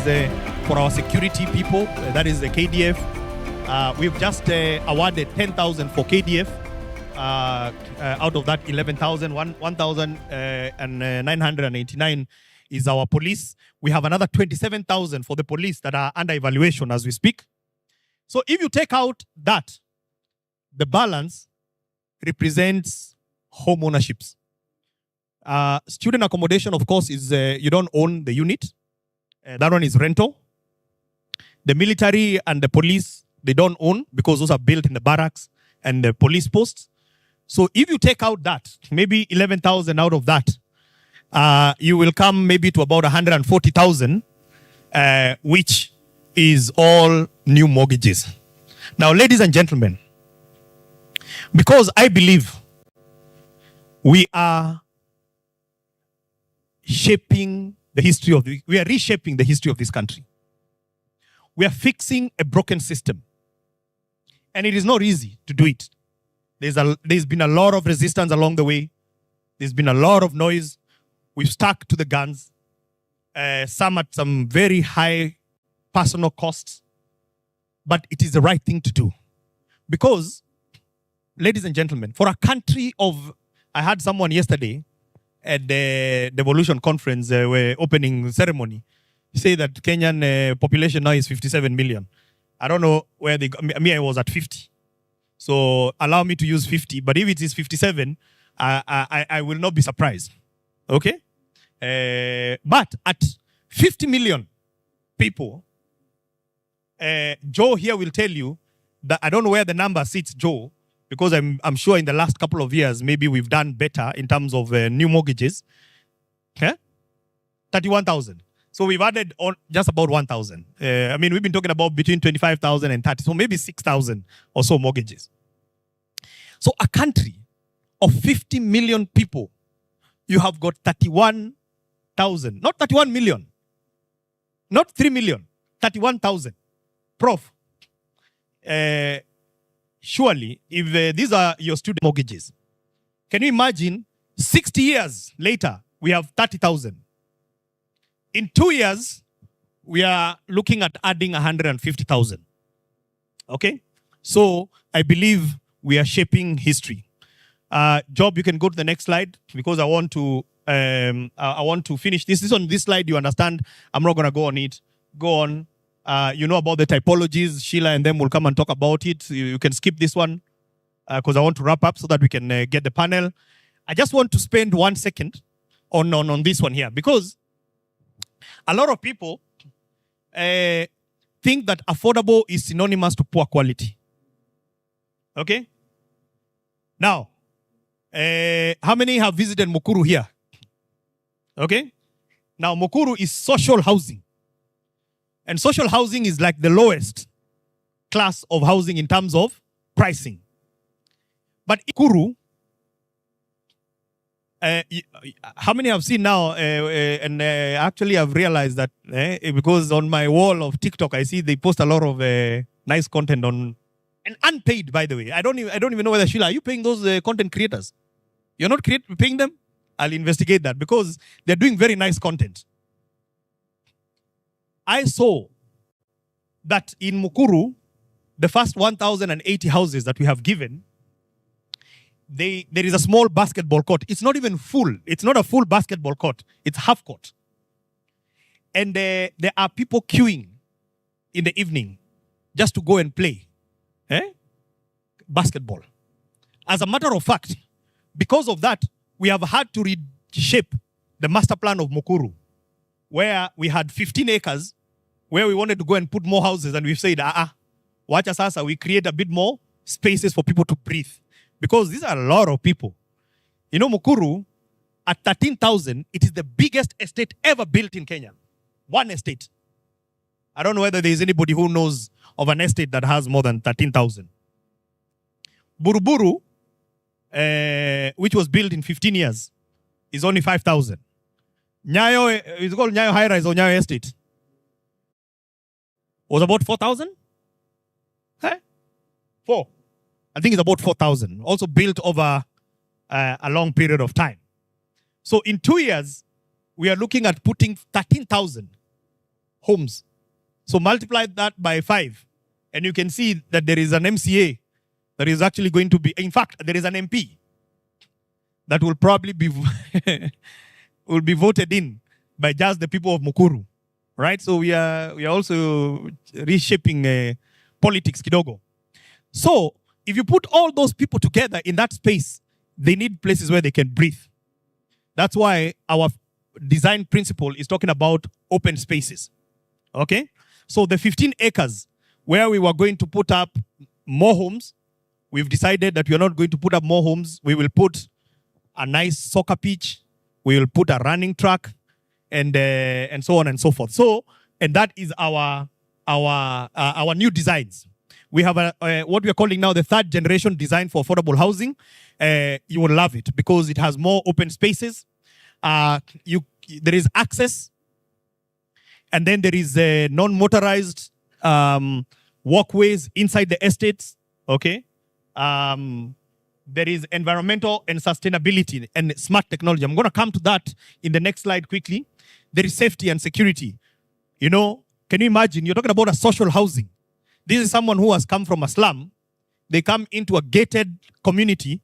for our security people. That is the KDF. We've just awarded 10,000 for KDF. Out of that 11,000, 1,989 is our police. We have another 27,000 for the police that are under evaluation as we speak. So if you take out that, the balance represents home ownerships. Student accommodation, of course, is you don't own the unit. That one is rental. The military and the police, they don't own because those are built in the barracks and the police posts. So if you take out that, maybe 11,000 out of that, you will come maybe to about 140,000, which is all new mortgages. Now, ladies and gentlemen, because I believe we are reshaping the history of this country. We are fixing a broken system. And it is not easy to do it. There's been a lot of resistance along the way. There's been a lot of noise. We've stuck to the guns. Some at some very high personal costs. But it is the right thing to do. Because, ladies and gentlemen, for a country of... I had someone yesterday at the Devolution Conference, opening ceremony, say that Kenyan population now is 57 million. I don't know where they got me. I was at 50. So allow me to use 50. But if it is 57, I will not be surprised. Okay? But at 50 million people, Joe here will tell you that I don't know where the number sits, Joe, because I'm sure in the last couple of years, maybe we've done better in terms of new mortgages. 31,000. So we've added on just about 1,000. I mean, we've been talking about between 25,000 and 30, so maybe 6,000 or so mortgages. So a country of 50 million people, you have got 31,000, not 31 million, not 3 million, 31,000. Prof, surely, if these are your student mortgages, can you imagine 60 years later, we have 30,000. In 2 years, we are looking at adding 150,000. Okay? So I believe we are shaping history. Job, you can go to the next slide because I want to finish this. This on this slide, you understand. I'm not going to go on it. Go on. You know about the typologies. Sheila and them will come and talk about it. You can skip this one because I want to wrap up so that we can get the panel. I just want to spend 1 second on this one here because a lot of people think that affordable is synonymous to poor quality. Okay? Now, how many have visited Mukuru here? Okay? Now, Mukuru is social housing. And social housing is like the lowest class of housing in terms of pricing. But Mukuru, how many have seen now, and actually I've realized that because on my wall of TikTok, I see they post a lot of nice content on, and unpaid, by the way. I don't even know whether, Sheila, are you paying those content creators? You're not paying them? I'll investigate that because they're doing very nice content. I saw that in Mukuru, the first 1,080 houses that we have given, there is a small basketball court. It's not even full. It's not a full basketball court. It's half court. And there are people queuing in the evening just to go and play basketball. As a matter of fact, because of that, we have had to reshape the master plan of Mukuru, where we had 15 acres, where we wanted to go and put more houses, and we've said, watch us, we create a bit more spaces for people to breathe. Because these are a lot of people. You know, Mukuru, at 13,000, it is the biggest estate ever built in Kenya. One estate. I don't know whether there is anybody who knows of an estate that has more than 13,000. Buruburu, which was built in 15 years, is only 5,000. Nyayo, it's called Nyayo High Rise or Nyayo Estate. Was about 4,000? 4. I think it's about 4,000. Also built over a long period of time. So in 2 years, we are looking at putting 13,000 homes. So multiply that by 5, and you can see that there is an MCA that is actually going to be, in fact, there is an MP that will probably be will be voted in by just the people of Mukuru, right? So we are also reshaping politics kidogo. So if you put all those people together in that space, they need places where they can breathe. That's why our design principle is talking about open spaces. Okay? So the 15 acres where we were going to put up more homes, we've decided that we are not going to put up more homes. We will put a nice soccer pitch. We will put a running track, and so on and so forth. So, and that is our new designs. We have what we are calling now the 3rd generation design for affordable housing. You will love it because it has more open spaces. There is access, and then there is non-motorized walkways inside the estates. Okay. There is environmental and sustainability and smart technology. I'm going to come to that in the next slide quickly. There is safety and security. You know, can you imagine? You're talking about a social housing. This is someone who has come from a slum. They come into a gated community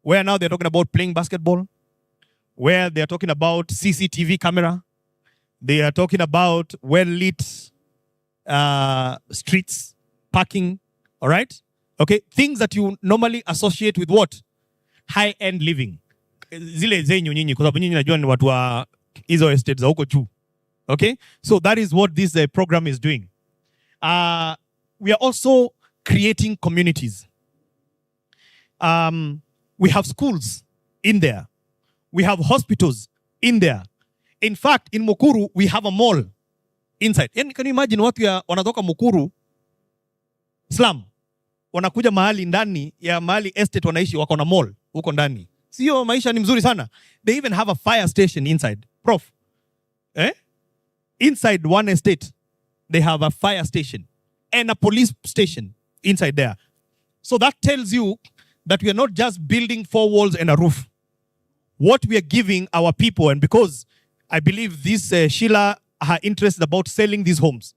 where now they're talking about playing basketball, where they're talking about CCTV camera. They are talking about well-lit streets, parking, all right? Okay, things that you normally associate with what? High-end living. Zile zenyu nyinyi, kwa sababu nyinyi najua ni watu wa hizo estates za huko juu. Okay, so that is what this program is doing. We are also creating communities. We have schools in there. We have hospitals in there. In fact, in Mukuru, we have a mall inside. And can you imagine watu wanatoka Mukuru slum, wanakuja mahali ndani ya mahali estate wanaishi, wako na mall huko ndani. Sio maisha ni mzuri sana. They even have a fire station inside. Prof. Inside one estate, they have a fire station and a police station inside there. So that tells you that we are not just building 4 walls and a roof. What we are giving our people, and because I believe this Sheila, her interest is about selling these homes,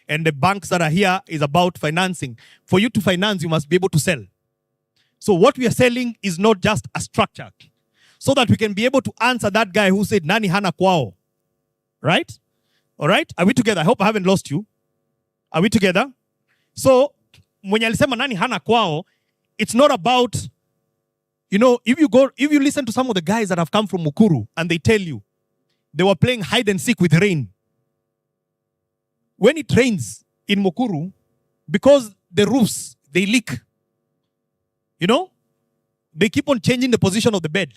and the banks that are here is about financing. For you to finance, you must be able to sell. So what we are selling is not just a structure, so that we can be able to answer that guy who said, Nani hana kwao. Right? All right? Are we together? I hope I haven't lost you. Are we together? So, mwenye alisema nani hana kwao, it's not about, you know, if you listen to some of the guys that have come from Mukuru and they tell you they were playing hide and seek with rain. When it rains in Mukuru, because the roofs, they leak, you know, they keep on changing the position of the bed.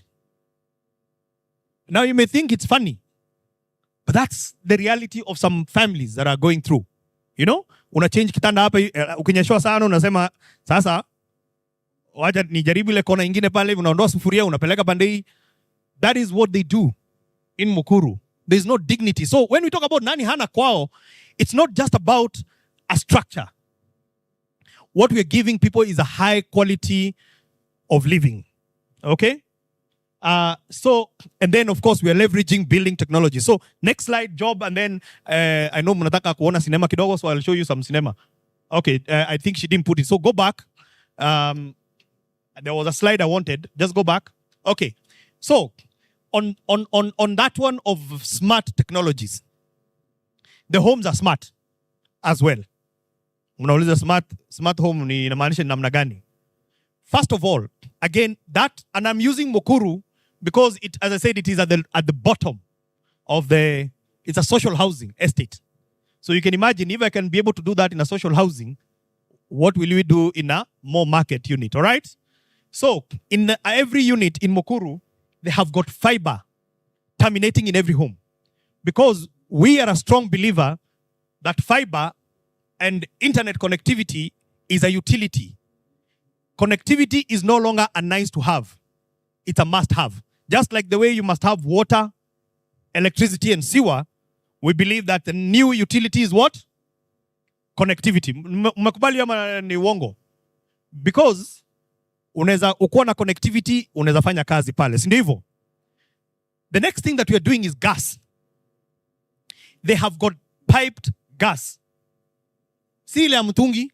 Now you may think it's funny, but that's the reality of some families that are going through. You know, una change kitanda hapa, ukinyeshwa sana unasema sasa wacha nijaribu ile kona ingine pale, unaondoa sufuria unapeleka pande hii. That is what they do in Mukuru. There is no dignity. So when we talk about nani hana kwao, it's not just about a structure. What we are giving people is a high quality of living. Okay? So, and then of course we are leveraging building technology. So next slide, Job, and then I know mnataka kuona cinema kidogo, so I'll show you some cinema. Okay, I think she didn't put it. So go back. There was a slide I wanted. Just go back. Okay. So on that one of smart technologies, the homes are smart as well. Mnauliza smart home ni inamaanisha namna gani? First of all, again, that, and I'm using Mukuru because it, as I said, it is at the bottom of it's a social housing estate. So you can imagine if I can be able to do that in a social housing, what will we do in a more market unit, all right? So in every unit in Mukuru, they have got fiber terminating in every home, because we are a strong believer that fiber and internet connectivity is a utility. Connectivity is no longer a nice to have. It's a must have. Just like the way you must have water, electricity, and sewer, we believe that the new utility is what? Connectivity. Mmekubali ama ni uongo? Because unaweza ukuwa na connectivity, unaweza fanya kazi pale. Si ndio hivyo? The next thing that we are doing is gas. They have got piped gas. Si ile ya mtungi,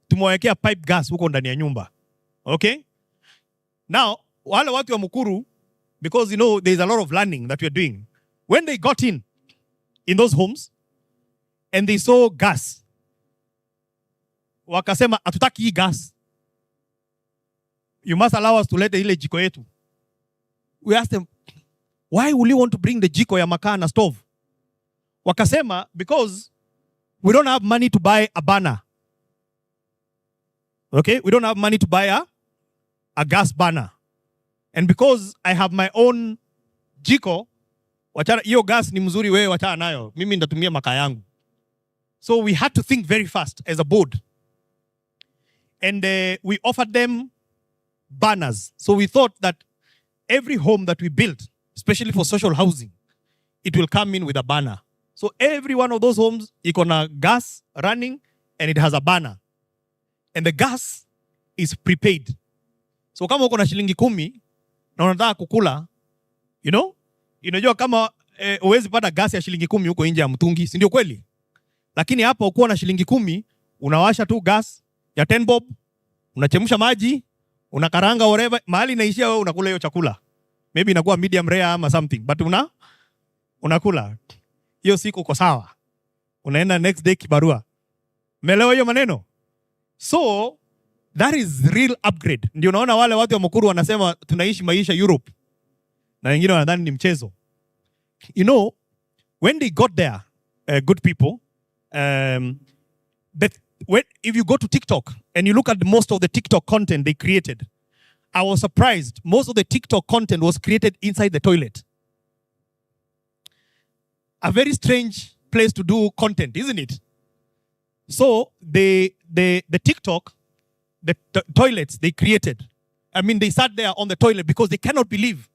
tumewekea pipe gas huko ndani ya nyumba. Okay? Now, wale watu wa Mukuru, because you know there's a lot of learning that we are doing. When they got in those homes and they saw gas, wakasema hatutaki hii gas. You must allow us to let ile jiko yetu. We asked them, why will you want to bring the jiko ya makaa na stove? Wakasema, because we don't have money to buy a burner. Okay? We don't have money to buy a gas burner. And because I have my own jiko, wachana hiyo gas ni mzuri wewe wachana nayo. Mimi ndatumia makaa yangu. So we had to think very fast as a board. And we offered them burners. So we thought that every home that we built, especially for social housing, it will come in with a burner. So every one of those homes, iko na gas running and it has a burner. And the gas is prepaid. So kama uko na shilingi 10 na unataka kukula, you know, unajua kama uwezi pata gas ya shilingi 10 huko nje ya mtungi, si ndio kweli? Lakini hapa uko na shilingi 10, unawasha tu gas ya 10 bob, unachemsha maji, unakaranga whatever, mahali inaishia wewe unakula hiyo chakula. Maybe inakuwa medium rare ama something, but unakula. Hiyo siku uko sawa. Unaenda next day kibarua. Umeelewa hiyo maneno? So that is real upgrade. Ndio unaona wale watu wa Mukuru wanasema tunaishi maisha Europe. Na wengine wanadhani ni mchezo. You know, when they got there, good people, if you go to TikTok and you look at most of the TikTok content they created, I was surprised. Most of the TikTok content was created inside the toilet. A very strange place to do content, isn't it? So the TikTok, the toilets they created, I mean, they sat there on the toilet because they cannot believe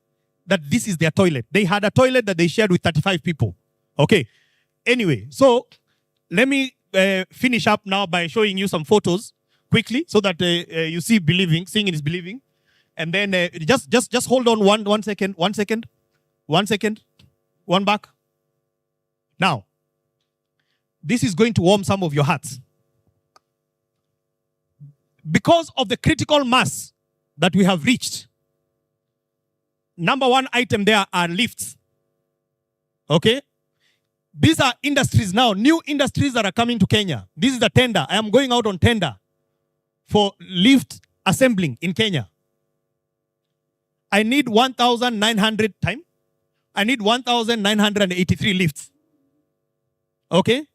that this is their toilet. They had a toilet that they shared with 35 people. Okay. Anyway, so let me finish up now by showing you some photos quickly so that you see believing, seeing is believing. And then just hold on one second, one back. Now, this is going to warm some of your hearts. Because of the critical mass that we have reached, number one item there are lifts. Okay? These are industries now, new industries that are coming to Kenya. This is the tender. I am going out on tender for lift assembling in Kenya. I need 1,900 time. I need 1,983 lifts. Okay?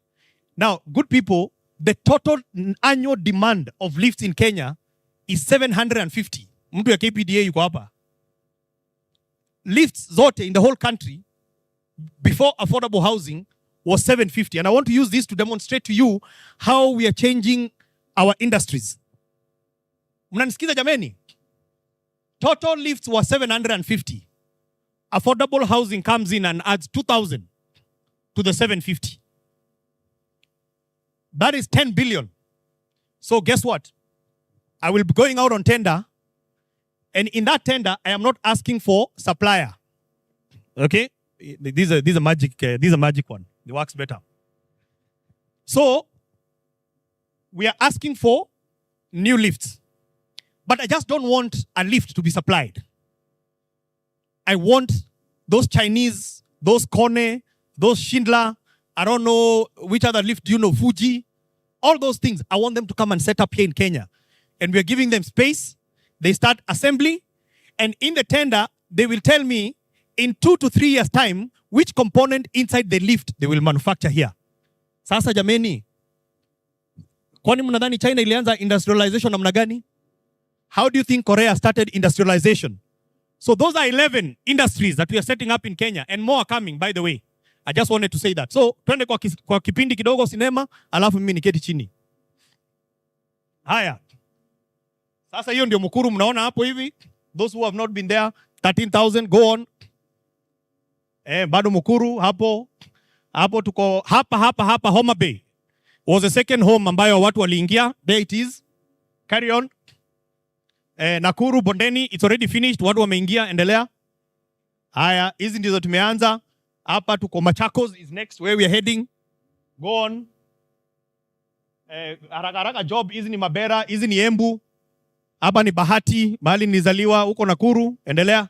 Now, good people, the total annual demand of lifts in Kenya is 750. Mtu ya KPDA yuko hapa. Lifts zote in the whole country before affordable housing was 750. And I want to use this to demonstrate to you how we are changing our industries. Mnanisikiza jameni? Total lifts were 750. Affordable housing comes in and adds 2,000 to the 750. That is 10 billion. So guess what? I will be going out on tender. And in that tender, I am not asking for supplier. Okay? These are magic one. It works better. So, we are asking for new lifts. But I just don't want a lift to be supplied. I want those Chinese, those Kone, those Schindler, I don't know which other lift, do you know, Fuji? All those things, I want them to come and set up here in Kenya. And we are giving them space. They start assembling. And in the tender, they will tell me in 2 to 3 years' time, which component inside the lift they will manufacture here. Sasa jameni, kwani mnadhani China ilianza industrialization namna gani? How do you think Korea started industrialization? So those are 11 industries that we are setting up in Kenya, and more are coming, by the way. I just wanted to say that. So, twende kwa kipindi kidogo sinema, alafu mimi niketi chini. Haya. Sasa hiyo ndio Mukuru mnaona hapo hivi. Those who have not been there, 13,000, go on. Bado Mukuru hapo. Hapo tuko hapa Homa Bay. Was the second home ambayo watu waliingia. There it is. Carry on. Nakuru, Bondeni, it's already finished. Watu wameingia, endelea. Haya, hizi ndizo tumeanza. Hapa tuko Machakos is next, where we are heading. Go on. Haraka haraka job, hizi ni Mabera, hizi ni Embu. Hapa ni Bahati, mahali nilizaliwa huko Nakuru. Endelea.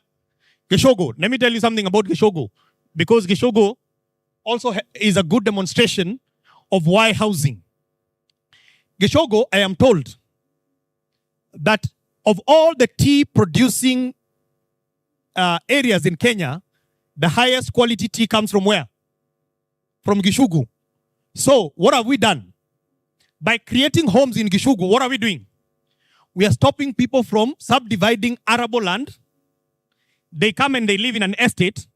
Geshogo, let me tell you something about Geshogo. Because Geshogo also is a good demonstration of why housing. Geshogo, I am told that of all the tea producing areas in Kenya, the highest quality tea comes from where? From Gishugu. So what have we done? By creating homes in Gishugu, what are we doing? We are stopping people from subdividing arable land. They come and they live in an estate.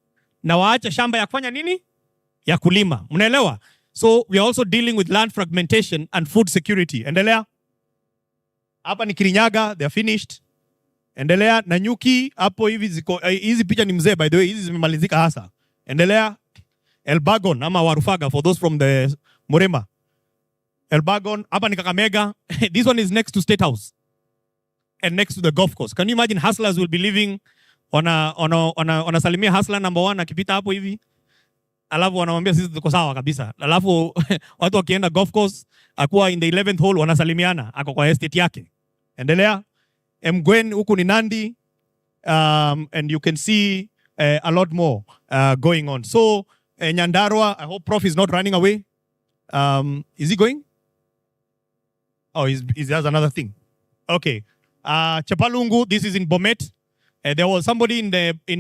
Na waacha shamba ya kufanya nini? Ya kulima. Mnaelewa? So we are also dealing with land fragmentation and food security. Endelea. Hapa ni Kirinyaga, they are finished. Endelea. Nanyuki, hapo hivi ziko, hizi picha ni mzee by the way, hizi zimemalizika hasa. Endelea. Elbagon, ama Warufaga, for those from the Murema. Elbagon, hapa ni Kakamega. This one is next to State House. And next to the golf course. Can you imagine hustlers will be living on a Salimia hustler number 1 akipita hapo hivi? Alafu wanamwambia sisi tuko sawa kabisa. Alafu watu wakienda golf course, akuwa in the 11th hole wanasalimiana, ako kwa estate yake. Endelea. Mgwen huku ni Nandi. And you can see a lot more going on. So Nyandarua, I hope Prof is not running away. Is he going? Oh, he has another thing. Okay. Chapalungu, this is in Bomet. There was somebody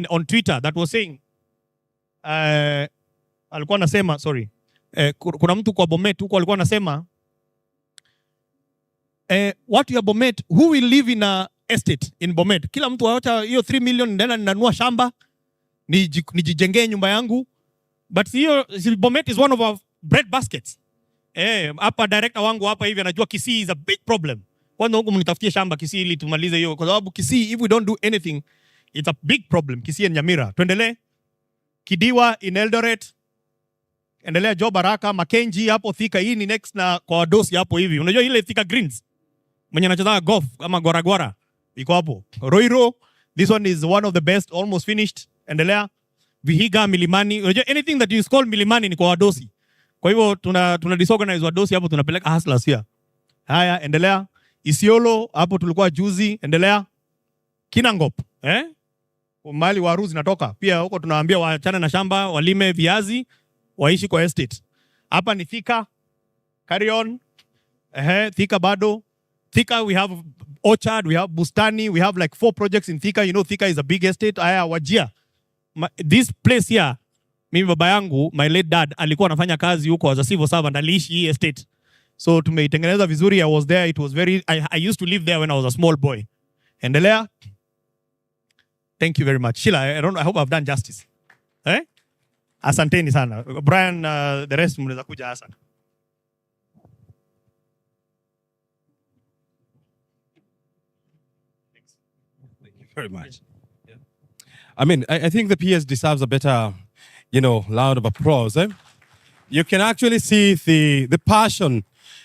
on Twitter that was saying, alikuwa anasema, sorry, kuna mtu kwa Bomet huko alikuwa anasema, watu ya Bomet, who will live in a estate in Bomet? Kila mtu awacha hiyo 3 million ndena ninanua shamba, nijijengee nyumba yangu. But hiyo Bomet is one of our bread baskets. Hapa director wangu hapa hivi anajua Kisii is a big problem. Kwanza huko mnitafutie shamba Kisii ili tumalize hiyo, kwa sababu Kisii, if we don't do anything, it's a big problem. Kisii and Nyamira. Tuendelee. Kidiwa in Eldoret. Endelea. Job Baraka, Mackenzie hapo Thika. Hii ni next na kwa Wadosi hapo hivi. Unajua ile Thika Greens mwenye anacheza golf kama Goragora iko hapo. Roiro, this one is one of the best, almost finished. Endelea. Vihiga, Milimani. Unajua anything that you call Milimani ni kwa Wadosi. Kwa hivyo tuna disorganize Wadosi hapo, tunapeleka hustlers here. Haya, endelea. Isiolo hapo tulikuwa juzi. Endelea. Kinangop, mali waru zinatoka. Pia huko tunawaambia waachane na shamba, walime viazi, waishi kwa estate. Hapa ni Thika. Carry on. Thika bado. Thika we have Orchard, we have Bustani, we have like 4 projects in Thika. You know Thika is a big estate. Haya, Wajia. This place here, mimi baba yangu, my late dad, alikuwa anafanya kazi huko as a civil servant, aliishi hii estate. So tumeitengeneza vizuri. I was there. It was very, I used to live there when I was a small boy. Endelea. Thank you very much. Sheila, I hope I've done justice. Asanteni sana. Brian, the rest mnaweza kuja hasa. Thank you very much. Yeah. I mean, I think the PS deserves a better, round of applause. You can actually see the passion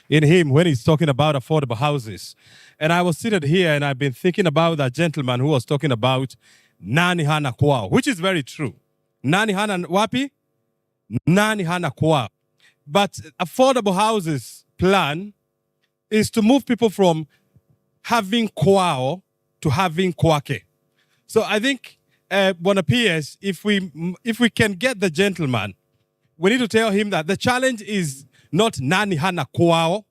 in him when he's talking about affordable houses. And I was seated here and I've been thinking about that gentleman who was talking about nani hana kwao, which is very true. Nani hana wapi? Nani hana kwao. But affordable houses plan is to move people from having kwao to having kwake. So I think, Bwana PS, if we can get the gentleman, we need to tell him that the challenge is not nani hana kwao,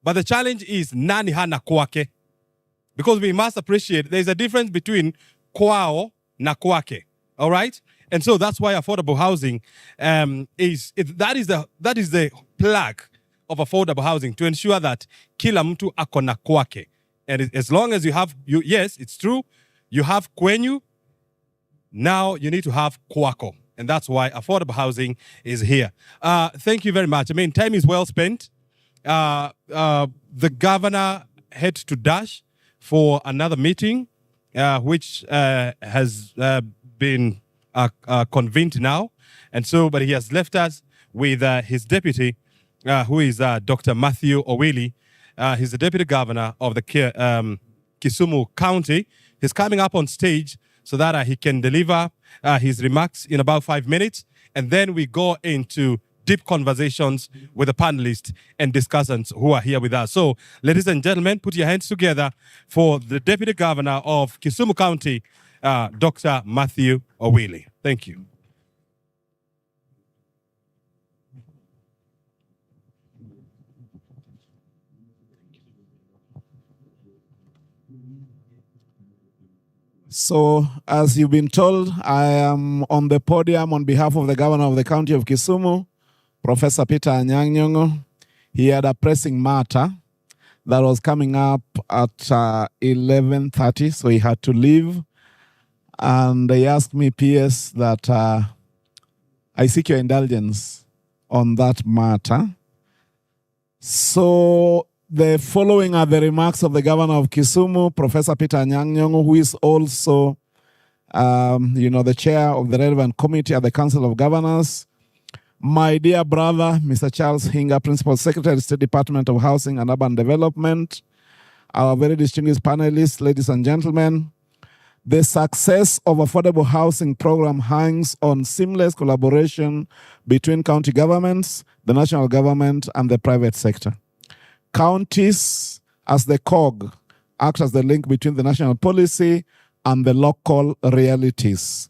but the challenge is nani hana kwake. Because we must appreciate there's a difference between kwao na kwake. All right? And so that's why affordable housing that is the plug of affordable housing, to ensure that kila mtu ako na kwake. And as long as yes, it's true, you have kwenyu, now you need to have kwako. And that's why affordable housing is here. Thank you very much. I mean, time is well spent. The governor had to dash for another meeting, which has been convened now. And so, but he has left us with his deputy, who is Dr. Matthew Owili. He's the deputy governor of the Kisumu County. He's coming up on stage so that he can deliver his remarks in about 5 minutes. And then we go into deep conversations with the panelists and discussants who are here with us. So, ladies and gentlemen, put your hands together for the Deputy Governor of Kisumu County, Dr. Matthew Owili. Thank you. So, as you've been told, I am on the podium on behalf of the Governor of the County of Kisumu, Professor Peter Anyang' Nyong'o. He had a pressing matter that was coming up at 11:30, so he had to leave. And he asked me, PS, that I seek your indulgence on that matter. So, the following are the remarks of the Governor of Kisumu, Professor Peter Anyang' Nyong'o, who is also, the chair of the relevant committee at the Council of Governors. My dear brother, Mr. Charles Hinga, Principal Secretary, State Department of Housing and Urban Development. Our very distinguished panelists, ladies and gentlemen. The success of affordable housing program hangs on seamless collaboration between county governments, the national government, and the private sector. Counties, as the cog, act as the link between the national policy and the local realities.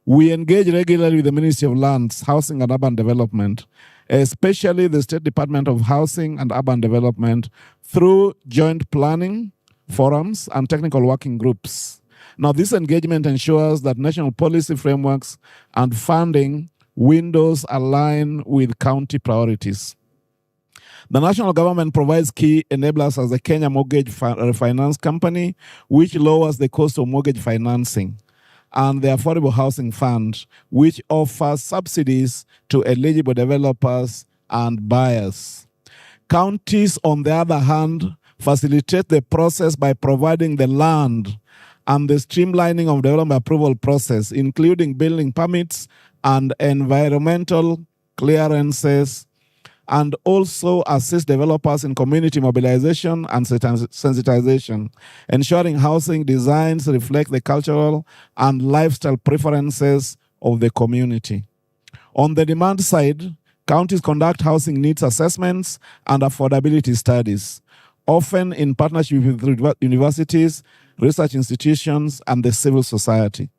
We engage regularly with the Ministry of Lands, Housing and Urban Development, especially the State Department of Housing and Urban Development, through joint planning, forums, and technical working groups. Now, this engagement ensures that national policy frameworks and funding windows align with county priorities. The national government provides key enablers as the Kenya Mortgage Finance Company, which lowers the cost of mortgage financing, and the Affordable Housing Fund, which offers subsidies to eligible developers and buyers. Counties, on the other hand, facilitate the process by providing the land and the streamlining of development approval process, including building permits and environmental clearances, and also assist developers in community mobilization and sensitization, ensuring housing designs reflect the cultural and lifestyle preferences of the community. On the demand side, counties conduct housing needs assessments and affordability studies, often in partnership with universities, research institutions, and the civil society.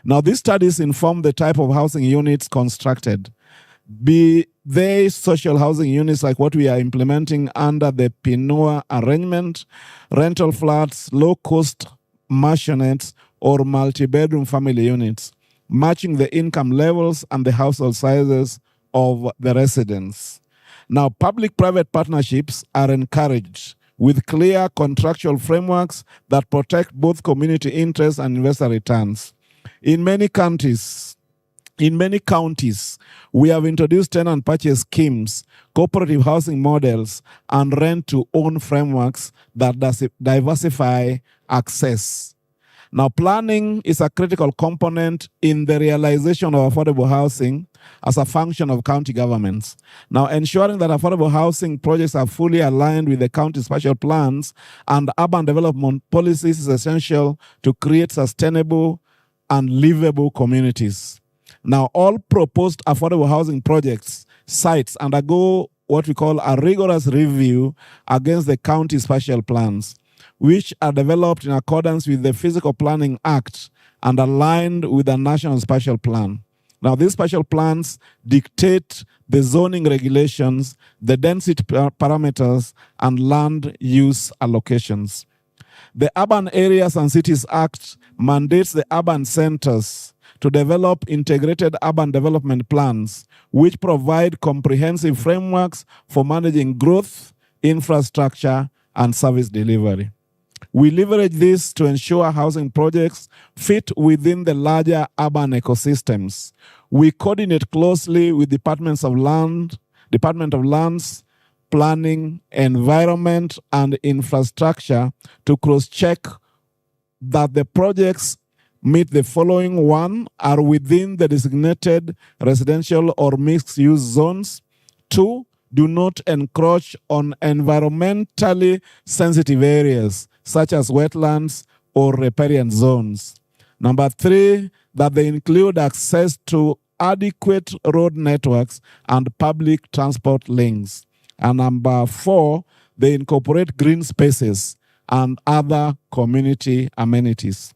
Now, these studies inform the type of housing units constructed, be they social housing units like what we are implementing under the PINUA arrangement, rental flats, low-cost mansionettes, or multi-bedroom family units, matching the income levels and the household sizes of the residents. Now, public-private partnerships are encouraged with clear contractual frameworks that protect both community interests and investor returns. In many counties, we have introduced tenant purchase schemes, cooperative housing models, and rent-to-own frameworks that diversify access. Now, planning is a critical component in the realization of affordable housing as a function of county governments. Now, ensuring that affordable housing projects are fully aligned with the county spatial plans and urban development policies is essential to create sustainable and livable communities. Now, all proposed affordable housing projects sites undergo what we call a rigorous review against the county spatial plans, which are developed in accordance with the Physical Planning Act and aligned with the National Spatial Plan. Now, these spatial plans dictate the zoning regulations, the density parameters, and land use allocations. The Urban Areas and Cities Act mandates the urban centers to develop integrated urban development plans, which provide comprehensive frameworks for managing growth, infrastructure, and service delivery. We leverage this to ensure housing projects fit within the larger urban ecosystems. We coordinate closely with Department of Lands, Planning, Environment, and Infrastructure to cross-check that the projects meet the following: one, are within the designated residential or mixed-use zones; two, do not encroach on environmentally sensitive areas, such as wetlands or riparian zones. Number three, that they include access to adequate road networks and public transport links. And number 4, they incorporate green spaces and other community amenities.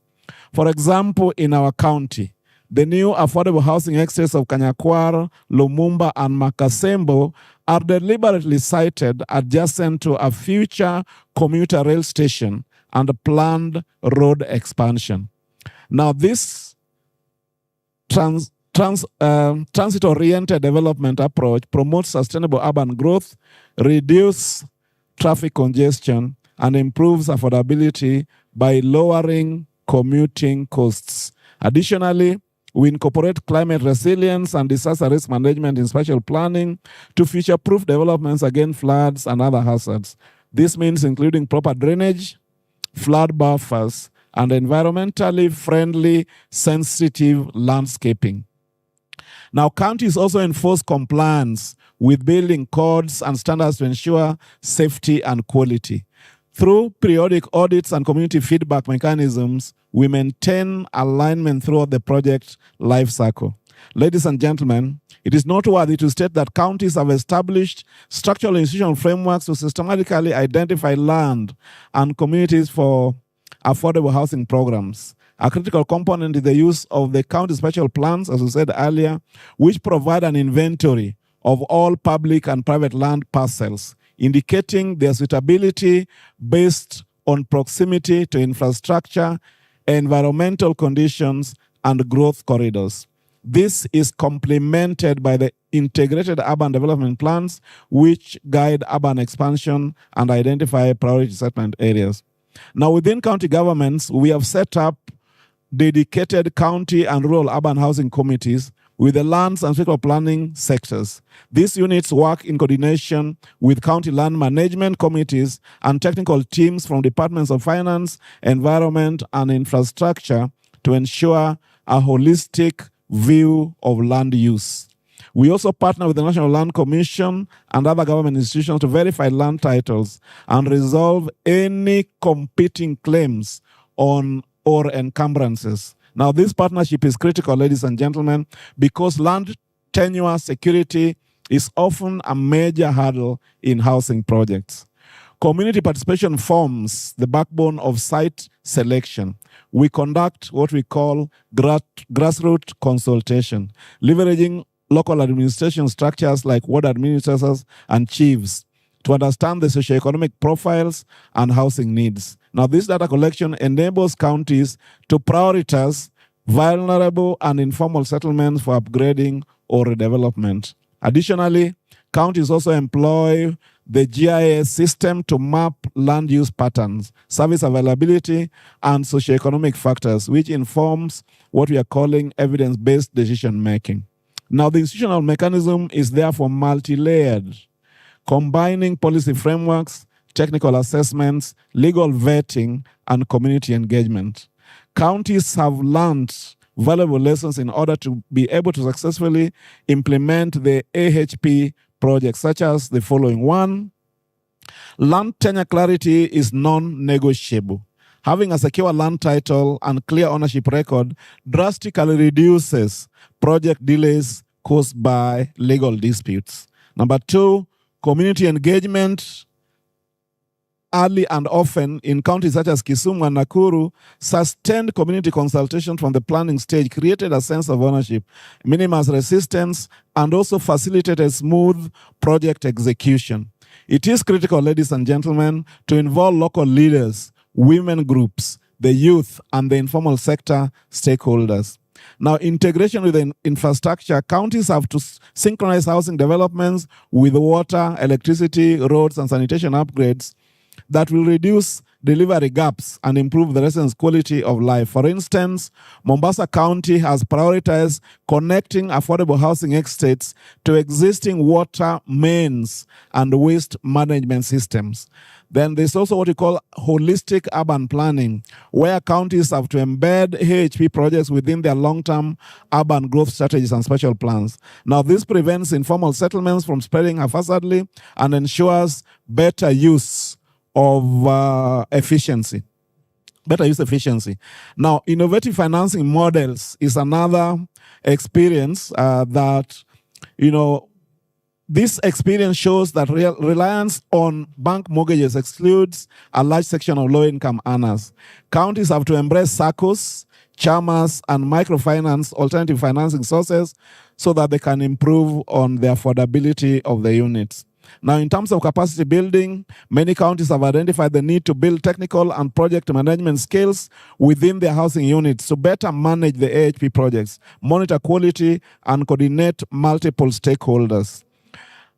For example, in our county, the new affordable housing estates of Kanyakwar, Lumumba, and Makasembo are deliberately sited adjacent to a future commuter rail station and a planned road expansion. Now, this transit-oriented development approach promotes sustainable urban growth, reduces traffic congestion, and improves affordability by lowering commuting costs. Additionally, we incorporate climate resilience and disaster risk management in spatial planning to future-proof developments against floods and other hazards. This means including proper drainage, flood buffers, and environmentally friendly, sensitive landscaping. Now, counties also enforce compliance with building codes and standards to ensure safety and quality. Through periodic audits and community feedback mechanisms, we maintain alignment throughout the project lifecycle. Ladies and gentlemen, it is noteworthy to state that counties have established structural institutional frameworks to systematically identify land and communities for affordable housing programs. A critical component is the use of the county special plans, as we said earlier, which provide an inventory of all public and private land parcels, indicating their suitability based on proximity to infrastructure, environmental conditions, and growth corridors. This is complemented by the integrated urban development plans, which guide urban expansion and identify priority settlement areas. Now, within county governments, we have set up dedicated county and rural urban housing committees with the lands and spatial planning sectors. These units work in coordination with county land management committees and technical teams from departments of finance, environment, and infrastructure to ensure a holistic view of land use. We also partner with the National Land Commission and other government institutions to verify land titles and resolve any competing claims on or encumbrances. Now, this partnership is critical, ladies and gentlemen, because land tenure security is often a major hurdle in housing projects. Community participation forms the backbone of site selection. We conduct what we call grassroots consultation, leveraging local administration structures like ward administrators and chiefs to understand the socioeconomic profiles and housing needs. Now, this data collection enables counties to prioritize vulnerable and informal settlements for upgrading or redevelopment. Additionally, counties also employ the GIS system to map land use patterns, service availability, and socioeconomic factors, which informs what we are calling evidence-based decision-making. Now, the institutional mechanism is therefore multi-layered, combining policy frameworks, technical assessments, legal vetting, and community engagement. Counties have learned valuable lessons in order to be able to successfully implement the AHP projects, such as the following. 1, land tenure clarity is non-negotiable. Having a secure land title and clear ownership record drastically reduces project delays caused by legal disputes. Number 2, community engagement. Early and often in counties such as Kisumu and Nakuru, sustained community consultation from the planning stage created a sense of ownership, minimized resistance, and also facilitated smooth project execution. It is critical, ladies and gentlemen, to involve local leaders, women groups, the youth, and the informal sector stakeholders. Now, integration with the infrastructure, counties have to synchronize housing developments with water, electricity, roads, and sanitation upgrades that will reduce delivery gaps and improve the residents' quality of life. For instance, Mombasa County has prioritized connecting affordable housing estates to existing water mains and waste management systems. Then there's also what we call holistic urban planning, where counties have to embed AHP projects within their long-term urban growth strategies and special plans. Now, this prevents informal settlements from spreading haphazardly and ensures better use of efficiency. Better use efficiency. Now, innovative financing models is another experience that, this experience shows that reliance on bank mortgages excludes a large section of low-income earners. Counties have to embrace SACCOs, chamas, and microfinance, alternative financing sources, so that they can improve on the affordability of the units. Now, in terms of capacity building, many counties have identified the need to build technical and project management skills within their housing units to better manage the AHP projects, monitor quality, and coordinate multiple stakeholders.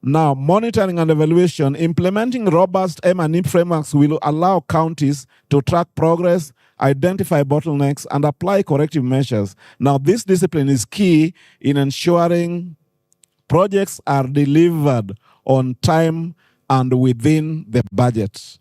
Now, monitoring and evaluation, implementing robust M&E frameworks will allow counties to track progress, identify bottlenecks, and apply corrective measures. Now, this discipline is key in ensuring projects are delivered on time and within the budget.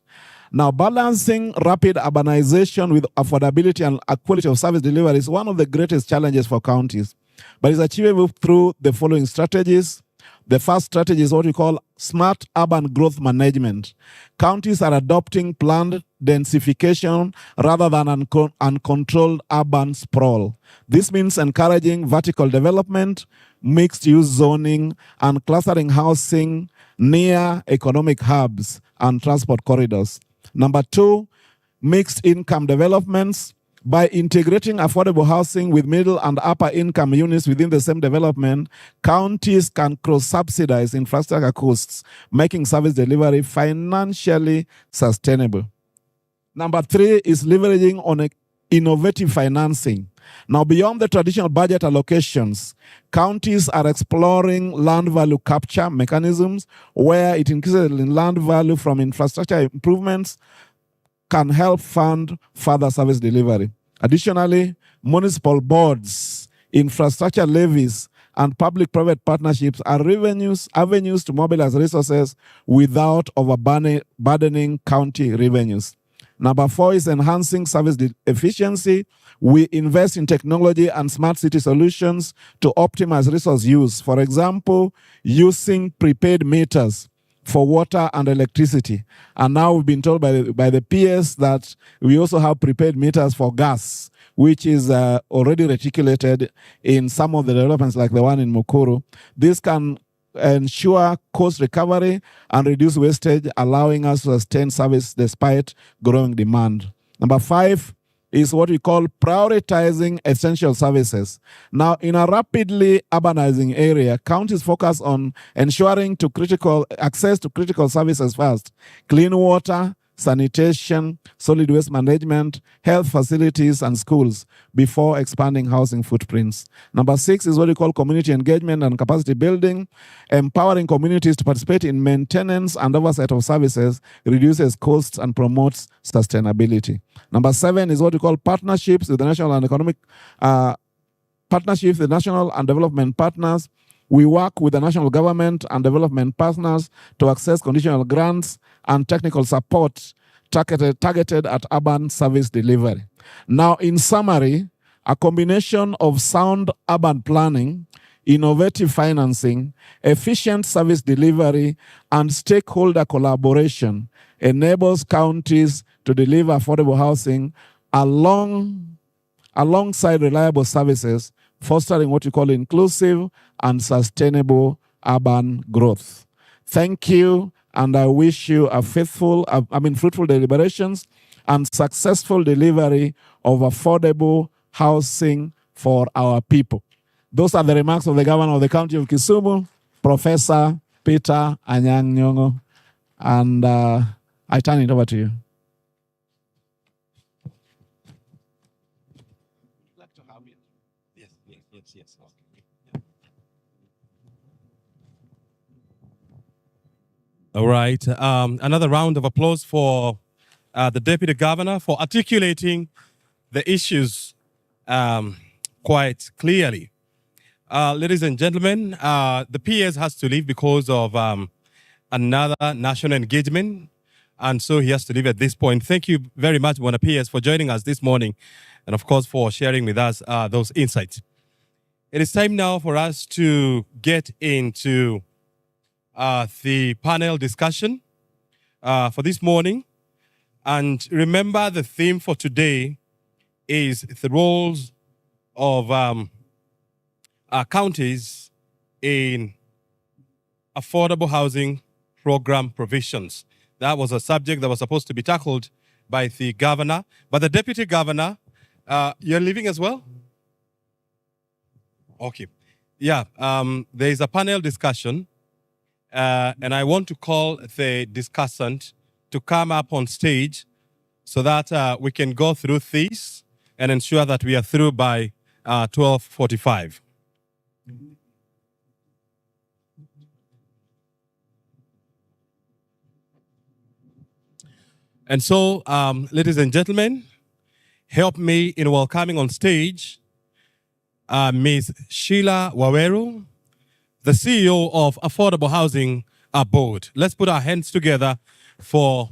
Now, balancing rapid urbanization with affordability and quality of service delivery is one of the greatest challenges for counties, but it's achievable through the following strategies. The first strategy is what we call smart urban growth management. Counties are adopting planned densification rather than uncontrolled urban sprawl. This means encouraging vertical development, mixed-use zoning, and clustering housing near economic hubs and transport corridors. Number two, mixed income developments. By integrating affordable housing with middle and upper income units within the same development, counties can cross-subsidize infrastructure costs, making service delivery financially sustainable. Number three is leveraging on innovative financing. Now, beyond the traditional budget allocations, counties are exploring land value capture mechanisms where it increases in land value from infrastructure improvements can help fund further service delivery. Additionally, municipal boards, infrastructure levies, and public-private partnerships are avenues to mobilize resources without overburdening county revenues. Number four is enhancing service efficiency. We invest in technology and smart city solutions to optimize resource use. For example, using prepaid meters for water and electricity. And now we've been told by the PS that we also have prepaid meters for gas, which is already reticulated in some of the developments like the one in Mukuru. This can ensure cost recovery and reduce wastage, allowing us to sustain service despite growing demand. Number five is what we call prioritizing essential services. Now, in a rapidly urbanizing area, counties focus on ensuring access to critical services first: clean water, sanitation, solid waste management, health facilities, and schools before expanding housing footprints. Number six is what we call community engagement and capacity building. Empowering communities to participate in maintenance and oversight of services reduces costs and promotes sustainability. Number seven is what we call partnerships with the national and development partners. We work with the national government and development partners to access conditional grants and technical support targeted at urban service delivery. Now, in summary, a combination of sound urban planning, innovative financing, efficient service delivery, and stakeholder collaboration enables counties to deliver affordable housing alongside reliable services, fostering what we call inclusive and sustainable urban growth. Thank you, and I wish you fruitful deliberations and successful delivery of affordable housing for our people. Those are the remarks of the Governor of the County of Kisumu, Professor Peter Anyang' Nyong'o, and I turn it over to you. Yes. All right. Another round of applause for the Deputy Governor for articulating the issues quite clearly. Ladies and gentlemen, the PS has to leave because of another national engagement, and so he has to leave at this point. Thank you very much, Bwana PS, for joining us this morning, and of course for sharing with us those insights. It is time now for us to get into the panel discussion for this morning. And remember, the theme for today is the roles of counties in affordable housing program provisions. That was a subject that was supposed to be tackled by the governor, but the deputy governor, you're leaving as well? Okay. Yeah, there is a panel discussion, and I want to call the discussant to come up on stage so that we can go through these and ensure that we are through by 12:45. And so, ladies and gentlemen, help me in welcoming on stage Ms. Sheila Waweru, the CEO of Affordable Housing Board. Let's put our hands together for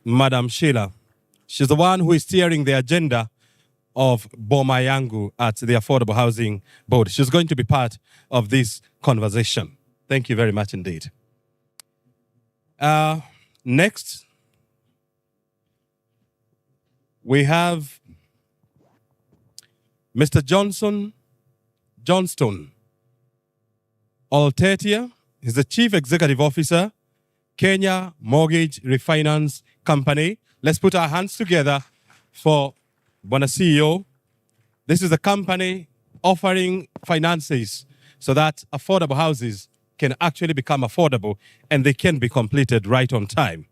Madam Sheila. She's the one who is steering the agenda of Boma Yangu at the Affordable Housing Board. She's going to be part of this conversation. Thank you very much indeed. Next, we have Mr. Johnston Altetia. He's the Chief Executive Officer, Kenya Mortgage Refinance Company. Let's put our hands together for Bwana CEO. This is a company offering finances so that affordable houses can actually become affordable and they can be completed right on time.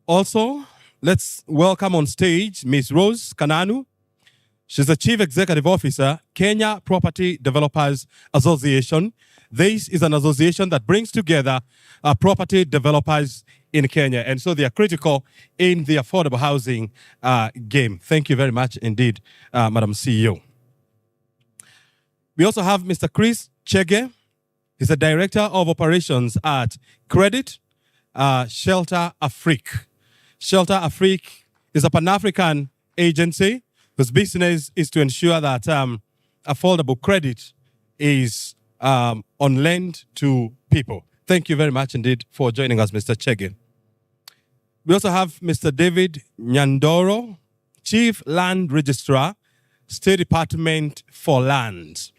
Also, let's welcome on stage Ms. Rose Kananu. She's the Chief Executive Officer, Kenya Property Developers Association. This is an association that brings together property developers in Kenya. And so they are critical in the affordable housing game. Thank you very much indeed, Madam CEO. We also have Mr. Chris Chege. He's the Director of Operations at Credit Shelter Afrique. Shelter Afrique is a Pan-African agency whose business is to ensure that affordable credit is on lend to people. Thank you very much indeed for joining us, Mr. Chege. We also have Mr. David Nyandoro, Chief Land Registrar, State Department for Land.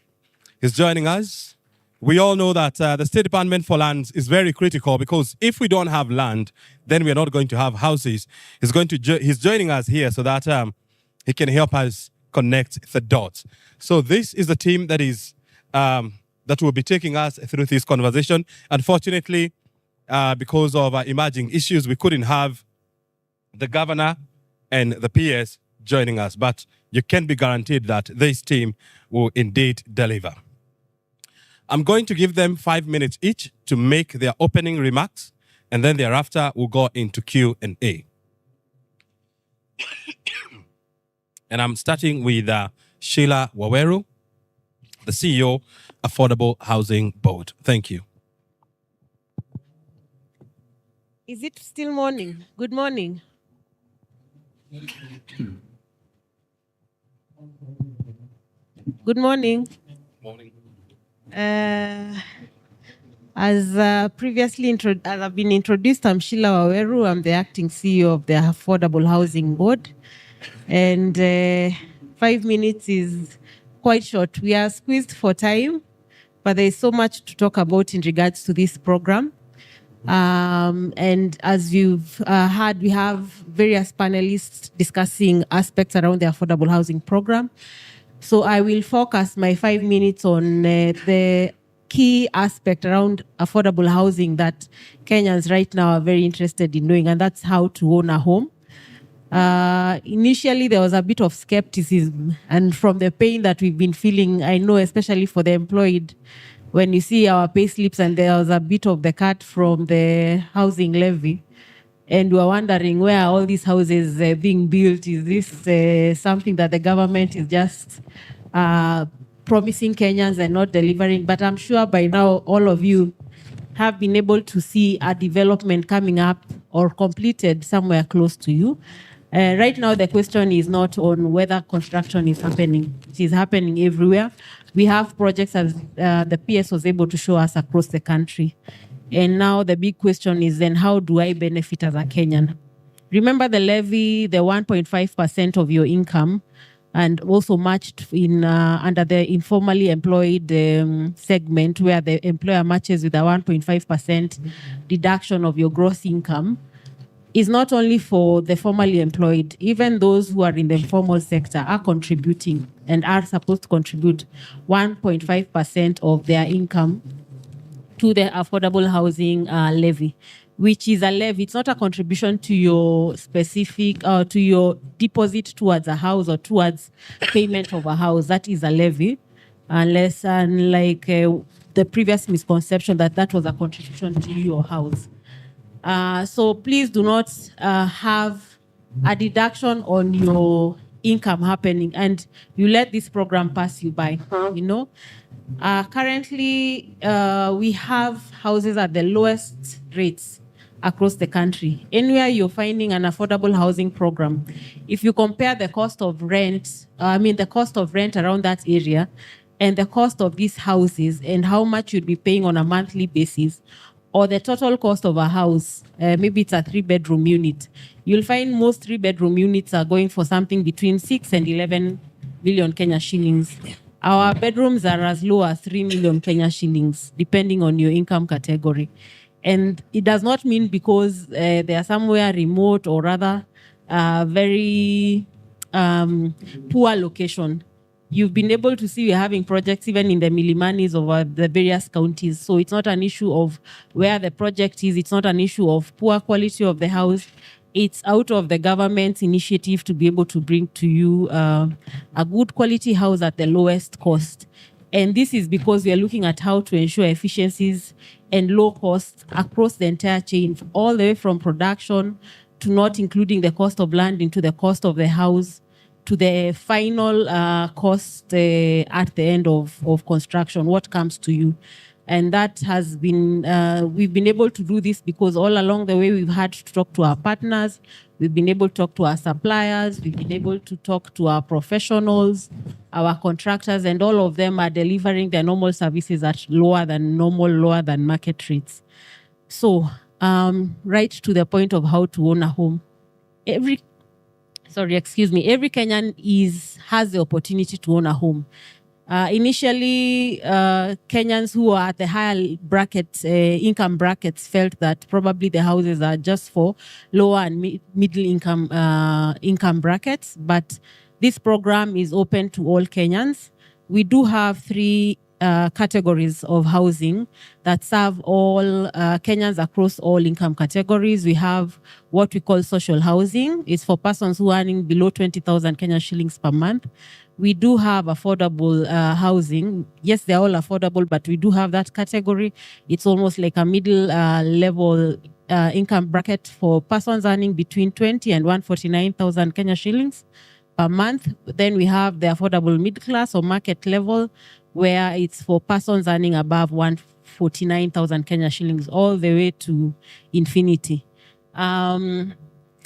He's joining us. We all know that the State Department for Lands is very critical because if we don't have land, then we're not going to have houses. He's joining us here so that he can help us connect the dots. So this is the team that is that will be taking us through this conversation. Unfortunately, because of emerging issues, we couldn't have the governor and the PS joining us, but you can be guaranteed that this team will indeed deliver. I'm going to give them 5 minutes each to make their opening remarks, and then thereafter we'll go into Q&A. And I'm starting with Sheila Waweru, the CEO, Affordable Housing Board. Thank you. Is it still morning? Good morning. Good morning. Morning. As previously as I've been introduced, I'm Sheila Waweru. I'm the acting CEO of the Affordable Housing Board. And 5 minutes is quite short. We are squeezed for time, but there is so much to talk about in regards to this program. And as you've heard, we have various panelists discussing aspects around the affordable housing program. So I will focus my 5 minutes on the key aspect around affordable housing that Kenyans right now are very interested in knowing, and that's how to own a home. Initially, there was a bit of skepticism, and from the pain that we've been feeling, I know especially for the employed, when you see our pay slips and there was a bit of the cut from the housing levy, and we are wondering where are all these houses being built. Is this something that the government is just promising Kenyans and not delivering? But I'm sure by now all of you have been able to see a development coming up or completed somewhere close to you. Right now, the question is not on whether construction is happening. It is happening everywhere. We have projects, as the PS was able to show us, across the country. And now the big question is then, how do I benefit as a Kenyan? Remember the levy, the 1.5% of your income and also matched in under the informally employed segment, where the employer matches with a 1.5% deduction of your gross income, is not only for the formally employed. Even those who are in the informal sector are contributing and are supposed to contribute 1.5% of their income to the affordable housing levy, which is a levy. It's not a contribution to your specific, to your deposit towards a house or towards payment of a house. That is a levy, unless, unlike the previous misconception that that was a contribution to your house. So please do not have a deduction on your income happening and you let this program pass you by, you know. Currently, we have houses at the lowest rates across the country. Anywhere you're finding an affordable housing program, if you compare the cost of rent, the cost of rent around that area and the cost of these houses and how much you'd be paying on a monthly basis, or the total cost of a house, maybe it's a 3-bedroom unit, you'll find most 3-bedroom units are going for something between 6 and 11 million Kenya shillings. Our bedrooms are as low as 3 million Kenya shillings, depending on your income category. And it does not mean because they are somewhere remote or rather very poor location. You've been able to see we're having projects even in the Milimanis of the various counties. So it's not an issue of where the project is. It's not an issue of poor quality of the house. It's out of the government's initiative to be able to bring to you a good quality house at the lowest cost. And this is because we are looking at how to ensure efficiencies and low costs across the entire chain, all the way from production to not including the cost of land into the cost of the house, to the final cost at the end of construction, what comes to you. And that has been, we've been able to do this because all along the way we've had to talk to our partners, we've been able to talk to our suppliers, we've been able to talk to our professionals, our contractors, and all of them are delivering their normal services at lower than market rates. So, right to the point of how to own a home. Every Kenyan has the opportunity to own a home. Initially, Kenyans who are at the higher brackets, income brackets, felt that probably the houses are just for lower and middle income brackets. But this program is open to all Kenyans. We do have 3 categories of housing that serve all Kenyans across all income categories. We have what we call social housing. It's for persons who are earning below 20,000 Kenya shillings per month. We do have affordable housing. Yes, they're all affordable, but we do have that category. It's almost like a middle level income bracket for persons earning between 20 and 149,000 Kenya shillings per month. Then we have the affordable mid class or market level, where it's for persons earning above 149,000 Kenya shillings all the way to infinity.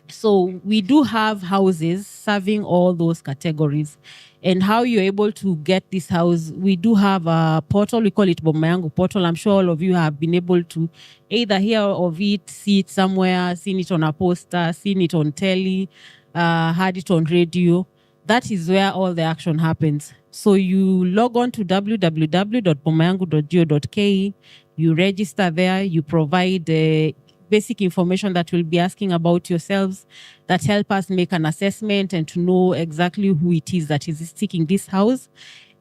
So we do have houses serving all those categories. And how you're able to get this house, we do have a portal, we call it Boma Yangu portal. I'm sure all of you have been able to either hear of it, see it somewhere, seen it on a poster, seen it on telly, heard it on radio. That is where all the action happens. So you log on to www.bomayangu.go.ke, you register there, you provide basic information that will be asking about yourselves that help us make an assessment and to know exactly who it is that is seeking this house.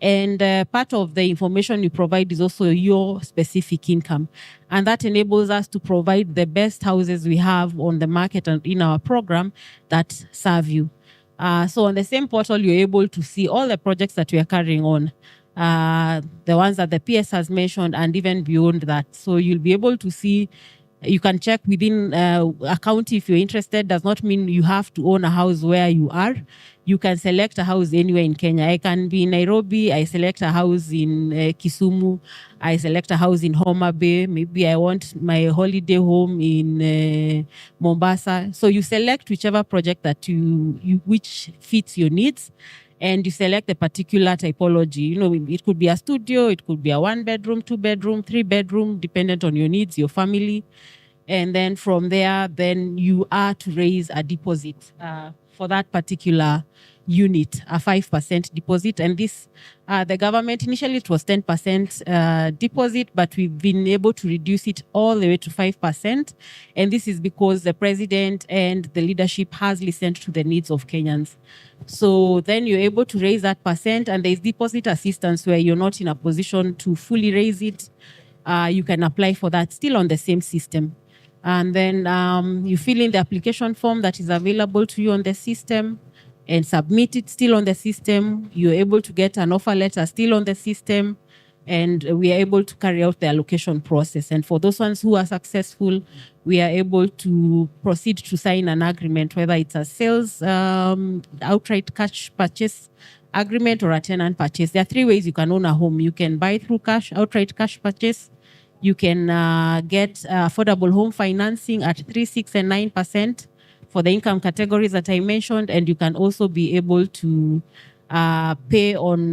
And part of the information you provide is also your specific income. And that enables us to provide the best houses we have on the market and in our program that serve you. So on the same portal, you're able to see all the projects that we are carrying on, the ones that the PS has mentioned and even beyond that. So you'll be able to see. You can check within a county if you're interested. Does not mean you have to own a house where you are. You can select a house anywhere in Kenya. I can be in Nairobi. I select a house in Kisumu. I select a house in Homa Bay. Maybe I want my holiday home in Mombasa. So you select whichever project that which fits your needs. And you select a particular typology. You know, it could be a studio, it could be a 1-bedroom, 2-bedroom, 3-bedroom, dependent on your needs, your family. And then from there, then you are to raise a deposit for that particular unit, a 5% deposit. And this, the government, initially it was 10% deposit, but we've been able to reduce it all the way to 5%. And this is because the president and the leadership has listened to the needs of Kenyans. So then you're able to raise that percent, and there's deposit assistance where you're not in a position to fully raise it. You can apply for that still on the same system. And then you fill in the application form that is available to you on the system and submit it still on the system. You're able to get an offer letter still on the system, and we are able to carry out the allocation process. And for those ones who are successful, we are able to proceed to sign an agreement, whether it's a sales, outright cash purchase agreement or a tenant purchase. There are three ways you can own a home. You can buy through cash, outright cash purchase. You can get affordable home financing at 3%, 6%, and 9% for the income categories that I mentioned. And you can also be able to pay on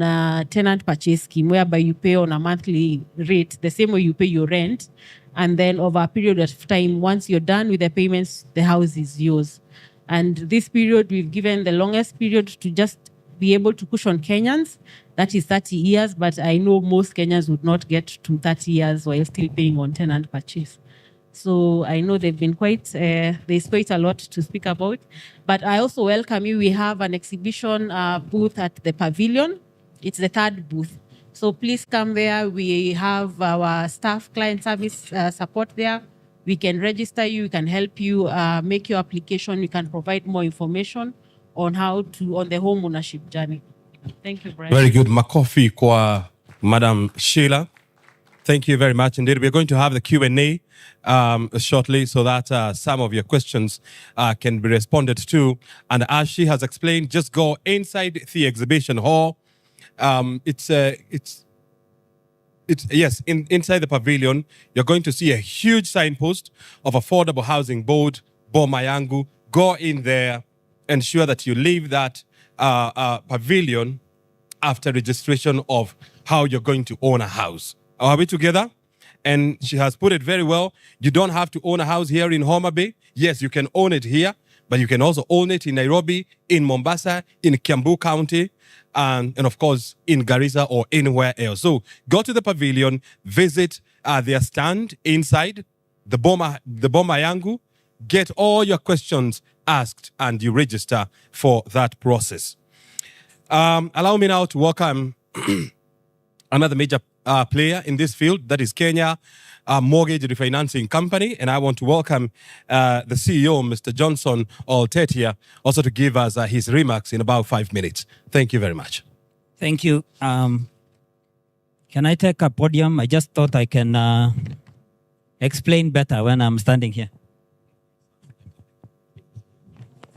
tenant purchase scheme, whereby you pay on a monthly rate, the same way you pay your rent. And then over a period of time, once you're done with the payments, the house is yours. And this period, we've given the longest period to just be able to cushion Kenyans. That is 30 years, but I know most Kenyans would not get to 30 years while still paying on tenant purchase. So I know they've been there's quite a lot to speak about. But I also welcome you. We have an exhibition booth at the pavilion. It's the third booth. So please come there. We have our staff client service support there. We can register you. We can help you make your application. We can provide more information on on the home ownership journey. Thank you, Brian. Very good. Makofi kwa Madam Sheila. Thank you very much indeed. We're going to have the Q&A shortly so that some of your questions can be responded to. And as she has explained, just go inside the exhibition hall. Inside the pavilion, you're going to see a huge signpost of Affordable Housing Board, Boma Yangu. Go in there, ensure that you leave that pavilion after registration of how you're going to own a house. Are we together? And she has put it very well. You don't have to own a house here in Homa Bay. Yes, you can own it here, but you can also own it in Nairobi, in Mombasa, in Kiambu County, and of course, in Garissa or anywhere else. So go to the pavilion, visit their stand inside the Boma Yangu, get all your questions asked, and you register for that process. Allow me now to welcome another major player in this field, that is Kenya Mortgage Refinancing Company. And I want to welcome the CEO, Mr. Johnson Oltetia, also to give us his remarks in about 5 minutes. Thank you very much. Thank you. Can I take a podium? I just thought I can explain better when I'm standing here.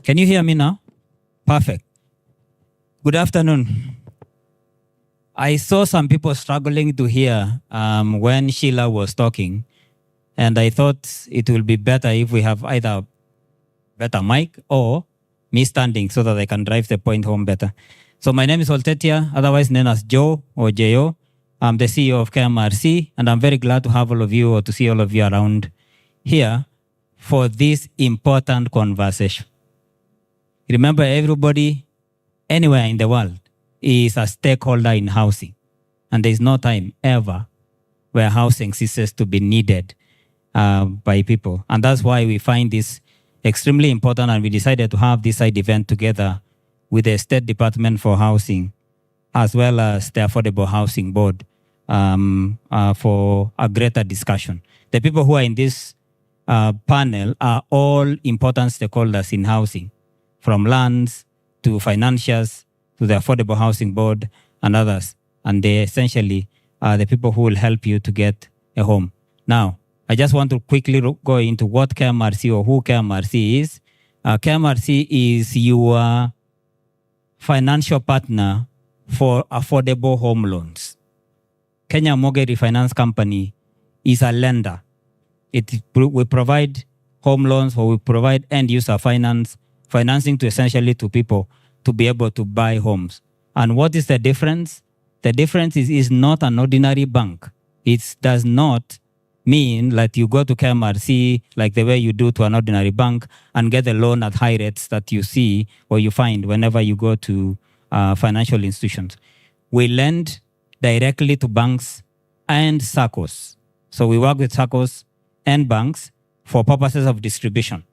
Can you hear me now? Perfect. Good afternoon. I saw some people struggling to hear when Sheila was talking, and I thought it will be better if we have either better mic or me standing so that I can drive the point home better. So my name is Oltetia, otherwise known as Joe or J.O. I'm the CEO of KMRC, and I'm very glad to have all of you or to see all of you around here for this important conversation. Remember, everybody anywhere in the world is a stakeholder in housing. And there is no time ever where housing ceases to be needed by people. And that's why we find this extremely important, and we decided to have this side event together with the State Department for Housing, as well as the Affordable Housing Board for a greater discussion. The people who are in this panel are all important stakeholders in housing, from lands to financiers, to the Affordable Housing Board and others. And they essentially are the people who will help you to get a home. Now, I just want to quickly go into what KMRC or who KMRC is. KMRC is your financial partner for affordable home loans. Kenya Mortgage Refinance Company is a lender. We provide home loans, or we provide end-user financing to essentially to people to be able to buy homes. And what is the difference? The difference is not an ordinary bank. It does not mean that you go to KMRC like the way you do to an ordinary bank and get a loan at high rates that you see or you find whenever you go to financial institutions. We lend directly to banks and SACCOs. So we work with SACCOs and banks for purposes of distribution.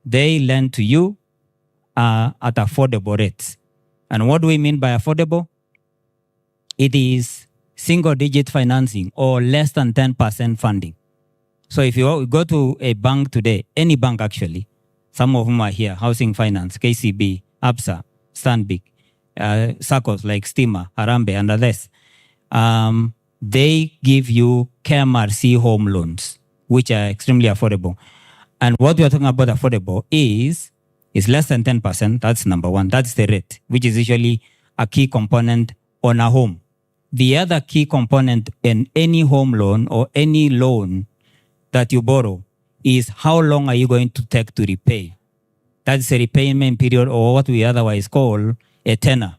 They lend to you at affordable rates. And what do we mean by affordable? It is single-digit financing or less than 10% funding. So if you go to a bank today, any bank actually, some of whom are here, Housing Finance, KCB, ABSA, Stanbic, SACCOs like Stima, Harambe, and others, they give you KMRC home loans, which are extremely affordable. And what we are talking about affordable is less than 10%. That's number one. That's the rate, which is usually a key component on a home. The other key component in any home loan or any loan that you borrow is how long are you going to take to repay. That's a repayment period, or what we otherwise call a tenor.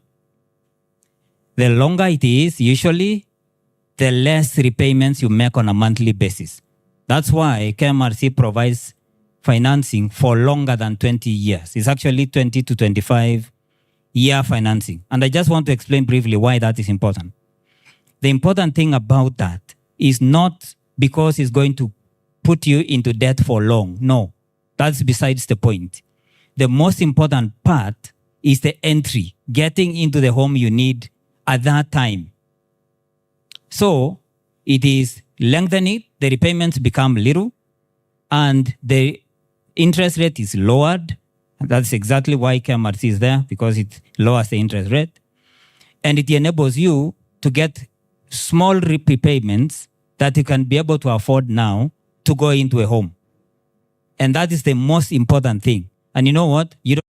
The longer it is, usually, the less repayments you make on a monthly basis. That's why KMRC provides financing for longer than 20 years. It's actually 20 to 25-year financing. And I just want to explain briefly why that is important. The important thing about that is not because it's going to put you into debt for long. No, that's besides the point. The most important part is the entry, getting into the home you need at that time. So it is lengthening, the repayments become little, and the interest rate is lowered. That's exactly why KMRC is there, because it lowers the interest rate. And it enables you to get small repayments that you can be able to afford now to go into a home. And that is the most important thing. And you know what? You don't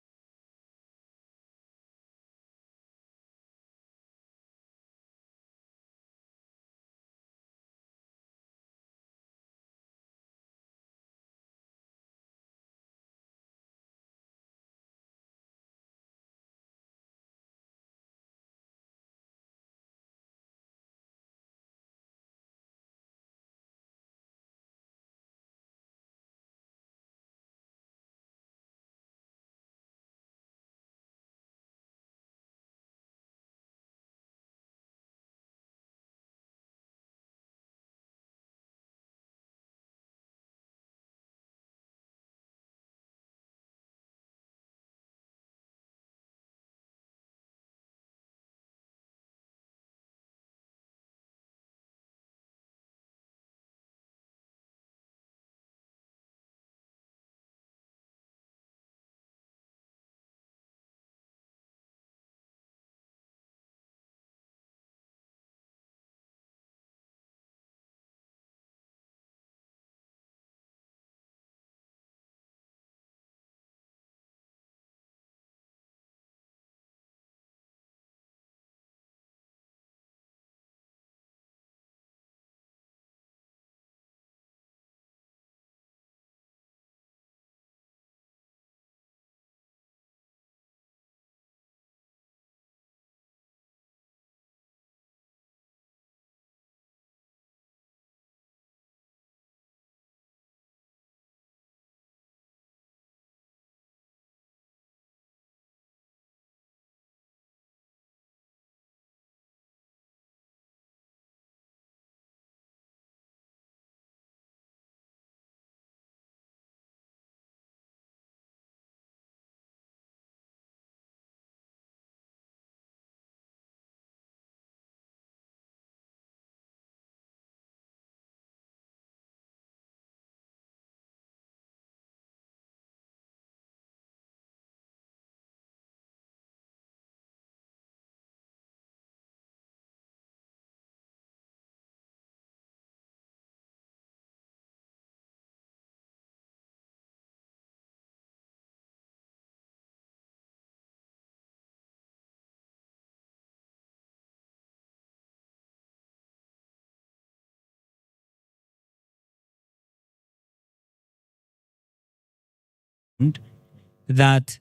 that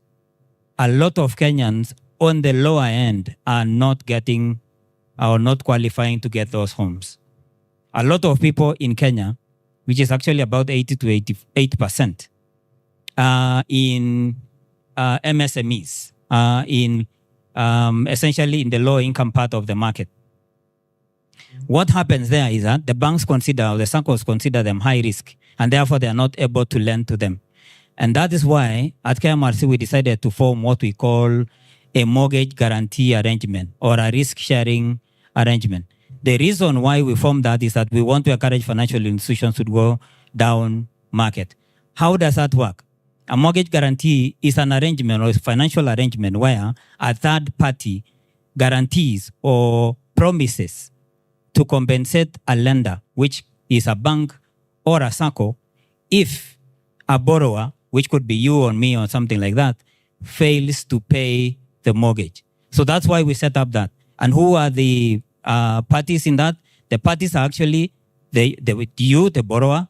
a lot of Kenyans on the lower end are not getting or not qualifying to get those homes. A lot of people in Kenya which is actually about 80 to 88%, in MSMEs, in essentially in the low income part of the market. What happens there is that the banks consider, or the SACCOs consider them high risk, and therefore they are not able to lend to them. And that is why at KMRC we decided to form what we call a mortgage guarantee arrangement or a risk sharing arrangement. The reason why we formed that is that we want to encourage financial institutions to go down market. How does that work? A mortgage guarantee is an arrangement or a financial arrangement where a third party guarantees or promises to compensate a lender, which is a bank or a SACCO, if a borrower, which could be you or me or something like that, fails to pay the mortgage. So that's why we set up that. And who are the parties in that? The parties are actually you, the borrower,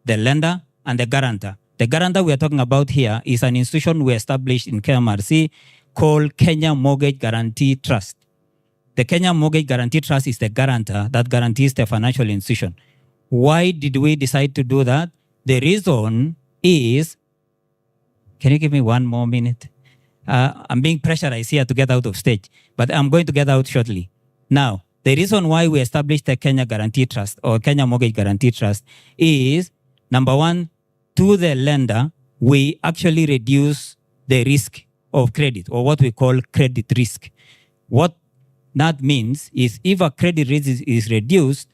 the lender, and the guarantor. The guarantor we are talking about here is an institution we established in KMRC called Kenya Mortgage Guarantee Trust. The Kenya Mortgage Guarantee Trust is the guarantor that guarantees the financial institution. Why did we decide to do that? The reason is, can you give me one more minute? I'm being pressurized here to get out of stage, but I'm going to get out shortly. Now, the reason why we established the Kenya Guarantee Trust or Kenya Mortgage Guarantee Trust is, number one, to the lender, we actually reduce the risk of credit, or what we call credit risk. What that means is if a credit risk is reduced,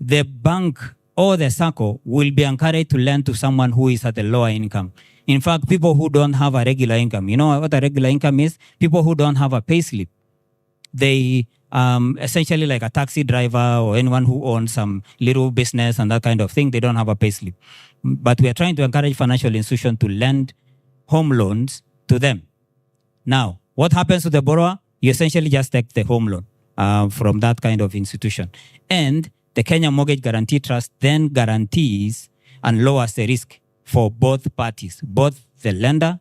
the bank or the SACCO will be encouraged to lend to someone who is at a lower income. In fact, people who don't have a regular income, you know what a regular income is? People who don't have a pay slip. They essentially like a taxi driver or anyone who owns some little business and that kind of thing, they don't have a pay slip. But we are trying to encourage financial institutions to lend home loans to them. Now, what happens to the borrower? You essentially just take the home loan from that kind of institution. And the Kenya Mortgage Guarantee Trust then guarantees and lowers the risk for both parties, both the lender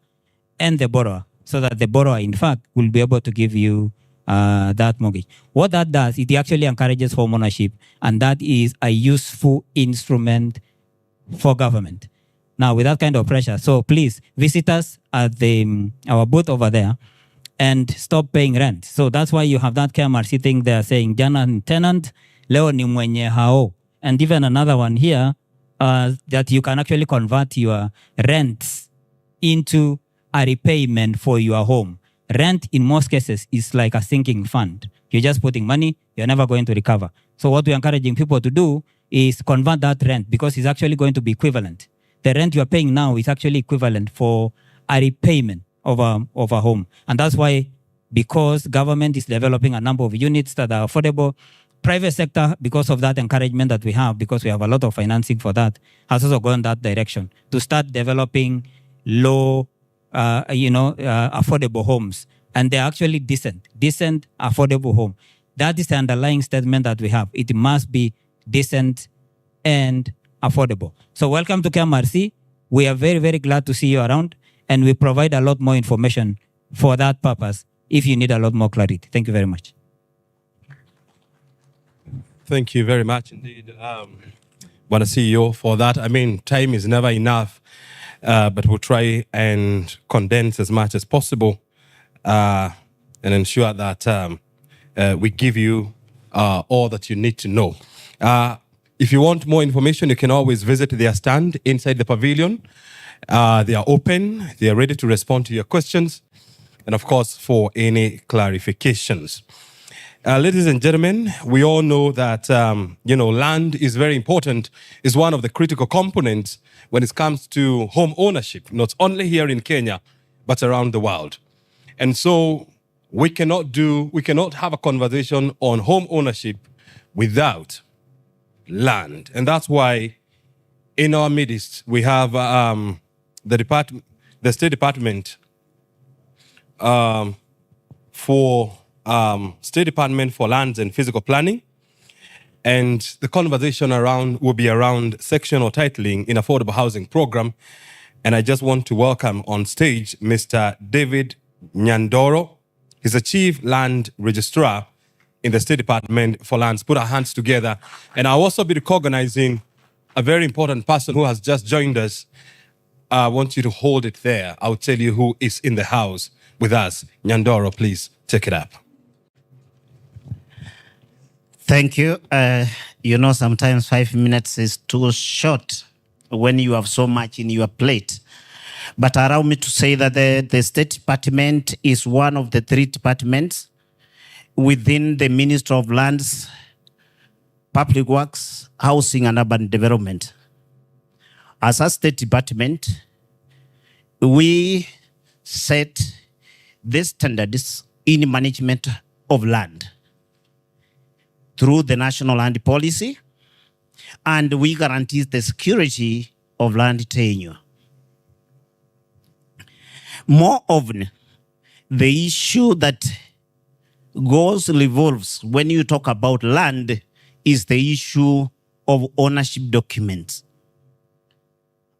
and the borrower, so that the borrower, in fact, will be able to give you that mortgage. What that does, it actually encourages home ownership, and that is a useful instrument for government. Now, with that kind of pressure, so please visit us at our booth over there and stop paying rent. So that's why you have that KMRC thing there saying, jana ni tenant, leo ni mwenye hao. And even another one here, that you can actually convert your rents into a repayment for your home. Rent, in most cases, is like a sinking fund. You're just putting money, you're never going to recover. So what we're encouraging people to do is convert that rent, because it's actually going to be equivalent. The rent you're paying now is actually equivalent for a repayment of a home. And that's why, because government is developing a number of units that are affordable, private sector, because of that encouragement that we have, because we have a lot of financing for that, has also gone that direction to start developing low, affordable homes. And they're actually decent, affordable home. That is the underlying statement that we have. It must be decent and affordable. So welcome to KMRC. We are very, very glad to see you around, and we provide a lot more information for that purpose if you need a lot more clarity. Thank you very much. Thank you very much indeed, Bwana CEO, for that. I mean, time is never enough, but we'll try and condense as much as possible and ensure that we give you all that you need to know. If you want more information, you can always visit their stand inside the pavilion. They are open. They are ready to respond to your questions, and of course, for any clarifications. Ladies and gentlemen, we all know that land is very important. Is one of the critical components when it comes to home ownership, not only here in Kenya, but around the world. And so we cannot have a conversation on home ownership without land. And that's why in our midst we have the State Department State Department for Lands and Physical Planning, and the conversation will be around sectional titling in affordable housing program. And I just want to welcome on stage Mr. David Nyandoro. He's the Chief Land Registrar in the State Department for Lands. Put our hands together. And I'll also be recognizing a very important person who has just joined us. I want you to hold it there. I'll tell you who is in the house with us. Nyandoro, please take it up. Thank you. Sometimes 5 minutes is too short when you have so much in your plate. But allow me to say that the State Department is one of the 3 departments within the Ministry of Lands, Public Works, Housing and Urban Development. As a State Department, we set the standards in management of land through the National Land Policy, and we guarantee the security of land tenure. More often, the issue that revolves when you talk about land is the issue of ownership documents.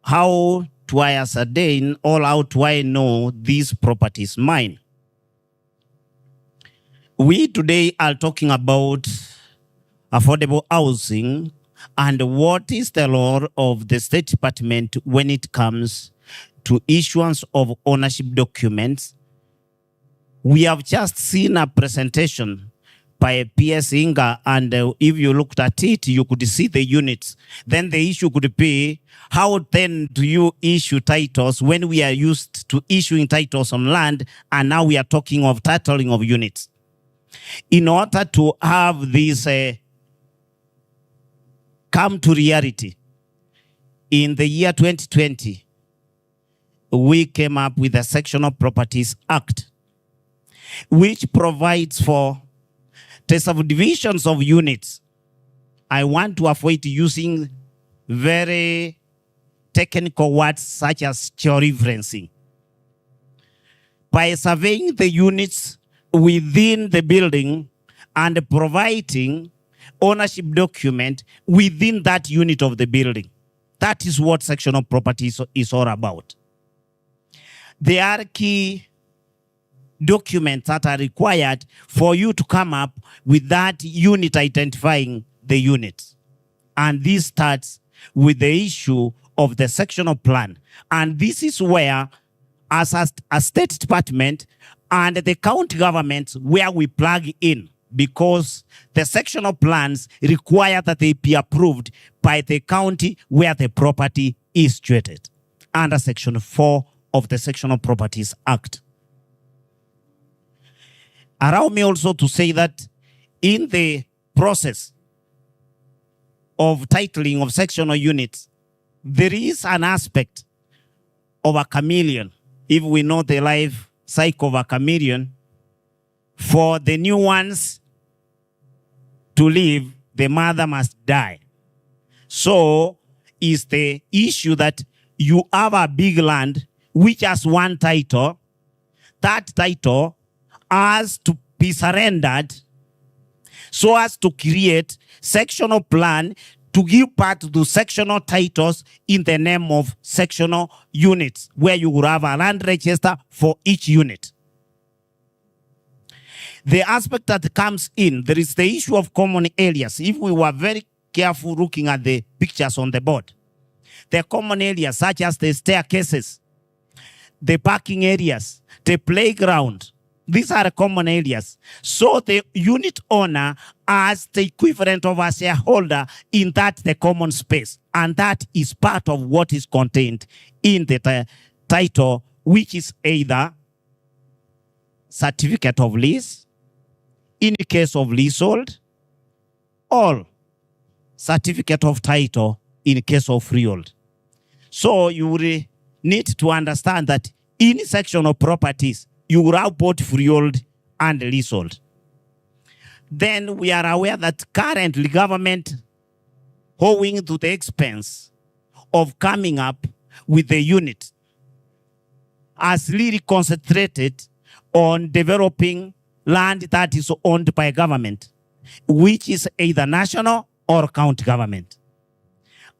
How do I ascertain or how do I know this property is mine? We today are talking about affordable housing and what is the role of the State Department when it comes to issuance of ownership documents. We have just seen a presentation by PS Inga, and if you looked at it, you could see the units. Then the issue could be, how then do you issue titles when we are used to issuing titles on land, and now we are talking of titling of units? In order to have this come to reality, in the year 2020, we came up with the Sectional Properties Act, which provides for the subdivisions of units. I want to avoid using very technical words such as georeferencing. By surveying the units within the building and providing ownership document within that unit of the building. That is what sectional property is all about. There are key documents that are required for you to come up with that unit identifying the units. And this starts with the issue of the sectional plan. And this is where, as a State Department and the county governments, where we plug in, because the sectional plans require that they be approved by the county where the property is situated under Section 4 of the Sectional Properties Act. Allow me also to say that in the process of titling of sectional units, there is an aspect of a chameleon. If we know the life cycle of a chameleon, for the new ones to live, the mother must die. So is the issue that you have a big land which has one title. That title has to be surrendered so as to create sectional plan to give part to sectional titles in the name of sectional units, where you will have a land register for each unit. The aspect that comes in, there is the issue of common areas. If we were very careful looking at the pictures on the board, the common areas such as the staircases, the parking areas, the playground, these are common areas. So the unit owner has the equivalent of a shareholder in that the common space. And that is part of what is contained in the title, which is either certificate of lease, in case of leasehold, or certificate of title in case of freehold. So you will need to understand that in sectional properties, you will have both freehold and leasehold. Then we are aware that currently government, owing to the expense of coming up with the unit, has really concentrated on developing land that is owned by government, which is either national or county government.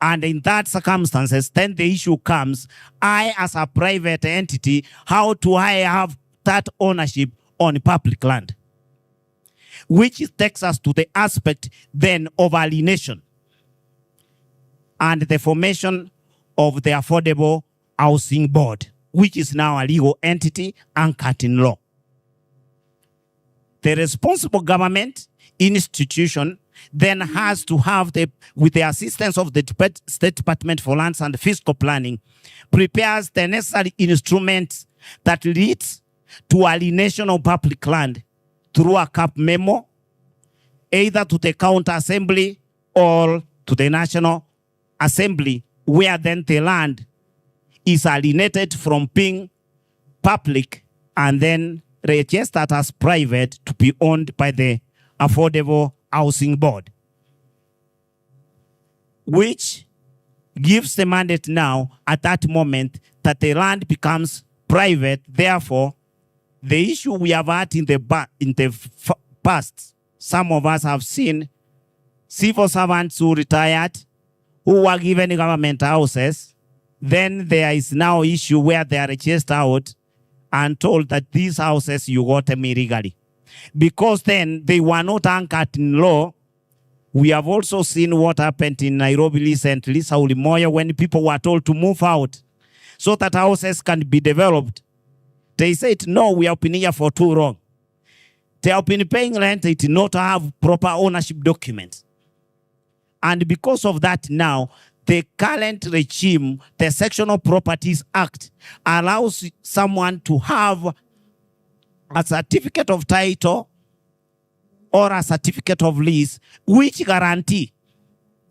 And in that circumstances, then the issue comes, I as a private entity, how do I have that ownership on public land? Which takes us to the aspect then of alienation. and the formation of the Affordable Housing Board, which is now a legal entity anchored in law. The responsible government institution then has to have, with the assistance of the State Department for Lands and Fiscal Planning, prepares the necessary instruments that leads to alienation of public land through a CAP memo, either to the county assembly or to the National Assembly, where then the land is alienated from being public and then registered as private to be owned by the Affordable Housing Board, which gives the mandate now at that moment that the land becomes private. Therefore, the issue we have had in the past, some of us have seen civil servants who retired, who were given government houses. Then there is now issue where they are chased out and told that these houses you got them illegally. Because then they were not anchored in law. We have also seen what happened in Nairobi recently, Sauli Moyo, when people were told to move out so that houses can be developed. They said, no, we have been here for too long. They have been paying rent, they did not have proper ownership documents. And because of that now, the current regime, the Sectional Properties Act, allows someone to have a certificate of title or a certificate of lease which guarantee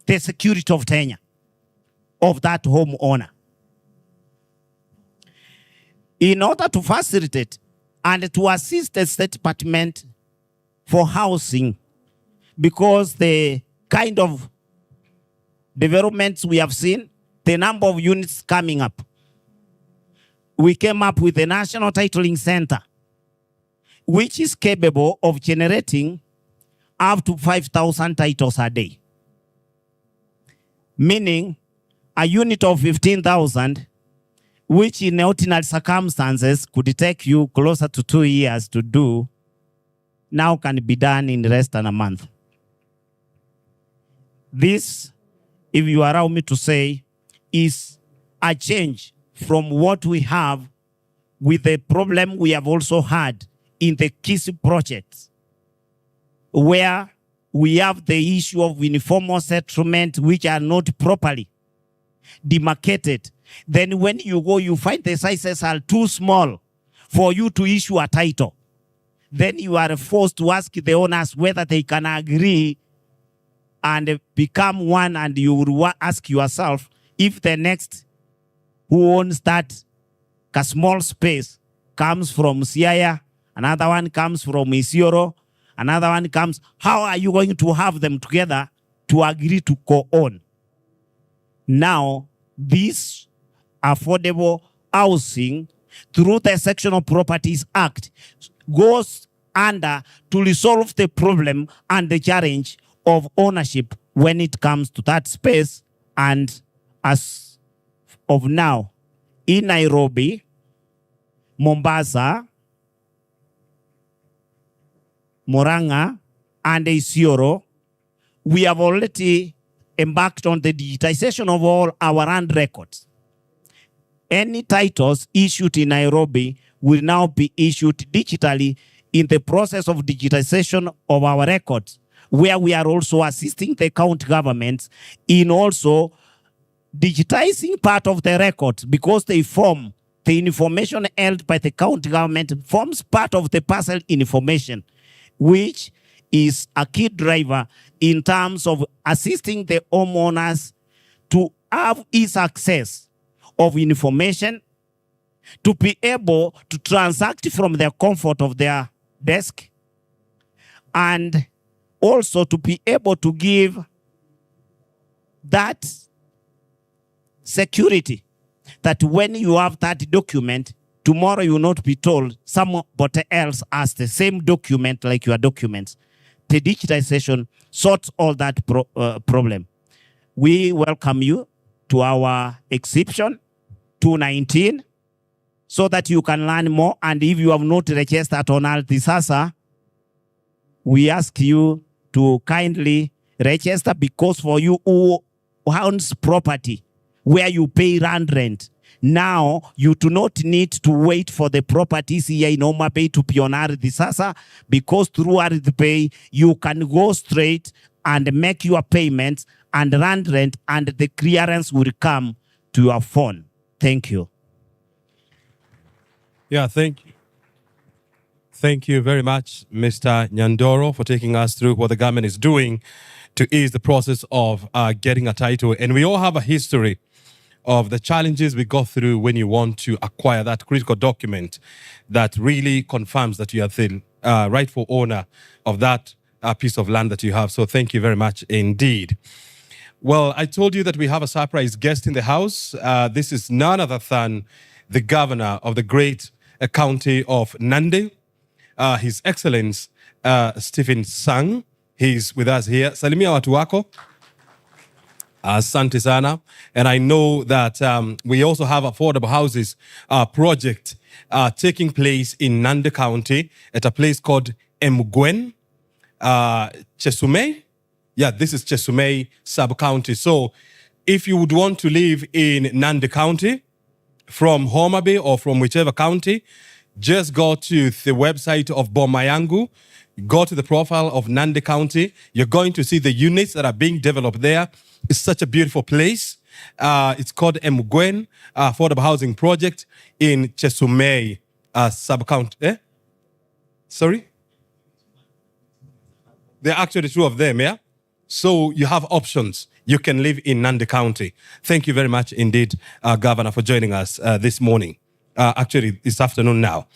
the security of tenure of that homeowner. In order to facilitate and to assist the State Department for Housing, because the kind of developments we have seen, the number of units coming up, we came up with the National Titling Center, which is capable of generating up to 5,000 titles a day. Meaning a unit of 15,000, which in ordinary circumstances could take you closer to 2 years to do, now can be done in less than a month. This, if you allow me to say, is a change from what we have with the problem we have also had in the KISI projects, where we have the issue of informal settlement which are not properly demarcated. Then when you go, you find the sizes are too small for you to issue a title. Then you are forced to ask the owners whether they can agree and become one, and you will ask yourself if the next who owns that small space comes from Siaya, another one comes from Isiolo, another one comes, how are you going to have them together to agree to co-own? Now, this affordable housing through the Sectional Properties Act goes under to resolve the problem and the challenge of ownership when it comes to that space. And as of now, in Nairobi, Mombasa, Murang'a, and Isiolo, we have already embarked on the digitization of all our land records. Any titles issued in Nairobi will now be issued digitally in the process of digitization of our records, where we are also assisting the county governments in also digitizing part of the records, because they form the information held by the county government forms part of the parcel information, which is a key driver in terms of assisting the homeowners to have easy access of information, to be able to transact from the comfort of their desk, and also to be able to give that security that when you have that document, tomorrow you will not be told somebody else has the same document like your documents. The digitization sorts all that problem. We welcome you to our exhibition 219 so that you can learn more. And if you have not registered on Altisasa, we ask you to kindly register, because for you who owns property where you pay land rent. Now you do not need to wait for the properties here in Homa Bay to be on Ardhi Sasa, because through Ardhi Pay you can go straight and make your payments and land rent, and the clearance will come to your phone. Thank you. Yeah, thank you. Thank you very much, Mr. Nyandoro, for taking us through what the government is doing to ease the process of getting a title. And we all have a history of the challenges we go through when you want to acquire that critical document that really confirms that you are the rightful owner of that piece of land that you have. So thank you very much indeed. Well, I told you that we have a surprise guest in the house. This is none other than the governor of the great county of Nandi, His Excellence Stephen Sang. He's with us here. Salimia watu wako. Asante sana. And I know that we also have affordable houses project taking place in Nandi County at a place called Emgwen, Chesumei. Yeah, this is Chesumei sub-county. So if you would want to live in Nandi County from Homa Bay or from whichever county, just go to the website of Bomayangu, go to the profile of Nandi County. You're going to see the units that are being developed there. It's such a beautiful place. It's called Emgwen Affordable Housing Project in Chesumei sub-county. Sorry? There are actually two of them, yeah? So you have options. You can live in Nandi County. Thank you very much indeed, Governor, for joining us this morning. Actually, this afternoon now.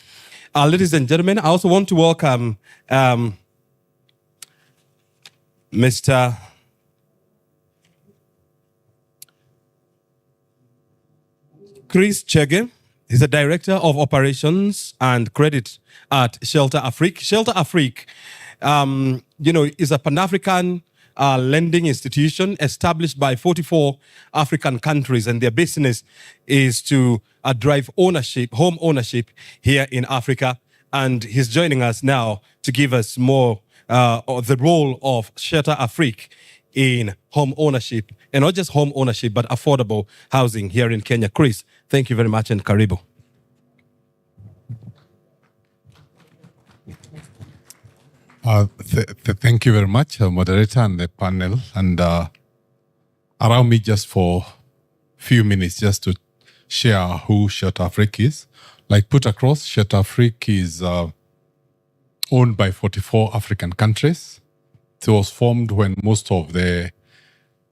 Ladies and gentlemen, I also want to welcome Mr. Chris Chege. He's the Director of Operations and Credit at Shelter Afrique. Shelter Afrique, is a Pan-African lending institution established by 44 African countries, and their business is to drive ownership, home ownership here in Africa. And he's joining us now to give us more of the role of Shelter Afrique in home ownership, and not just home ownership, but affordable housing here in Kenya. Chris, thank you very much, and karibu. Thank you very much, moderator and the panel. And allow me just for a few minutes just to share who Shelter Afrique is. Like put across, Shelter Afrique is owned by 44 African countries. It was formed when most of the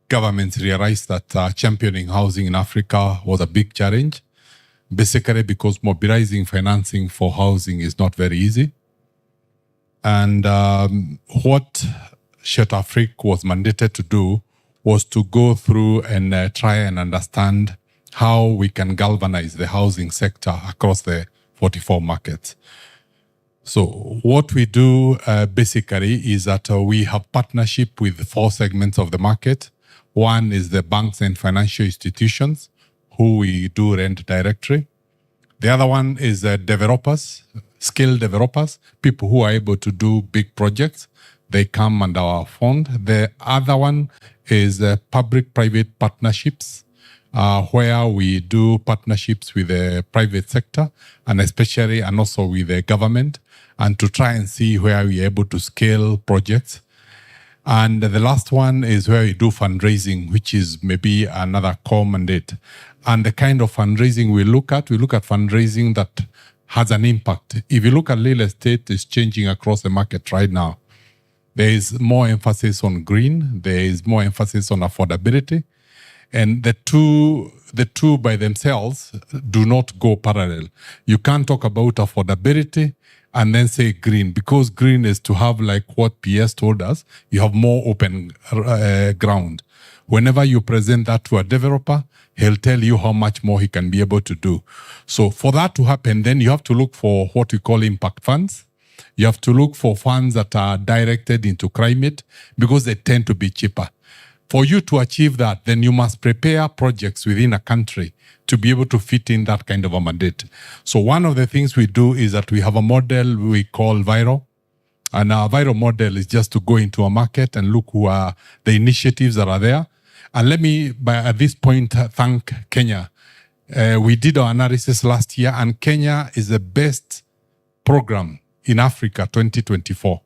governments realized that championing housing in Africa was a big challenge, basically because mobilizing financing for housing is not very easy. And what Shelter Afrique was mandated to do was to go through and try and understand how we can galvanize the housing sector across the 44 markets. So what we do basically is that we have partnership with 4 segments of the market. One is the banks and financial institutions, who we do rent directly. The other one is developers, skilled developers, people who are able to do big projects. They come under our fund. The other one is public-private partnerships, where we do partnerships with the private sector and also with the government, and to try and see where we're able to scale projects. And the last one is where we do fundraising, which is maybe another core mandate. And the kind of fundraising we look at fundraising that has an impact. If you look at real estate, it's changing across the market right now. There is more emphasis on green. There is more emphasis on affordability. And the two by themselves do not go parallel. You can't talk about affordability and then say green, because green is to have, like what PS told us, you have more open ground. Whenever you present that to a developer, he'll tell you how much more he can be able to do. So for that to happen, then you have to look for what we call impact funds. You have to look for funds that are directed into climate, because they tend to be cheaper. For you to achieve that, then you must prepare projects within a country to be able to fit in that kind of a mandate. So one of the things we do is that we have a model we call Viro. And our Viro model is just to go into a market and look who are the initiatives that are there. And let me, at this point, thank Kenya. We did our analysis last year, and Kenya is the best program in Africa 2024.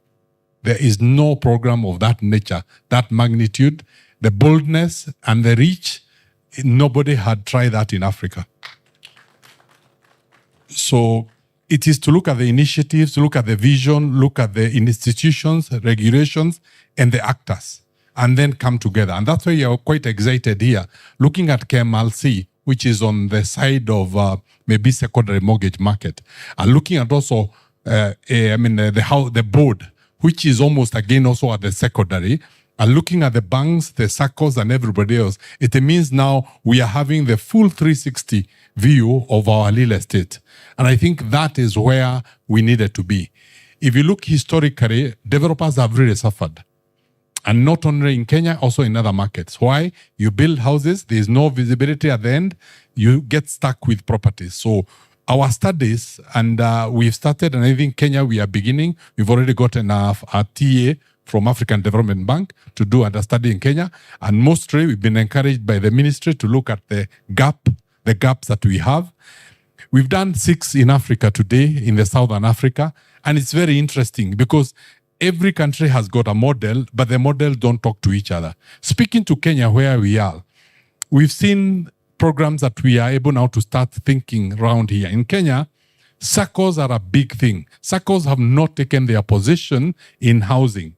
There is no program of that nature, that magnitude, the boldness and the reach. Nobody had tried that in Africa. So it is to look at the initiatives, look at the vision, look at the institutions, regulations, and the actors, and then come together. And that's why you're quite excited here, looking at KMLC, which is on the side of maybe secondary mortgage market, and looking at also, the board, which is almost again also at the secondary, and looking at the banks, the SACCOs, and everybody else. It means now we are having the full 360 view of our real estate. And I think that is where we needed to be. If you look historically, developers have really suffered. And not only in Kenya, also in other markets. Why? You build houses, there is no visibility at the end, you get stuck with properties. So our studies, and we've started, and I think Kenya, we are beginning. We've already gotten a TA from African Development Bank to do a study in Kenya. And mostly we've been encouraged by the ministry to look at the gaps that we have. We've done 6 in Africa today, in the Southern Africa. And it's very interesting because every country has got a model, but the models don't talk to each other. Speaking to Kenya, where we are, we've seen programs that we are able now to start thinking around here. In Kenya, SACCOs are a big thing. SACCOs have not taken their position in housing.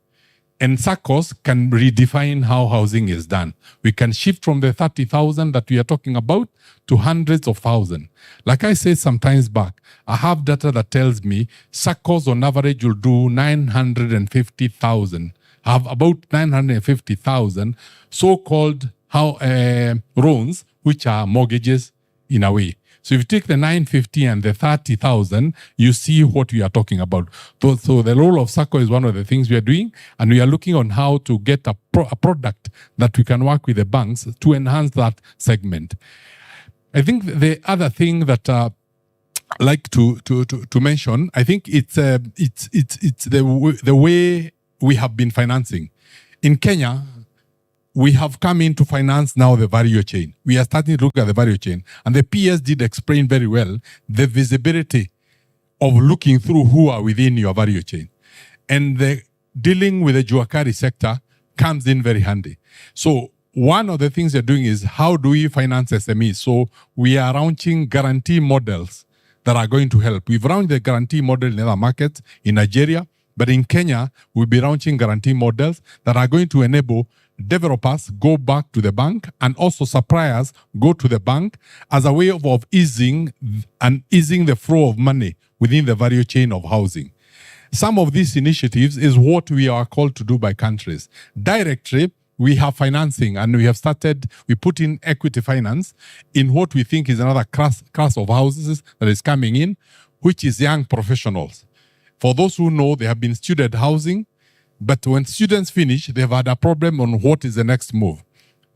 And SACCOs can redefine how housing is done. We can shift from the 30,000 that we are talking about to hundreds of thousands. Like I said some times back, I have data that tells me SACCOs on average will do 950,000, have about 950,000 so-called loans, which are mortgages in a way. So if you take the 950 and the 30,000, you see what we are talking about. So the role of SACCO is one of the things we are doing, and we are looking on how to get a product that we can work with the banks to enhance that segment. I think the other thing that I like to mention, I think it's the way we have been financing. In Kenya, we have come in to finance now the value chain. We are starting to look at the value chain. And the PS did explain very well the visibility of looking through who are within your value chain. And the dealing with the Juakari sector comes in very handy. So one of the things they're doing is how do we finance SMEs? So we are launching guarantee models that are going to help. We've launched the guarantee model in other markets in Nigeria, but in Kenya, we'll be launching guarantee models that are going to enable developers go back to the bank and also suppliers go to the bank as a way of easing the flow of money within the value chain of housing. Some of these initiatives is what we are called to do by countries. Directly, we have financing, and we put in equity finance in what we think is another class of houses that is coming in, which is young professionals. For those who know, they have been student housing, but when students finish, they've had a problem on what is the next move.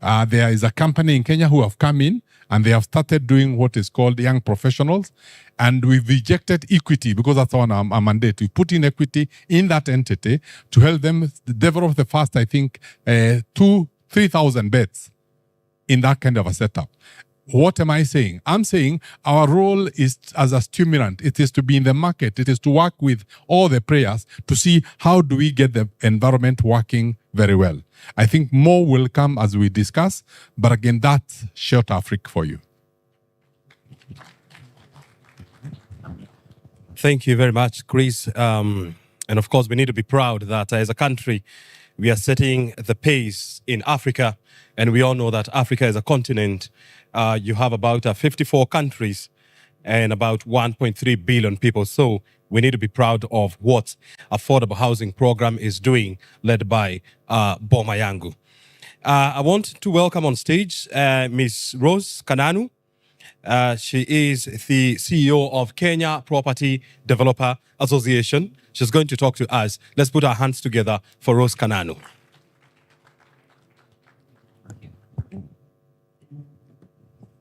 There is a company in Kenya who have come in and they have started doing what is called young professionals. And we've rejected equity because that's our mandate. We put in equity in that entity to help them develop the first, 3,000 beds in that kind of a setup. What am I saying? I'm saying our role is as a stimulant. It is to be in the market. It is to work with all the players to see how do we get the environment working very well. I think more will come as we discuss, but again, that's short Africa for you. Thank you very much, Chris. And of course, we need to be proud that as a country, we are setting the pace in Africa. And we all know that Africa is a continent. You have about 54 countries and about 1.3 billion people. So we need to be proud of what Affordable Housing Program is doing, led by Boma Yangu. I want to welcome on stage Ms. Rose Kananu. She is the CEO of Kenya Property Developer Association. She's going to talk to us. Let's put our hands together for Rose Kananu.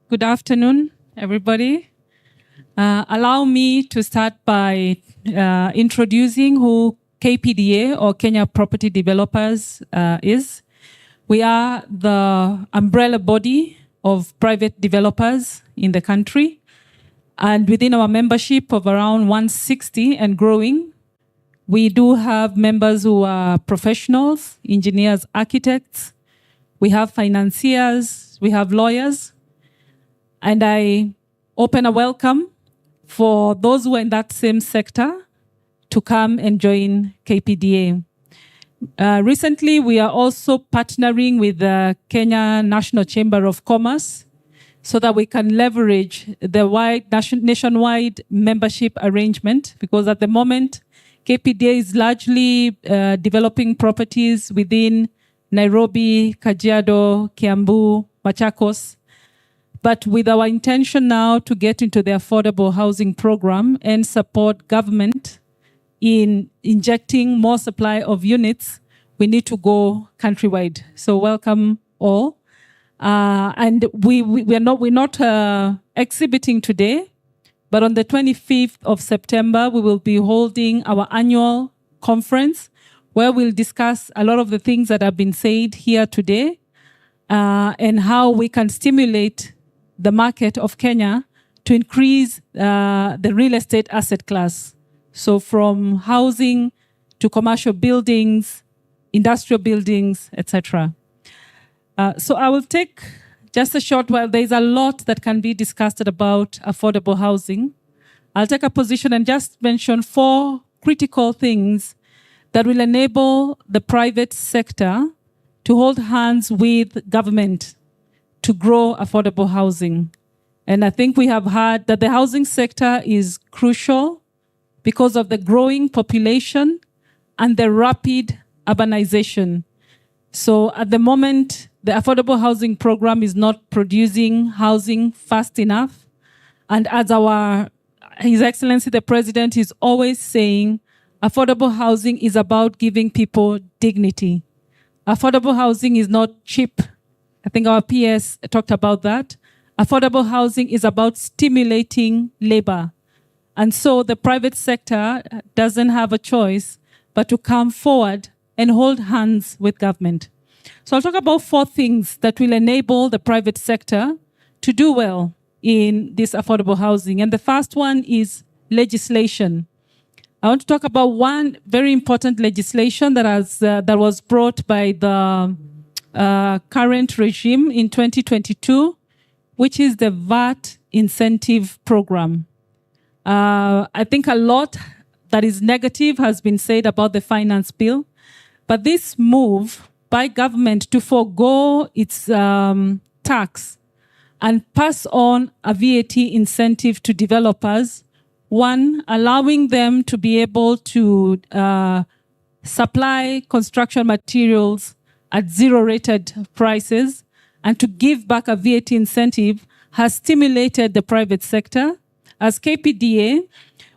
Good afternoon, everybody. Allow me to start by introducing who KPDA, or Kenya Property Developers, is. We are the umbrella body of private developers in the country. And within our membership of around 160 and growing, we do have members who are professionals, engineers, architects. We have financiers, we have lawyers. And I open a welcome for those who are in that same sector to come and join KPDA. Recently, we are also partnering with the Kenya National Chamber of Commerce so that we can leverage the nationwide membership arrangement, because at the moment, KPDA is largely developing properties within Nairobi, Kajiado, Kiambu, Machakos. But with our intention now to get into the affordable housing program and support government in injecting more supply of units, we need to go countrywide. So welcome all. And we're not exhibiting today, but on the 25th of September, we will be holding our annual conference where we'll discuss a lot of the things that have been said here today and how we can stimulate the market of Kenya to increase the real estate asset class. So from housing to commercial buildings, industrial buildings, etc. So I will take just a short while. There's a lot that can be discussed about affordable housing. I'll take a position and just mention 4 critical things that will enable the private sector to hold hands with government to grow affordable housing. And I think we have heard that the housing sector is crucial because of the growing population and the rapid urbanization. So at the moment, the affordable housing program is not producing housing fast enough. And as His Excellency the President is always saying, affordable housing is about giving people dignity. Affordable housing is not cheap. I think our PS talked about that. Affordable housing is about stimulating labor. And so the private sector doesn't have a choice but to come forward and hold hands with government. So I'll talk about 4 things that will enable the private sector to do well in this affordable housing. And the first one is legislation. I want to talk about one very important legislation that was brought by the current regime in 2022, which is the VAT incentive program. I think a lot that is negative has been said about the finance bill, but this move by government to forego its tax and pass on a VAT incentive to developers, one, allowing them to be able to supply construction materials at zero-rated prices and to give back a VAT incentive has stimulated the private sector. As KPDA,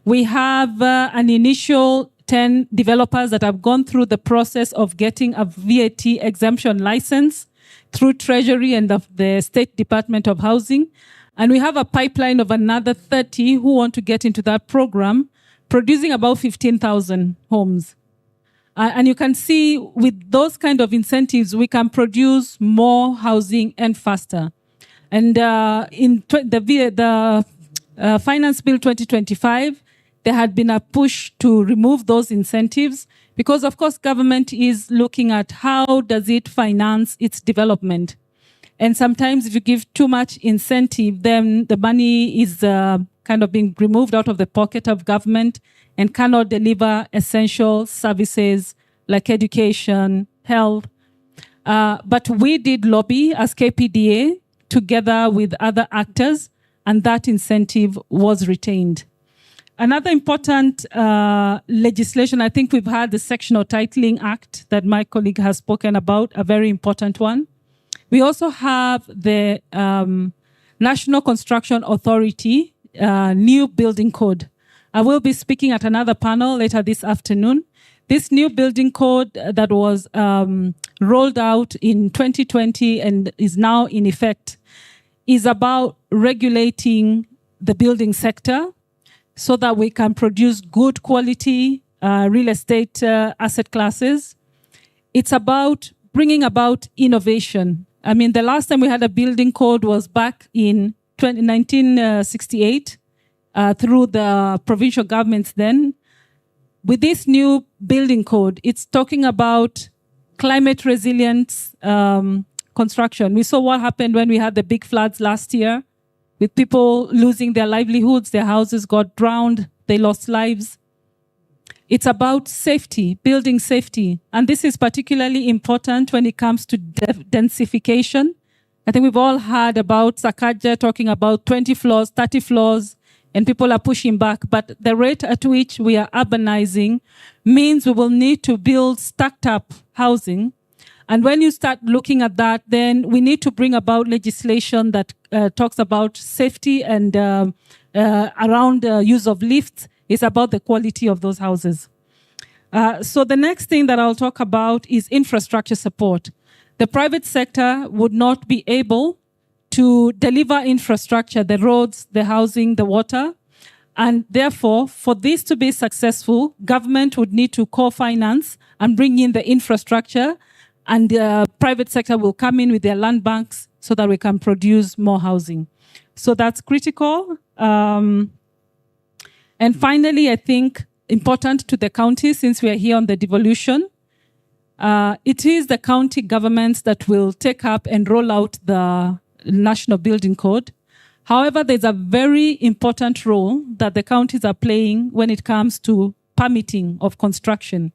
we have an initial 10 developers that have gone through the process of getting a VAT exemption license through Treasury and the State Department of Housing. And we have a pipeline of another 30 who want to get into that program, producing about 15,000 homes. And you can see with those kind of incentives, we can produce more housing and faster. And in the Finance Bill 2025, there had been a push to remove those incentives because, of course, government is looking at how does it finance its development. And sometimes if you give too much incentive, then the money is kind of being removed out of the pocket of government and cannot deliver essential services like education, health. But we did lobby as KPDA together with other actors, and that incentive was retained. Another important legislation, I think we've had the Sectional Titling Act that my colleague has spoken about, a very important one. We also have the National Construction Authority new building code. I will be speaking at another panel later this afternoon. This new building code that was rolled out in 2020 and is now in effect is about regulating the building sector so that we can produce good quality real estate asset classes. It's about bringing about innovation. I mean, the last time we had a building code was back in 1968 through the provincial governments then. With this new building code, it's talking about climate resilience construction. We saw what happened when we had the big floods last year, with people losing their livelihoods, their houses got drowned, they lost lives. It's about safety, building safety. And this is particularly important when it comes to densification. I think we've all heard about Sakaja talking about 20 floors, 30 floors, and people are pushing back. But the rate at which we are urbanizing means we will need to build stacked up housing. And when you start looking at that, then we need to bring about legislation that talks about safety and around use of lifts. It's about the quality of those houses. So the next thing that I'll talk about is infrastructure support. The private sector would not be able to deliver infrastructure, the roads, the housing, the water. And therefore, for this to be successful, government would need to co-finance and bring in the infrastructure, and the private sector will come in with their land banks so that we can produce more housing. So that's critical. And finally, I think important to the county, since we are here on the devolution, it is the county governments that will take up and roll out the National Building Code. However, there's a very important role that the counties are playing when it comes to permitting of construction.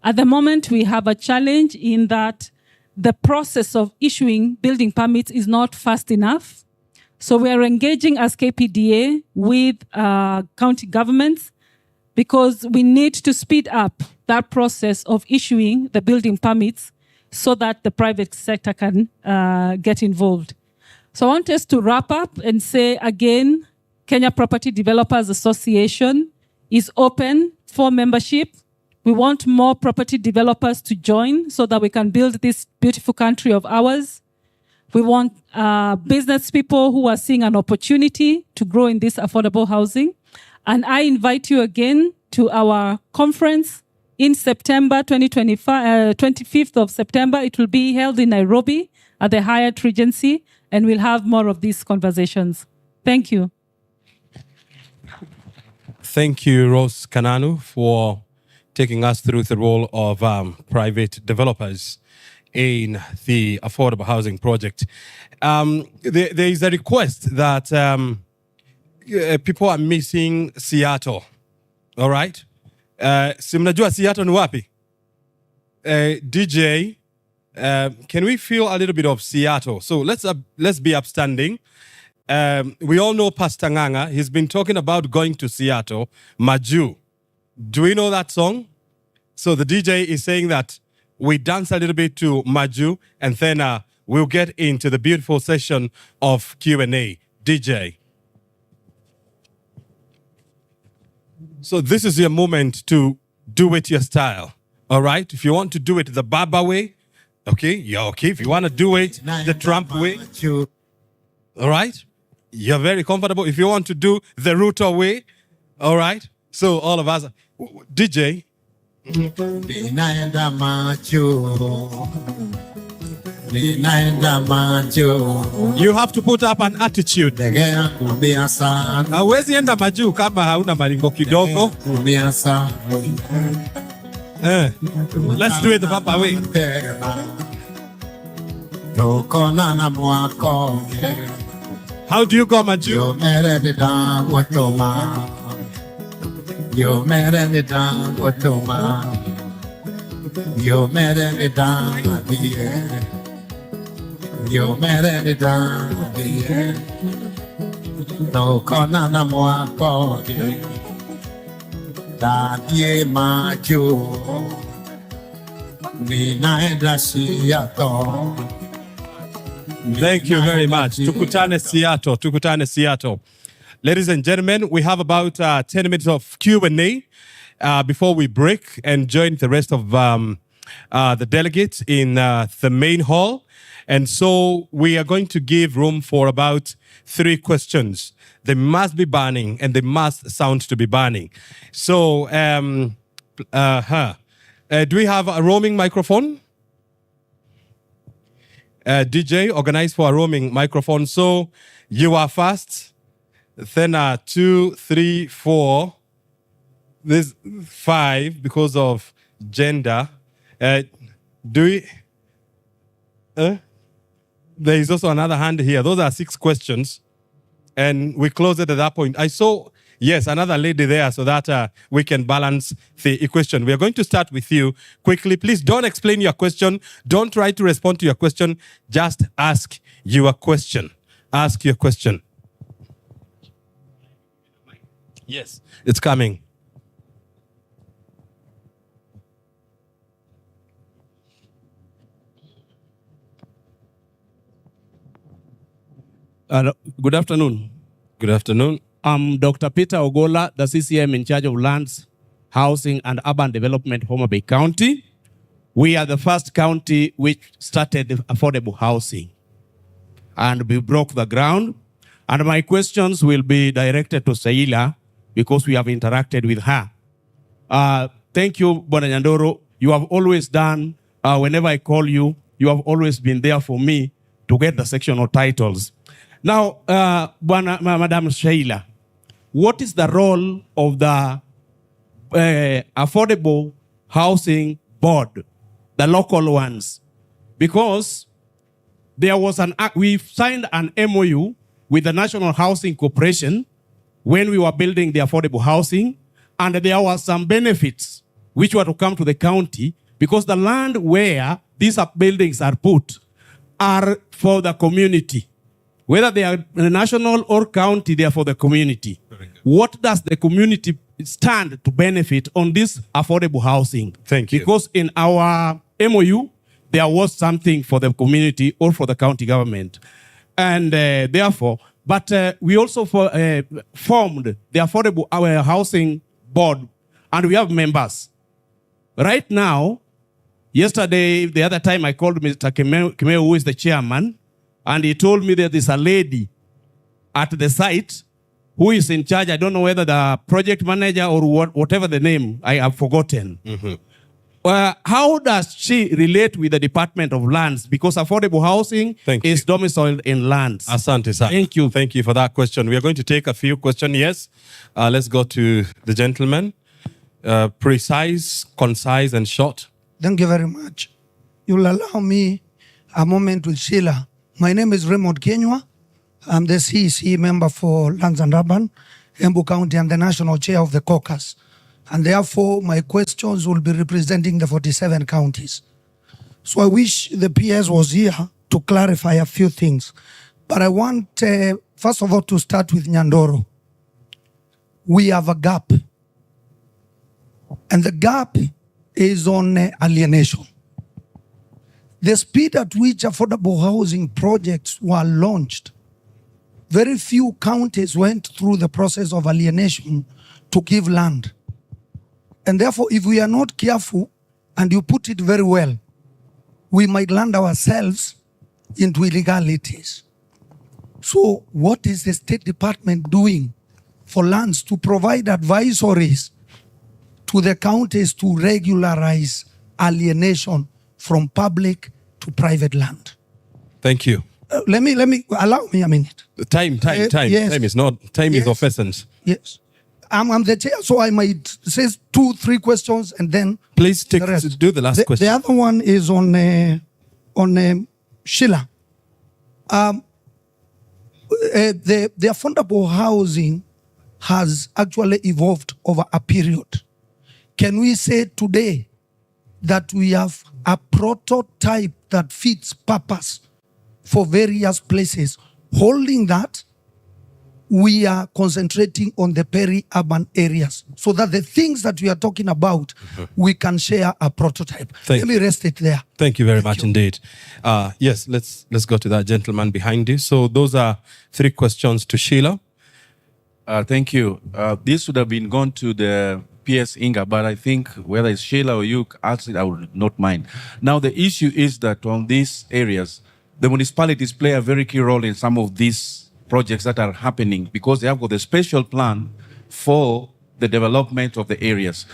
At the moment, we have a challenge in that the process of issuing building permits is not fast enough. So we are engaging as KPDA with county governments because we need to speed up that process of issuing the building permits so that the private sector can get involved. So I want us to wrap up and say again, Kenya Property Developers Association is open for membership. We want more property developers to join so that we can build this beautiful country of ours. We want business people who are seeing an opportunity to grow in this affordable housing. And I invite you again to our conference in September 2025, 25th of September. It will be held in Nairobi at the Hyatt Regency, and we'll have more of these conversations. Thank you. Thank you, Rose Kananu, for taking us through the role of private developers in the affordable housing project. There is a request that people are missing Seattle. All right? Si mnajua Seattle ni wapi? DJ, can we feel a little bit of Seattle? So let's be upstanding. We all know Pastor Nganga. He's been talking about going to Seattle, Maju. Do we know that song? So the DJ is saying that we dance a little bit to Maju, and then we'll get into the beautiful session of Q&A. DJ. So this is your moment to do it your style, all right? If you want to do it the Baba way, okay, you're okay. If you want to do it the Trump way, all right? You're very comfortable. If you want to do the Ruto way, all right? So all of us, DJ. Ninaenda macho. Ninaenda macho. You have to put up an attitude. Tegea kumbia sana. Hauwezi enda Maju kama hauna maringo kidogo. Kumbia sana. Let's do it the Papa way. Tokona na mwako. How do you go, Maju? Yo mere de da watoma. Yo mere de da watoma. Yo mere de da die. Yo mere de da die. Tokona na mwako. Da die macho. Ninaenda Seattle. Thank you very much. Tukutane Seattle. Tukutane Seattle. Ladies and gentlemen, we have about 10 minutes of Q&A before we break and join the rest of the delegates in the main hall. And so we are going to give room for about 3 questions. They must be burning and they must sound to be burning. So, do we have a roaming microphone? DJ, organize for a roaming microphone. So you are first, then 2, 3, 4. There's 5 because of gender. Do we? There is also another hand here. Those are 6 questions. And we close it at that point. I saw, yes, another lady there so that we can balance the equation. We are going to start with you quickly. Please don't explain your question. Don't try to respond to your question. Just ask your question. Ask your question. Yes, it's coming. Good afternoon. Good afternoon. I'm Dr. Peter Ogola, the CCM in charge of lands, housing, and urban development, Homa Bay County. We are the first county which started affordable housing, and we broke the ground. And my questions will be directed to Saila because we have interacted with her. Thank you, Bwana Nyandoro. You have always done, whenever I call you, you have always been there for me to get the sectional titles. Now, Madam Sheila, what is the role of the Affordable Housing Board, the local ones? Because there was we signed an MOU with the National Housing Corporation when we were building the affordable housing, and there were some benefits which were to come to the county because the land where these buildings are put are for the community. Whether they are national or county, they are for the community. What does the community stand to benefit on this affordable housing? Thank you. Because in our MOU, there was something for the community or for the county government. And therefore, but we also formed the Affordable Housing Board, and we have members. Right now, yesterday, the other time I called Mr. Kimeu, who is the chairman, and he told me that there's a lady at the site who is in charge. I don't know whether the project manager or whatever the name, I have forgotten. How does she relate with the Department of Lands? Because affordable housing is domiciled in lands. Asante, sir. Thank you. Thank you for that question. We are going to take a few questions. Yes. Let's go to the gentleman. Precise, concise, and short. Thank you very much. You'll allow me a moment with Sheila. My name is Raymond Kenywa. I'm the CEC member for Lands and Urban, Embu County, and the national chair of the caucus. And therefore, my questions will be representing the 47 counties. So I wish the PS was here to clarify a few things. But I want, first of all, to start with Nyandoro. We have a gap. And the gap is on alienation. The speed at which affordable housing projects were launched, very few counties went through the process of alienation to give land. And therefore, if we are not careful, and you put it very well, we might land ourselves into illegalities. So what is the State Department doing for lands to provide advisories to the counties to regularize alienation from public to private land? Thank you. Let me allow me a minute. Time. Yes. Time is not. Time is of essence. Yes. I'm the chair, so I might say 2-3 questions and then please do the last question. The other one is on Sheila. The affordable housing has actually evolved over a period. Can we say today that we have a prototype that fits purpose for various places? Holding that, we are concentrating on the peri-urban areas so that the things that we are talking about, we can share a prototype. Let me rest it there. Thank you very much indeed. Yes, let's go to that gentleman behind you. So those are 3 questions to Sheila. Thank you. This would have been gone to the PS Inga, but I think whether it's Sheila or you ask it, I would not mind. Now, the issue is that on these areas, the municipalities play a very key role in some of these projects that are happening because they have got a special plan for the development of the areas.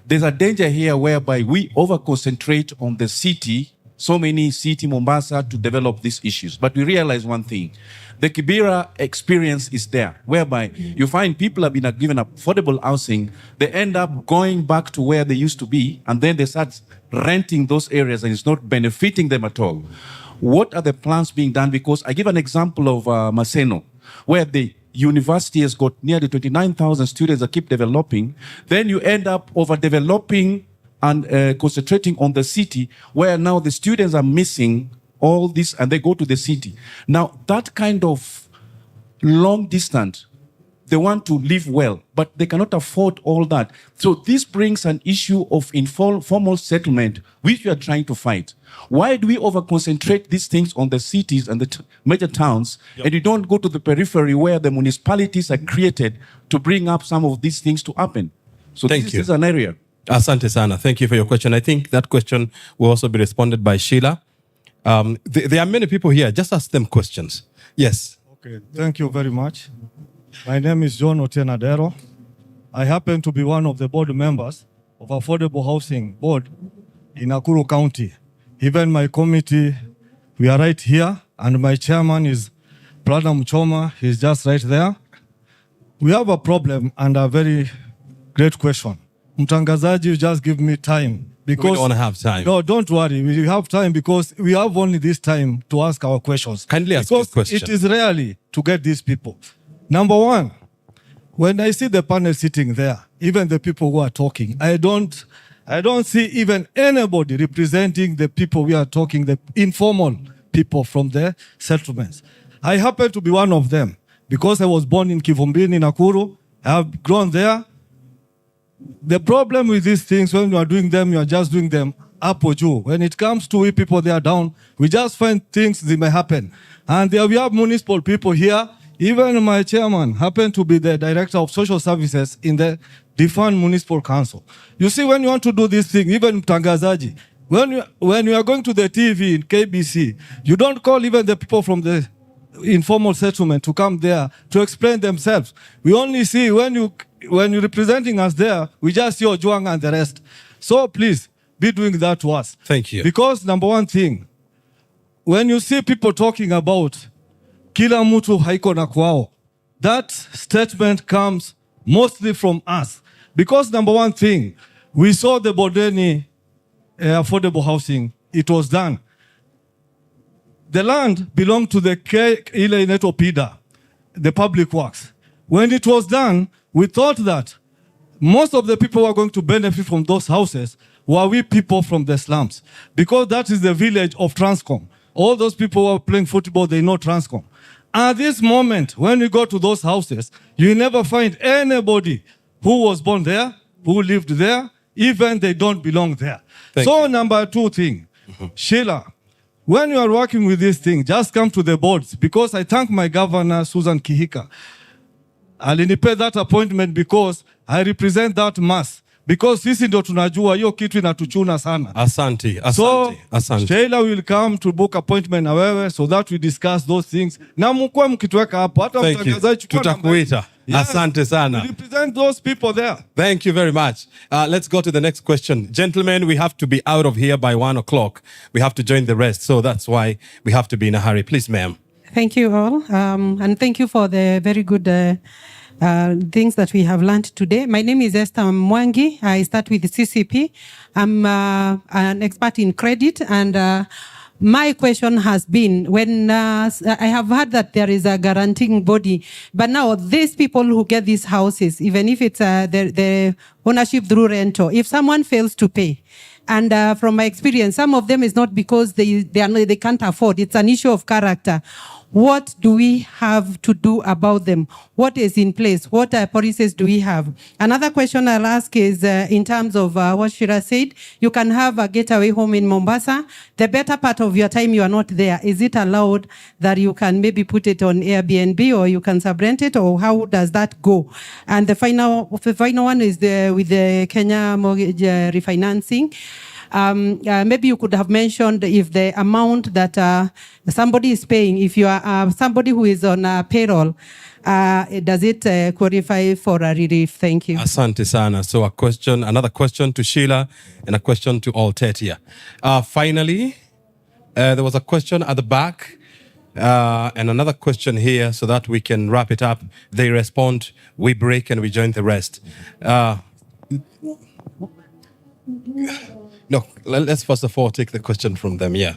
There's a danger here whereby we over-concentrate on the city so many city Mombasa to develop these issues. But we realize one thing, the Kibera experience is there, whereby you find people have been given affordable housing, they end up going back to where they used to be, and then they start renting those areas and it's not benefiting them at all. What are the plans being done? Because I give an example of Maseno, where the university has got nearly 29,000 students that keep developing. Then you end up overdeveloping and concentrating on the city, where now the students are missing all this and they go to the city. Now, that kind of long distance, they want to live well, but they cannot afford all that. So this brings an issue of informal settlement, which we are trying to fight. Why do we over-concentrate these things on the cities and the major towns, and you don't go to the periphery where the municipalities are created to bring up some of these things to happen? So this is an area. Asante sana. Thank you for your question. I think that question will also be responded by Sheila. There are many people here. Just ask them questions. Yes. Okay, thank you very much. My name is John Otienadero. I happen to be one of the board members of Affordable Housing Board in Nakuru County. Even my committee, we are right here, and my chairman is Pradam Choma. He's just right there. We have a problem and a very great question. Mtangazaji, you just give me time. Because we don't have time. No, don't worry. We have time because we have only this time to ask our questions. Kindly ask your question. It is rarely to get these people. Number one, when I see the panel sitting there, even the people who are talking, I don't see even anybody representing the people we are talking, the informal people from the settlements. I happen to be one of them because I was born in Kivumbini, Nakuru. I have grown there. The problem with these things, when you are doing them, you are just doing them up or juu. When it comes to we people, they are down. We just find things that may happen. And there we have municipal people here. Even my chairman happened to be the director of social services in the defunct municipal council. You see, when you want to do this thing, even Mtangazaji, when you are going to the TV in KBC, you don't call even the people from the informal settlement to come there to explain themselves. We only see when you're representing us there, we just see Ojuang and the rest. So please, be doing that to us. Thank you. Because number one thing, when you see people talking about kila mtu haiko na kwao, that statement comes mostly from us. Because number one thing, we saw the Bodeni affordable housing, it was done. The land belonged to the ile inaitwa PIDA, the public works. When it was done, we thought that most of the people who are going to benefit from those houses were we people from the slums, because that is the village of Transcom. All those people who are playing football, they know Transcom. At this moment, when you go to those houses, you never find anybody who was born there, who lived there, even they don't belong there. Thank you. Number two thing, Sheila, when you are working with this thing, just come to the boards, because I thank my governor, Susan Kihika. Alinipe that appointment because I represent that mass. Because sisi ndo tunajua hiyo kitu inatuchuna sana. Asante. So, Sheila will come to book appointment na wewe so that we discuss those things. Na mkwe mkituweka hapo. Hata mtangazaji tutakuita. Asante sana. We represent those people there. Thank you very much. Let's go to the next question. Gentlemen, we have to be out of here by 1 o'clock. We have to join the rest. So that's why we have to be in a hurry. Please, ma'am. Thank you all. And thank you for the very good things that we have learned today. My name is Esther Mwangi. I start with the CCP. I'm an expert in credit, and my question has been, when I have heard that there is a guaranteeing body, but now these people who get these houses, even if it's the ownership through rental, if someone fails to pay, and from my experience, some of them is not because they can't afford, it's an issue of character. What do we have to do about them? What is in place? What policies do we have? Another question I'll ask is in terms of what Shira said, you can have a getaway home in Mombasa. The better part of your time you are not there. Is it allowed that you can maybe put it on Airbnb, or you can subrent it, or how does that go? And the final one is with the Kenya mortgage refinancing. Maybe you could have mentioned if the amount that somebody is paying, if you are somebody who is on a payroll, does it qualify for a relief? Thank you. Asante sana. So another question to Sheila, and a question to all 30. Finally, There was a question at the back and another question here so that we can wrap it up. They respond, we break, and we join the rest. No, let's first of all take the question from them. Yeah.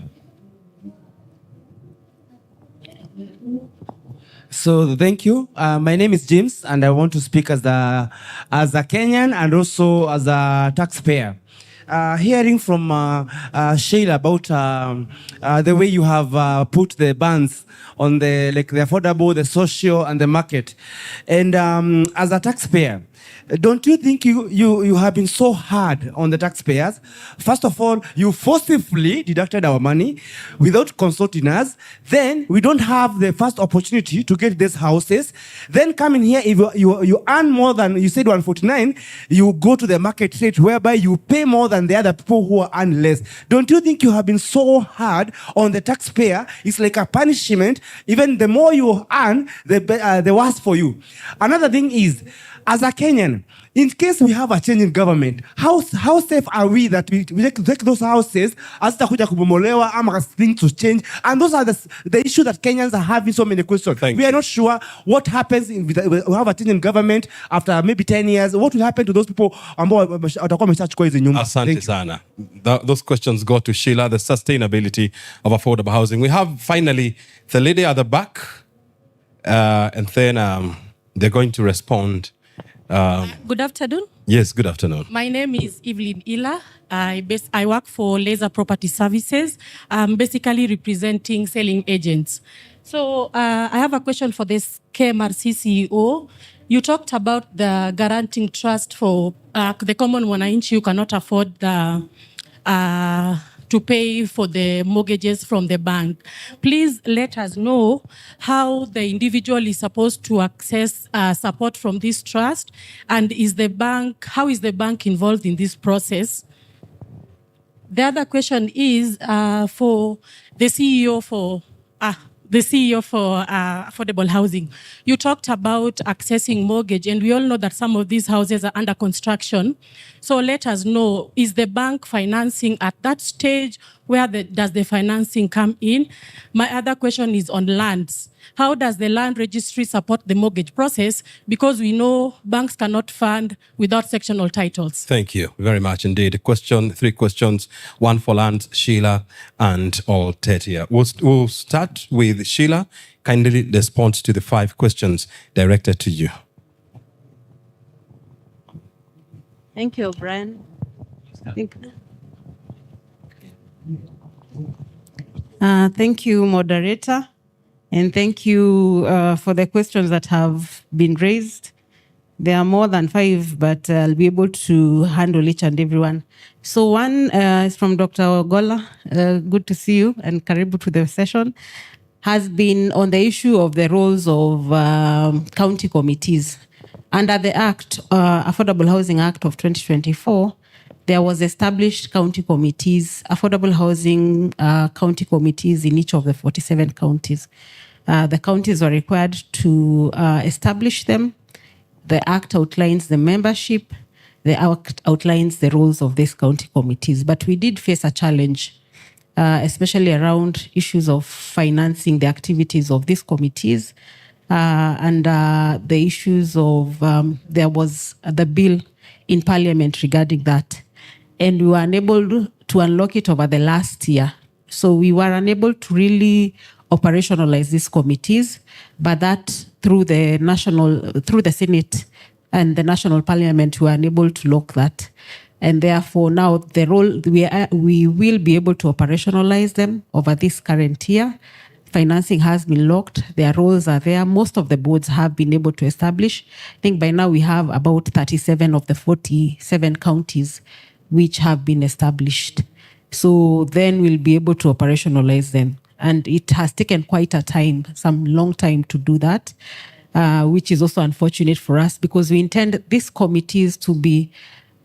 So thank you. My name is James, and I want to speak as a Kenyan and also as a taxpayer. Hearing from Sheila about the way you have put the bans on the affordable, the social, and the market, and as a taxpayer, don't you think you have been so hard on the taxpayers? First of all, you forcibly deducted our money without consulting us. Then we don't have the first opportunity to get these houses. Then coming here, if you earn more than, you said 149, you go to the market rate whereby you pay more than the other people who earn less. Don't you think you have been so hard on the taxpayer? It's like a punishment. Even the more you earn, the worse for you. Another thing is, as a Kenyan, in case we have a change in government, how safe are we that we take those houses as takuja kubomolewa ama things to change? And those are the issue that Kenyans are having so many questions. We are not sure what happens if we have a change in government after maybe 10 years. What will happen to those people ambao watakuwa wameshachukua hizo nyumba? Asante sana. Those questions go to Sheila, the sustainability of affordable housing. We have finally the lady at the back, and then they're going to respond. Good afternoon. Yes, good afternoon. My name is Evelyn Ila. I work for Laser Property Services. I'm basically representing selling agents. So I have a question for this KMRC CEO. You talked about the guaranteeing trust for the common mwananchi who cannot afford to pay for the mortgages from the bank. Please let us know how the individual is supposed to access support from this trust, and how is the bank involved in this process? The other question is for the CEO for affordable housing. You talked about accessing mortgage, and we all know that some of these houses are under construction. So let us know, is the bank financing at that stage? Where does the financing come in? My other question is on lands. How does the land registry support the mortgage process? Because we know banks cannot fund without sectional titles. Thank you very much indeed. Three questions, one for land, Sheila, and all Tetia. We'll start with Sheila. Kindly respond to the 5 questions directed to you. Thank you, Brian. Thank you, moderator. And thank you for the questions that have been raised. There are more than 5, but I'll be able to handle each and every one. So one is from Dr. Ogola. Good to see you, and karibu to the session. Has been on the issue of the roles of county committees. Under the Act, Affordable Housing Act of 2024, there was established county committees, affordable housing county committees in each of the 47 counties. The counties were required to establish them. The Act outlines the membership. The Act outlines the roles of these county committees. But we did face a challenge, especially around issues of financing the activities of these committees. And the issues of, there was the bill in Parliament regarding that. And we were unable to unlock it over the last year. So we were unable to really operationalize these committees, but that through the Senate and the National Parliament, we were unable to lock that. And therefore now the role, we will be able to operationalize them over this current year. Financing has been locked. Their roles are there. Most of the boards have been able to establish. I think by now we have about 37 of the 47 counties which have been established. So then we'll be able to operationalize them. And it has taken quite a time, some long time to do that, which is also unfortunate for us because we intend these committees to be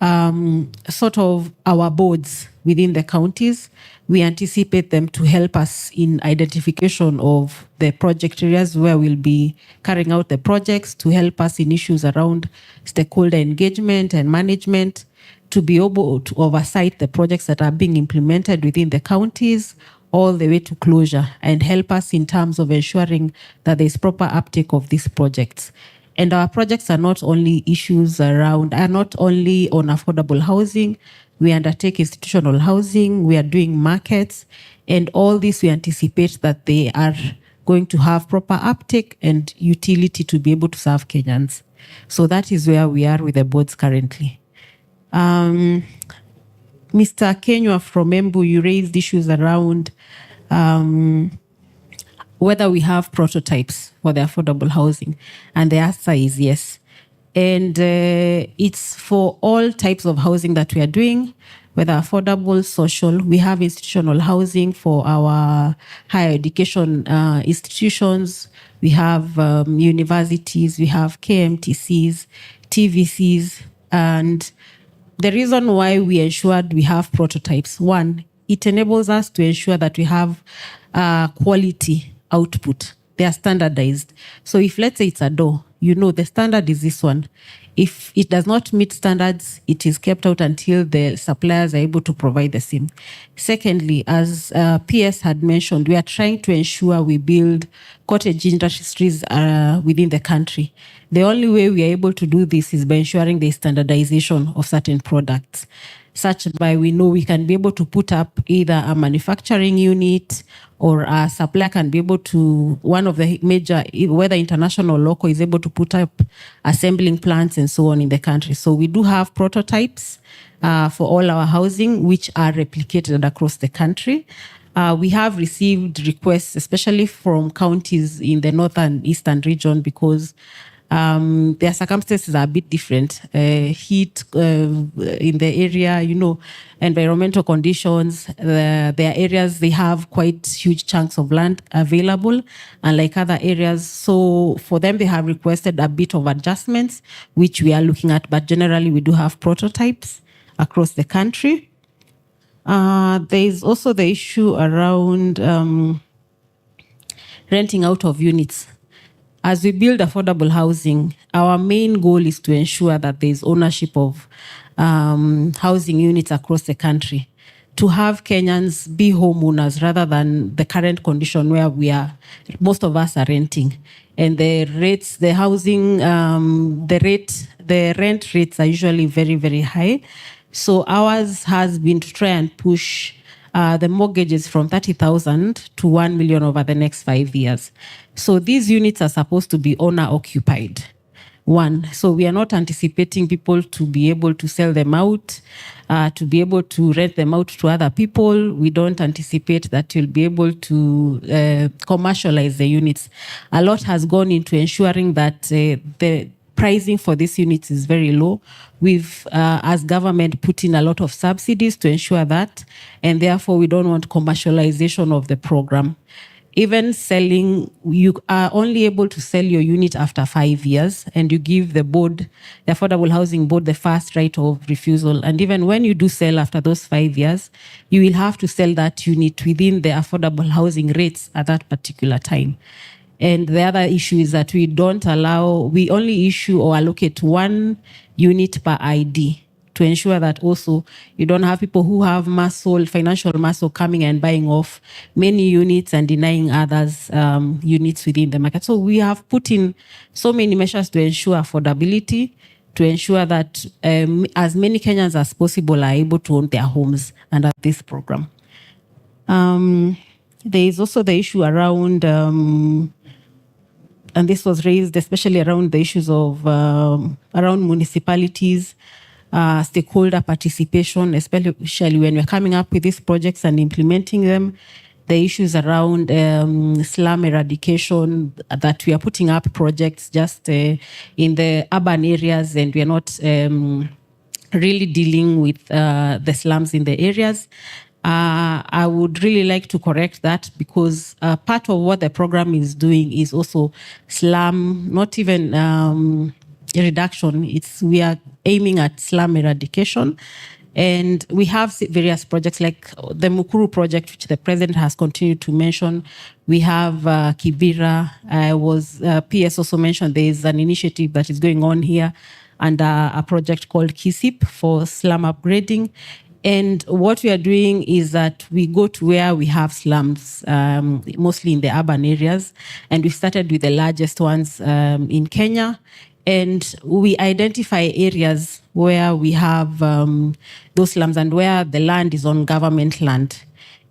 sort of our boards within the counties. We anticipate them to help us in identification of the project areas where we'll be carrying out the projects, to help us in issues around stakeholder engagement and management, to be able to oversight the projects that are being implemented within the counties, all the way to closure and help us in terms of ensuring that there's proper uptake of these projects. And our projects are not only not only on affordable housing. We undertake institutional housing, we are doing markets, and all this we anticipate that they are going to have proper uptake and utility to be able to serve Kenyans. So that is where we are with the boards currently. Mr. Kenywa from Embu, you raised issues around whether we have prototypes for the affordable housing. And the answer is yes. And it's for all types of housing that we are doing, whether affordable, social. We have institutional housing for our higher education institutions. We have universities, we have KMTCs, TVCs. And the reason why we ensured we have prototypes, one, it enables us to ensure that we have quality output. They are standardized. So if, let's say, it's a door, you know the standard is this one. If it does not meet standards, it is kept out until the suppliers are able to provide the same. Secondly, as PS had mentioned, we are trying to ensure we build cottage industries within the country. The only way we are able to do this is by ensuring the standardization of certain products, such by we know we can be able to put up either a manufacturing unit or a supplier can be able to, one of the major, whether international or local, is able to put up assembling plants and so on in the country. So we do have prototypes for all our housing, which are replicated across the country. We have received requests, especially from counties in the northern eastern region, because their circumstances are a bit different. Heat in the area, environmental conditions. There are areas they have quite huge chunks of land available, unlike other areas. So for them, they have requested a bit of adjustments, which we are looking at. But generally, we do have prototypes across the country. There is also the issue around renting out of units. As we build affordable housing, our main goal is to ensure that there is ownership of housing units across the country, to have Kenyans be homeowners rather than the current condition where most of us are renting. And the rates, the housing, the rent rates are usually very, very high. So ours has been to try and push the mortgages from 30,000 to 1 million over the next 5 years. So these units are supposed to be owner occupied. One, so we are not anticipating people to be able to sell them out, to be able to rent them out to other people. We don't anticipate that you'll be able to commercialize the units. A lot has gone into ensuring that the pricing for these units is very low. We've, as government, put in a lot of subsidies to ensure that, and therefore we don't want commercialization of the program. Even selling, you are only able to sell your unit after 5 years, and you give the board, the Affordable Housing Board, the first right of refusal. And even when you do sell after those 5 years, you will have to sell that unit within the affordable housing rates at that particular time. And the other issue is that we only issue or allocate 1 unit per ID to ensure that also you don't have people who have financial muscle coming and buying off many units and denying others units within the market. So we have put in so many measures to ensure affordability, to ensure that as many Kenyans as possible are able to own their homes under this program. There is also the issue around, and this was raised especially around the issues of around municipalities, stakeholder participation, especially when we're coming up with these projects and implementing them. The issues around slum eradication, that we are putting up projects just in the urban areas, and we are not really dealing with the slums in the areas. I would really like to correct that, because part of what the program is doing is also slum, not even reduction. We are aiming at slum eradication. And we have various projects like the Mukuru project, which the president has continued to mention. We have Kibera. PS also mentioned there is an initiative that is going on here, and a project called KISIP for slum upgrading. And what we are doing is that we go to where we have slums, mostly in the urban areas. And we started with the largest ones in Kenya. And we identify areas where we have those slums and where the land is on government land.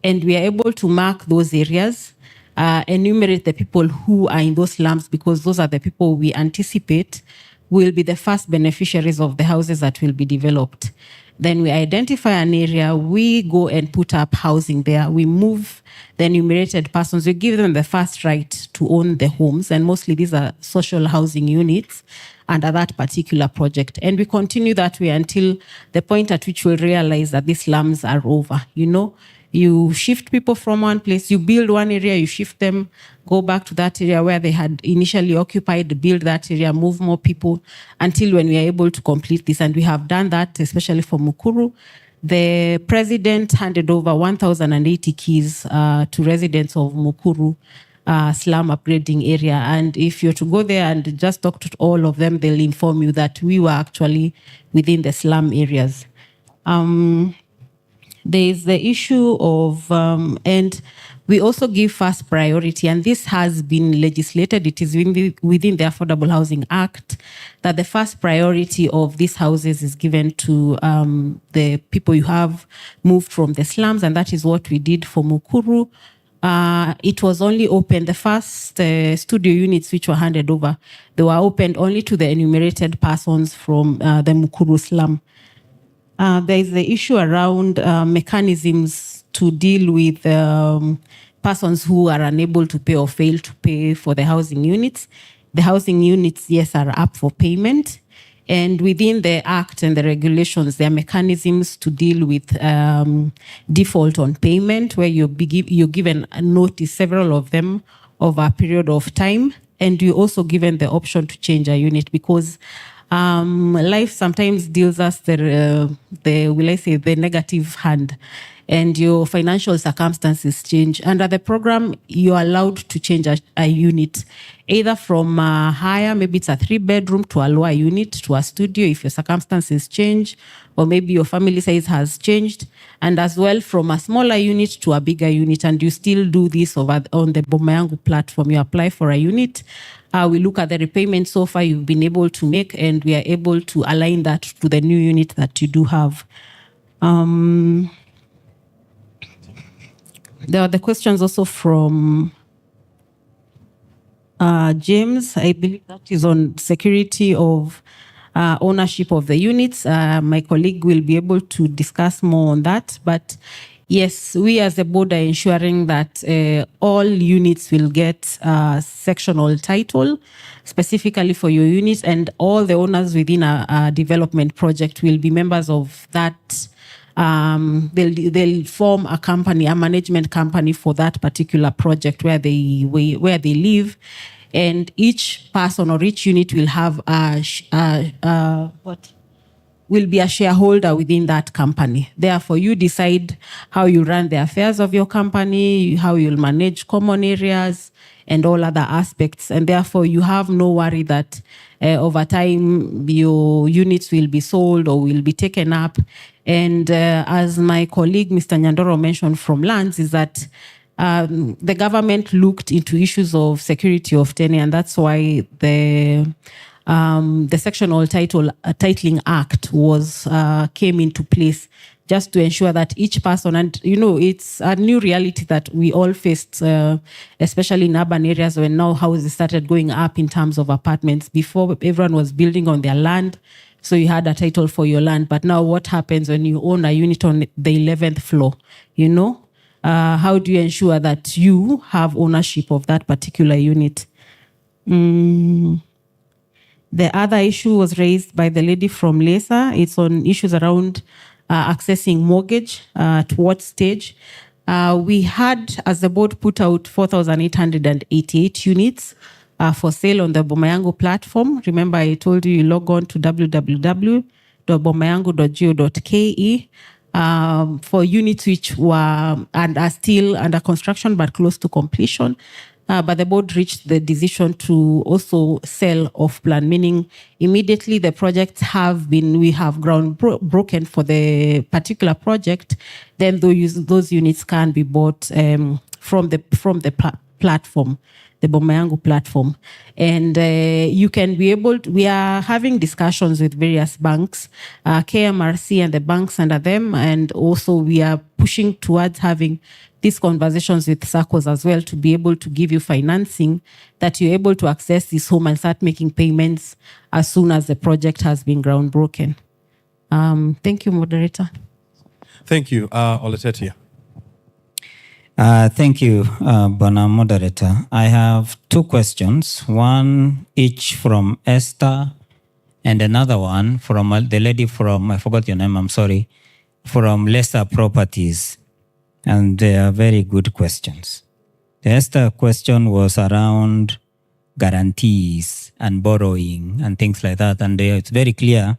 And we are able to mark those areas, enumerate the people who are in those slums, because those are the people we anticipate will be the first beneficiaries of the houses that will be developed. Then we identify an area, we go and put up housing there. We move the enumerated persons, we give them the first right to own the homes, and mostly these are social housing units under that particular project. And we continue that way until the point at which we realize that these slums are over. You know, you shift people from one place, you build one area, you shift them, go back to that area where they had initially occupied, build that area, move more people until when we are able to complete this. And we have done that, especially for Mukuru. The president handed over 1,080 keys to residents of Mukuru slum upgrading area. And if you're to go there and just talk to all of them, they'll inform you that we were actually within the slum areas. There is the issue of, and we also give first priority, and this has been legislated. It is within the Affordable Housing Act that the first priority of these houses is given to the people who have moved from the slums, and that is what we did for Mukuru. It was only open, the first studio units which were handed over, they were opened only to the enumerated persons from the Mukuru slum. There is the issue around mechanisms to deal with persons who are unable to pay or fail to pay for the housing units. The housing units, yes, are up for payment. And within the Act and the regulations, there are mechanisms to deal with default on payment, where you're given a notice, several of them, over a period of time. And you're also given the option to change a unit, because life sometimes deals us the negative hand, and your financial circumstances change. Under the program, you're allowed to change a unit, either from higher, maybe it's a 3-bedroom, to a lower unit, to a studio if your circumstances change, or maybe your family size has changed, and as well from a smaller unit to a bigger unit. And you still do this on the Boma Yangu platform. You apply for a unit. We look at the repayment so far you've been able to make, and we are able to align that to the new unit that you do have. There are the questions also from James. I believe that is on security of ownership of the units. My colleague will be able to discuss more on that. But yes, we as a board are ensuring that all units will get sectional title specifically for your units, and all the owners within a development project will be members of that. They'll form a company, a management company for that particular project where they live, and each person or each unit will have will be a shareholder within that company. Therefore, you decide how you run the affairs of your company, how you'll manage common areas, and all other aspects. And therefore, you have no worry that over time your units will be sold or will be taken up. And as my colleague, Mr. Nyandoro, mentioned from lands, is that the government looked into issues of security of tenure, and that's why the Sectional Titling Act was came into place, just to ensure that each person, and it's a new reality that we all faced, especially in urban areas, when now houses started going up in terms of apartments. Before, everyone was building on their land, so you had a title for your land. But now what happens when you own a unit on the 11th floor? How do you ensure that you have ownership of that particular unit? The other issue was raised by the lady from LESA. It's on issues around accessing mortgage, at what stage. We had, as the board, put out 4,888 units for sale on the Boma Yangu platform. Remember, I told you log on to www.bomayangu.go.ke for units which were and are still under construction but close to completion. but the board reached the decision to also sell off plan, meaning immediately the projects we have ground broken for the particular project, then those units can be bought from the platform, the Bomayangu platform. And you can be able to, we are having discussions with various banks, KMRC and the banks under them, and also we are pushing towards having these conversations with SACCOs as well to be able to give you financing that you're able to access this home and start making payments as soon as the project has been ground broken. Thank you, moderator. Thank you, Oletetia. Thank you, Bona Moderator. I have two questions, one each from Esther and another one from the lady from, I forgot your name, I'm sorry, from Leicester Properties. And they are very good questions. The Esther question was around guarantees and borrowing and things like that. And it's very clear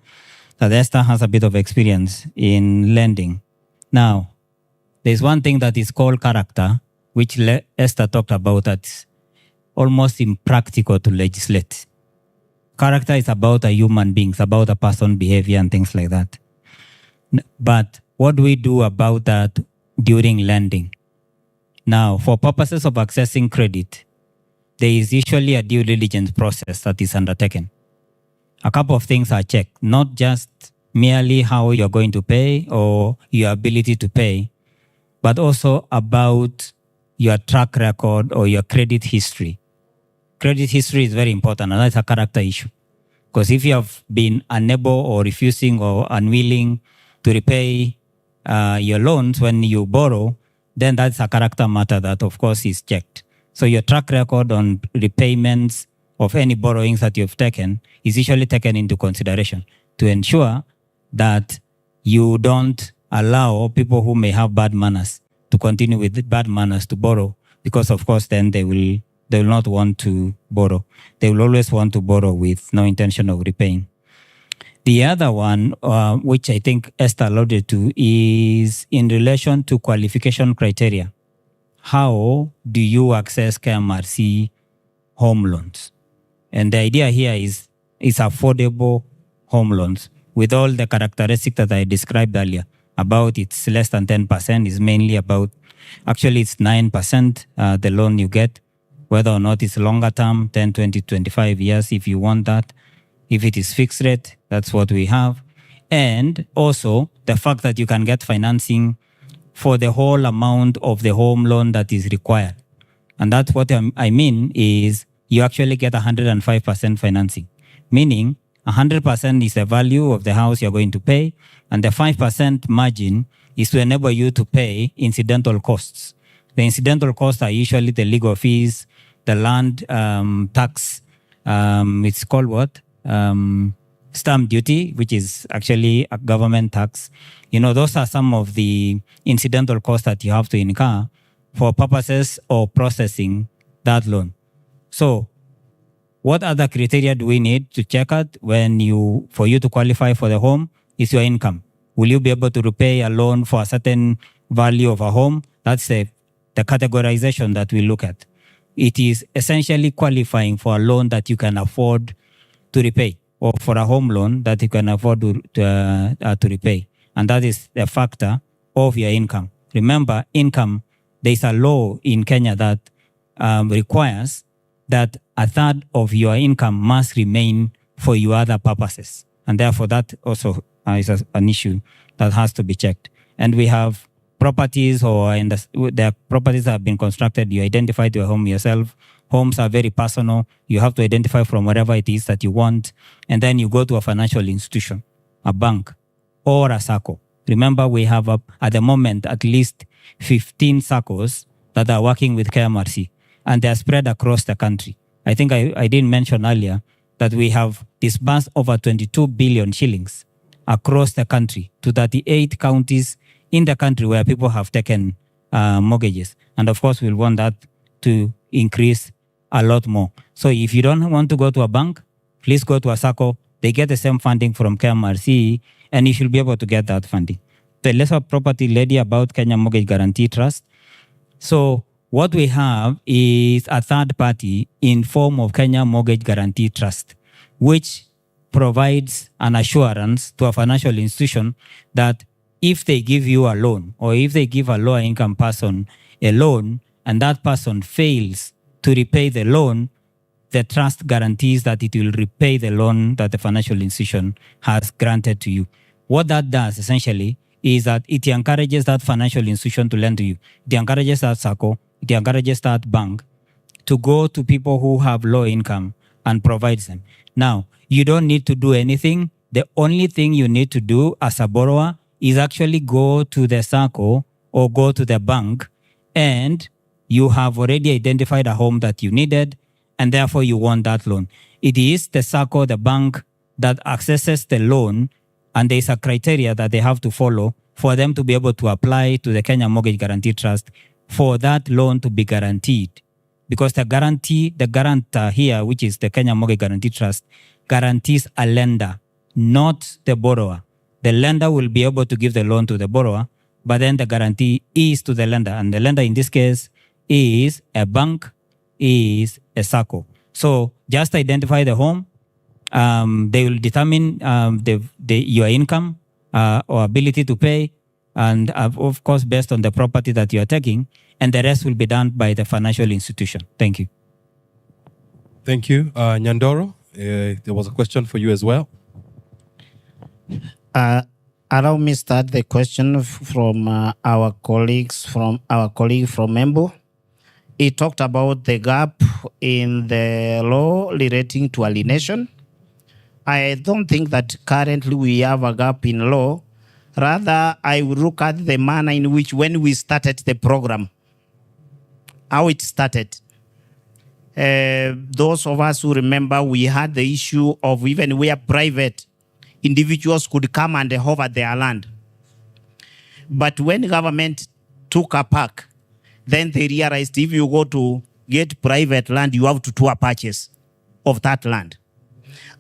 that Esther has a bit of experience in lending. Now, there's one thing that is called character, which Esther talked about, that's almost impractical to legislate. Character is about a human being, it's about a person's behavior and things like that. But what do we do about that during lending? Now, for purposes of accessing credit, there is usually a due diligence process that is undertaken. A couple of things are checked, not just merely how you're going to pay or your ability to pay, but also about your track record or your credit history. Credit history is very important, and that's a character issue. Because if you have been unable or refusing or unwilling to repay your loans when you borrow, then that's a character matter that, of course, is checked. So your track record on repayments of any borrowings that you've taken is usually taken into consideration to ensure that you don't allow people who may have bad manners to continue with bad manners to borrow, because of course then they will not want to borrow. They will always want to borrow with no intention of repaying. The other one, which I think Esther alluded to, is in relation to qualification criteria. How do you access KMRC home loans? And the idea here is affordable home loans with all the characteristics that I described earlier. About it's less than 10%, is mainly about, actually it's 9% the loan you get, whether or not it's longer term, 10, 20, 25 years if you want that. If it is fixed rate, that's what we have. And also the fact that you can get financing for the whole amount of the home loan that is required. And that's what I mean is you actually get 105% financing, meaning 100% is the value of the house you're going to pay, and the 5% margin is to enable you to pay incidental costs. The incidental costs are usually the legal fees, the land tax, it's called what? Stamp duty, which is actually a government tax. You know, those are some of the incidental costs that you have to incur for purposes of processing that loan. So, what other criteria do we need to check out for you to qualify for the home? Is your income. Will you be able to repay a loan for a certain value of a home? That's the categorization that we look at. It is essentially qualifying for a loan that you can afford to repay, or for a home loan that you can afford to repay. And that is the factor of your income. Remember, income, there is a law in Kenya that requires that a third of your income must remain for your other purposes. And therefore, that also is an issue that has to be checked. And we have properties, or the properties that have been constructed, you identify your home yourself. Homes are very personal. You have to identify from wherever it is that you want. And then you go to a financial institution, a bank, or a SACCO. Remember, we have at the moment at least 15 SACCOs that are working with KMRC, and they are spread across the country. I think I didn't mention earlier that we have disbursed over 22 billion shillings across the country to 38 counties in the country where people have taken mortgages. And of course, we'll want that to increase a lot more. So if you don't want to go to a bank, please go to a SACCO. They get the same funding from KMRC, and you should be able to get that funding. The lesser property lady about Kenya Mortgage Guarantee Trust. So What we have is a third party in form of Kenya Mortgage Guarantee Trust, which provides an assurance to a financial institution that if they give you a loan or if they give a lower income person a loan and that person fails to repay the loan, the trust guarantees that it will repay the loan that the financial institution has granted to you. What that does essentially is that it encourages that financial institution to lend to you. It encourages that SACCO, it encourages that bank to go to people who have low income and provides them. Now, you don't need to do anything. The only thing you need to do as a borrower is actually go to the SACCO or go to the bank, and you have already identified a home that you needed, and therefore you want that loan. It is the SACCO, the bank, that accesses the loan, and there is a criteria that they have to follow for them to be able to apply to the Kenya Mortgage Guarantee Trust for that loan to be guaranteed. Because the guarantor here, which is the Kenya Mortgage Guarantee Trust, guarantees a lender, not the borrower. The lender will be able to give the loan to the borrower, but then the guarantee is to the lender. And the lender in this case is a bank, is a SACCO. So just identify the home. They will determine your income or ability to pay, and of course, based on the property that you are taking, and the rest will be done by the financial institution. Thank you. Thank you. Nyandoro, there was a question for you as well. Allow me start the question from our colleague from Embu. He talked about the gap in the law relating to alienation. I don't think that currently we have a gap in law. Rather, I would look at the manner in which when we started the program, how it started. Those of us who remember, we had the issue of even where private individuals could come and hover their land. But when government took a park, then they realized if you go to get private land, you have to do a purchase of that land.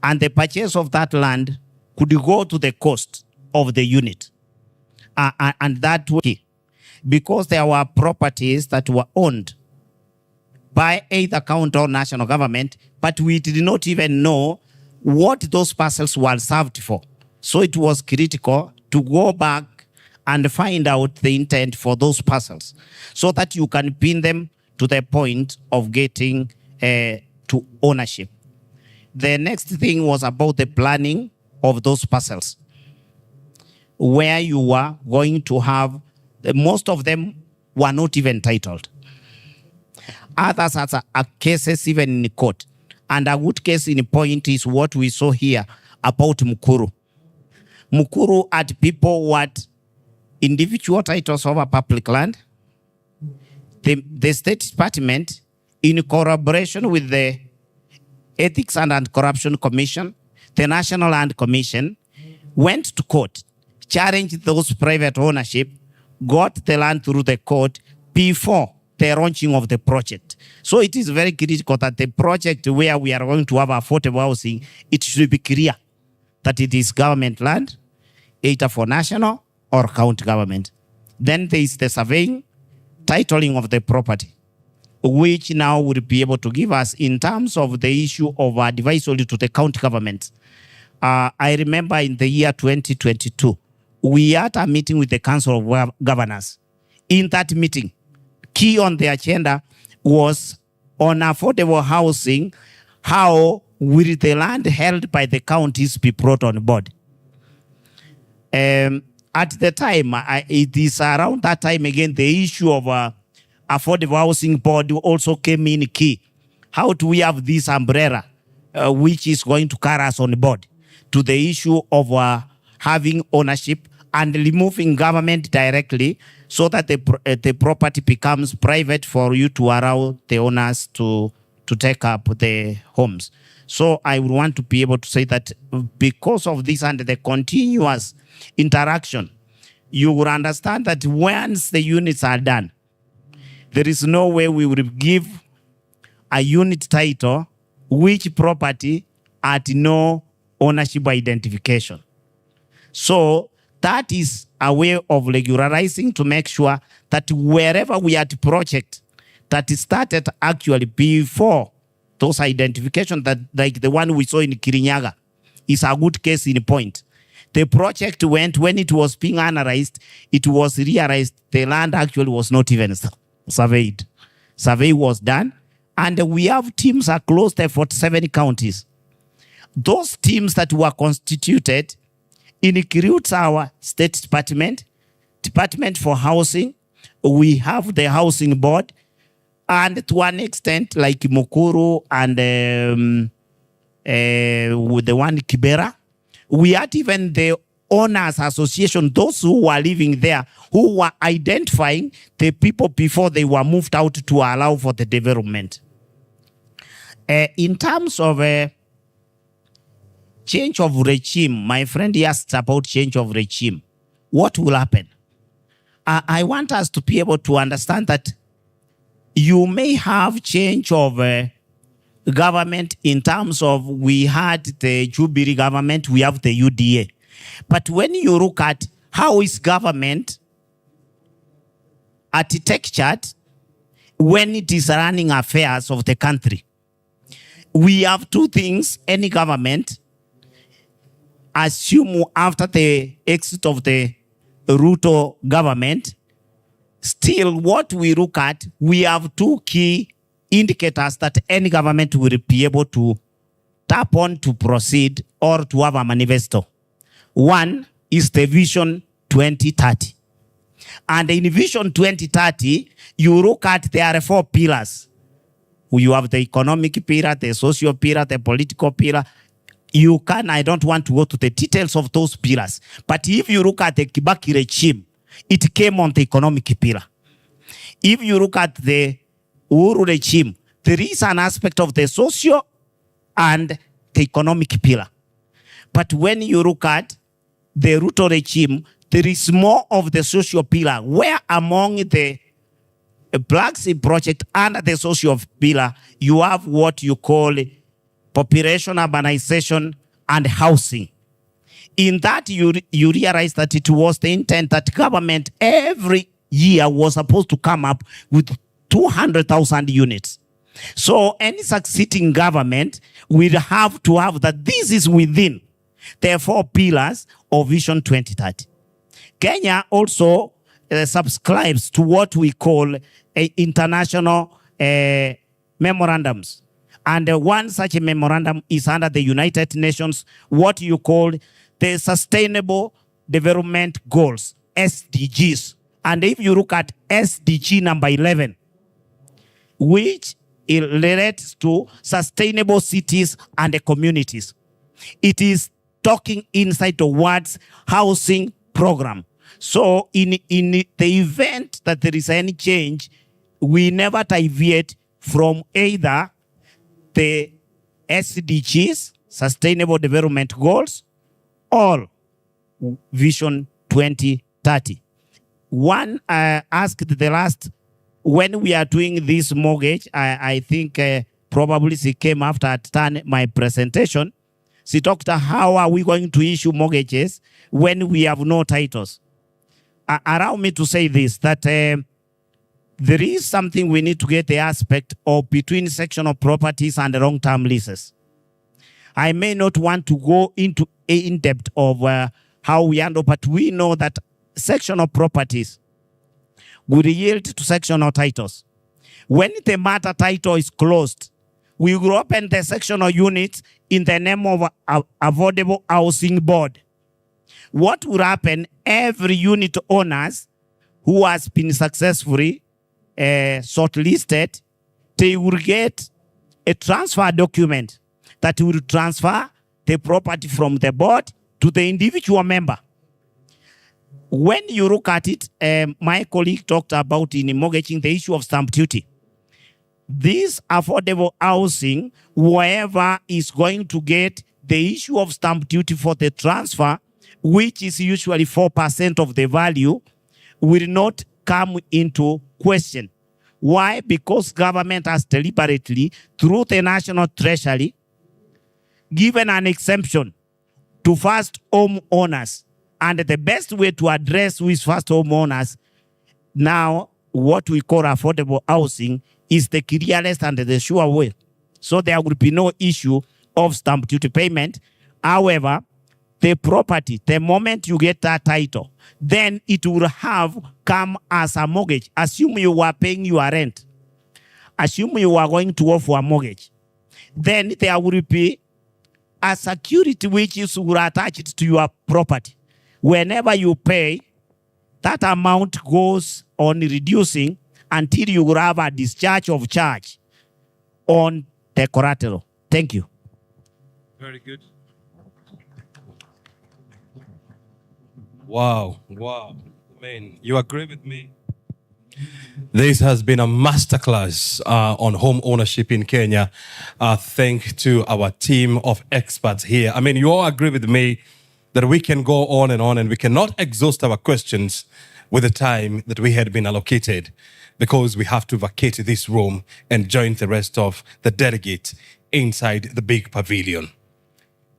And the purchase of that land could go to the cost of the unit. And that way, because there were properties that were owned by either county or national government, but we did not even know what those parcels were served for. So it was critical to go back and find out the intent for those parcels so that you can pin them to the point of getting to ownership. The next thing was about the planning of those parcels, where you were going to have, most of them were not even titled. Others are cases even in court. And a good case in point is what we saw here about Mukuru. Mukuru had people what individual titles over public land. The State Department, in collaboration with the Ethics and Anti-Corruption Commission, the National Land Commission, went to court, challenged those private ownership, got the land through the court before the launching of the project. So it is very critical that the project where we are going to have affordable housing, it should be clear that it is government land, either for national or county government. Then there is the surveying, titling of the property, which now would be able to give us in terms of the issue of advisory to the county government. I remember in the year 2022, we had a meeting with the Council of Governors. In that meeting, key on the agenda was on affordable housing, how will the land held by the counties be brought on board? At the time, it is around that time again, the issue of affordable housing board also came in key. How do we have this umbrella which is going to carry us on board to the issue of having ownership and removing government directly so that the property becomes private for you to allow the owners to take up the homes. So I would want to be able to say that because of this and the continuous interaction, you will understand that once the units are done, there is no way we would give a unit title which property at no ownership identification. So that is a way of regularizing to make sure that wherever we are to project, that started actually before those identifications, that like the one we saw in Kirinyaga is a good case in point. The project went, when it was being analyzed, it was realized the land actually was not even surveyed. Survey was done, and we have teams across the 47 counties. Those teams that were constituted includes our State Department, Department for Housing, we have the Housing Board, and to an extent like Mukuru and with the one Kibera, we had even the owners association, those who were living there, who were identifying the people before they were moved out to allow for the development. In terms of change of regime, my friend asked about change of regime. What will happen? I want us to be able to understand that you may have change of government in terms of, we had the Jubilee government, we have the UDA. But when you look at how is government architectured when it is running affairs of the country, we have two things. Any government assume after the exit of the Ruto government, still what we look at, we have two key indicators that any government will be able to tap on to proceed or to have a manifesto. One is the Vision 2030. And in Vision 2030, you look at, there are 4 pillars. You have the economic pillar, the social pillar, the political pillar. You can, I don't want to go to the details of those pillars, but if you look at the Kibaki regime, it came on the economic pillar. If you look at the Uhuru regime, there is an aspect of the social and the economic pillar. But when you look at the Ruto regime, there is more of the social pillar, where among the Black Sea project and the social pillar, you have what you call population, urbanization, and housing. In that, you realize that it was the intent that government every year was supposed to come up with 200,000 units. So any succeeding government will have to have that this is within the 4 pillars of Vision 2030. Kenya also subscribes to what we call international memorandums. And one such a memorandum is under the United Nations, what you call the Sustainable Development Goals, SDGs. And if you look at SDG number 11, which it relates to sustainable cities and the communities, it is talking inside the words housing program. So in the event that there is any change, we never deviate from either the SDGs, Sustainable Development Goals, or Vision 2030. One asked the last, when we are doing this mortgage, I think probably she came after I'd done my presentation. She talked about how are we going to issue mortgages when we have no titles. Allow me to say this, that there is something we need to get the aspect of between sectional properties and long-term leases. I may not want to go into in depth of how we handle, but we know that sectional properties will yield to sectional titles. When the matter title is closed, we will open the sectional units in the name of Affordable Housing Board. What will happen, every unit owners who has been successfully shortlisted, they will get a transfer document that will transfer the property from the board to the individual member. When you look at it, my colleague talked about in mortgaging the issue of stamp duty. This affordable housing, whoever is going to get the issue of stamp duty for the transfer, which is usually 4% of the value, will not come into question. Why? Because government has deliberately, through the National Treasury, given an exemption to first home owners. And the best way to address with first home owners, now what we call affordable housing, is the clearest and the sure way. So there will be no issue of stamp duty payment. However, the property, the moment you get that title, then it will have come as a mortgage. Assume you were paying your rent. Assume you are going to offer a mortgage. Then there will be a security which is attached to your property. Whenever you pay, that amount goes on reducing until you will have a discharge of charge on the collateral. Thank you. Very good. Wow. I mean, you agree with me? This has been a masterclass on home ownership in Kenya. Thanks to our team of experts here. I mean, you all agree with me that we can go on and we cannot exhaust our questions with the time that we had been allocated, because we have to vacate this room and join the rest of the delegates inside the big pavilion.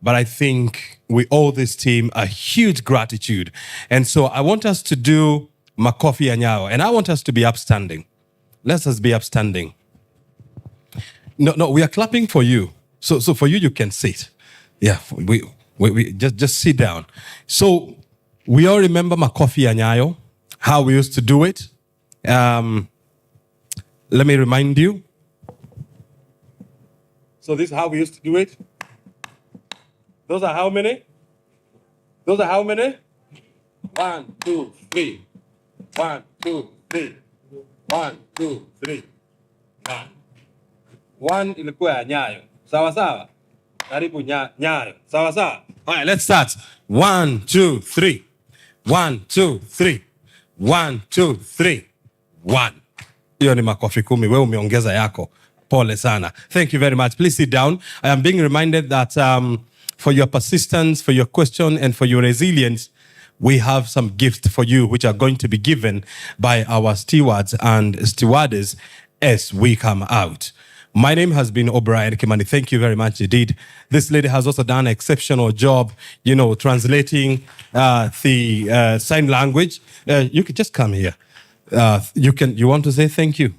But I think we owe this team a huge gratitude. And so I want us to do makofi anyao, and I want us to be upstanding. Let us be upstanding. No, we are clapping for you. So for you, you can sit. Yeah, we just sit down. So we all remember makofi anyayo, how we used to do it. Let me remind you. So this is how we used to do it. Those are how many? 1, 2, 3. 1, 2, 3. 1, 2, 3. 1 ilikuwa ya nyayo. Sawa sawa? Karibu nyayo. Sawa sawa? All right, let's start. 1, 2, 3. 1, 2, 3. 1, 2, 3. 1. Hiyo ni makofi 10. Wewe umeongeza yako. Pole sana. Thank you very much. Please sit down. I am being reminded that for your persistence, for your question, and for your resilience, we have some gifts for you which are going to be given by our stewards and stewardess as we come out. My name has been O'Brien Kimani. Thank you very much indeed. This lady has also done an exceptional job, translating the sign language. You could just come here. You want to say thank you?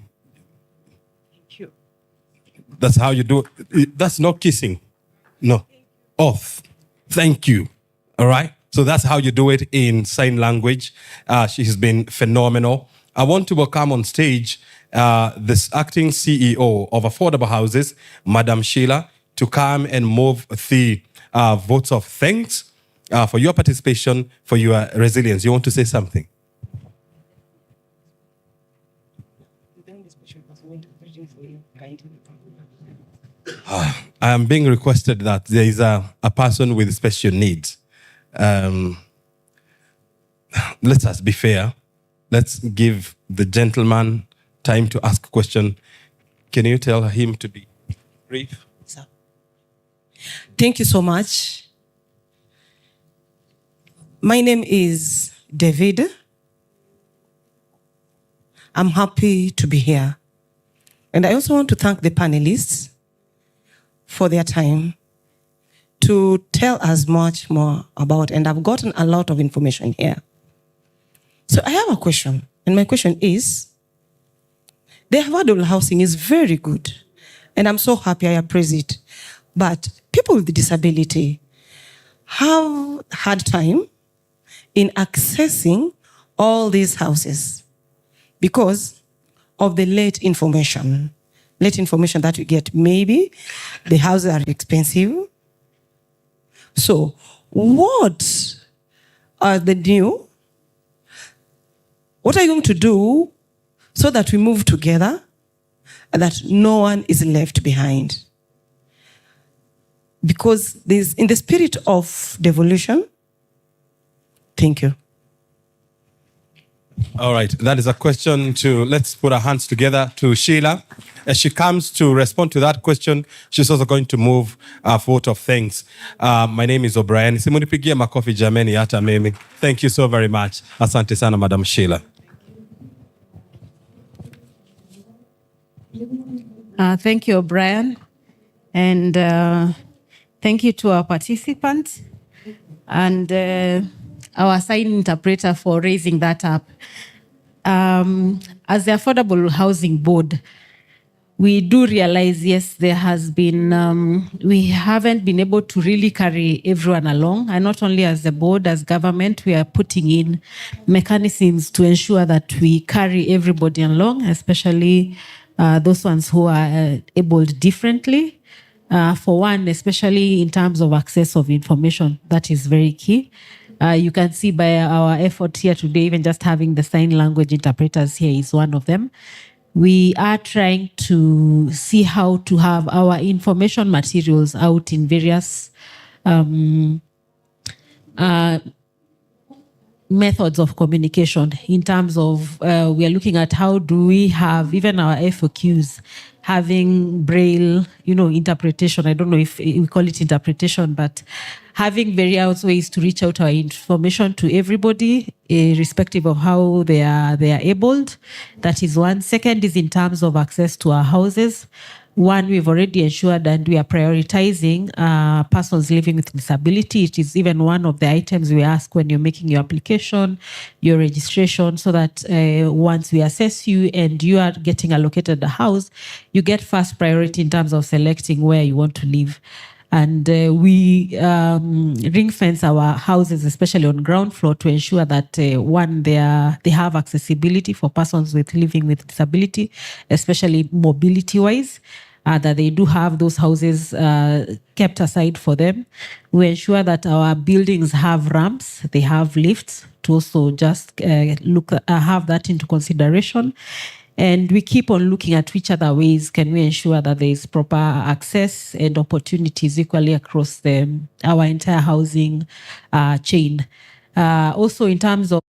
Thank you. That's how you do it. That's not kissing. No. Oath. Thank you. All right. So that's how you do it in sign language. She has been phenomenal. I want to welcome on stage this acting CEO of Affordable Houses, Madam Sheila, to come and move the votes of thanks for your participation, for your resilience. You want to say something? I am being requested that there is a person with special needs. Let us be fair. Let's give the gentleman time to ask a question. Can you tell him to be brief? Thank you so much. My name is David. I'm happy to be here. And I also want to thank the panelists for their time to tell us much more about, and I've gotten a lot of information here. So I have a question, and my question is, the affordable housing is very good, and I'm so happy, I appraise it. But people with disability have hard time in accessing all these houses because of the late information that we get. Maybe the houses are expensive. So what are you going to do so that we move together and that no one is left behind? Because this, in the spirit of devolution. Thank you. All right, that is a question let's put our hands together to Sheila. As she comes to respond to that question, she's also going to move a vote of thanks. My name is O'Brien. Simunipigia makofi jameni hata mimi. Thank you so very much. Asante sana, Madam Sheila. Thank you, O'Brien. And thank you to our participants and our sign interpreter for raising that up. As the Affordable Housing Board, we do realize, yes, there has been, we haven't been able to really carry everyone along. And not only as the board, as government, we are putting in mechanisms to ensure that we carry everybody along, especially those ones who are abled differently. For one, especially in terms of access of information, that is very key. You can see by our effort here today, even just having the sign language interpreters here is one of them. We are trying to see how to have our information materials out in various methods of communication in terms of we are looking at how do we have even our FOQs having braille, interpretation. I don't know if we call it interpretation, but having various ways to reach out our information to everybody, irrespective of how they are abled. That is one. Second is in terms of access to our houses. One, we've already ensured and we are prioritizing persons living with disability. It is even one of the items we ask when you're making your application, your registration, so that once we assess you and you are getting allocated a house, you get first priority in terms of selecting where you want to live. And we ring fence our houses, especially on ground floor, to ensure that one, they have accessibility for persons living with disability, especially mobility-wise. That they do have those houses kept aside for them. We ensure that our buildings have ramps, they have lifts, to also just have that into consideration. And we keep on looking at which other ways can we ensure that there is proper access and opportunities equally across our entire housing chain. Also in terms of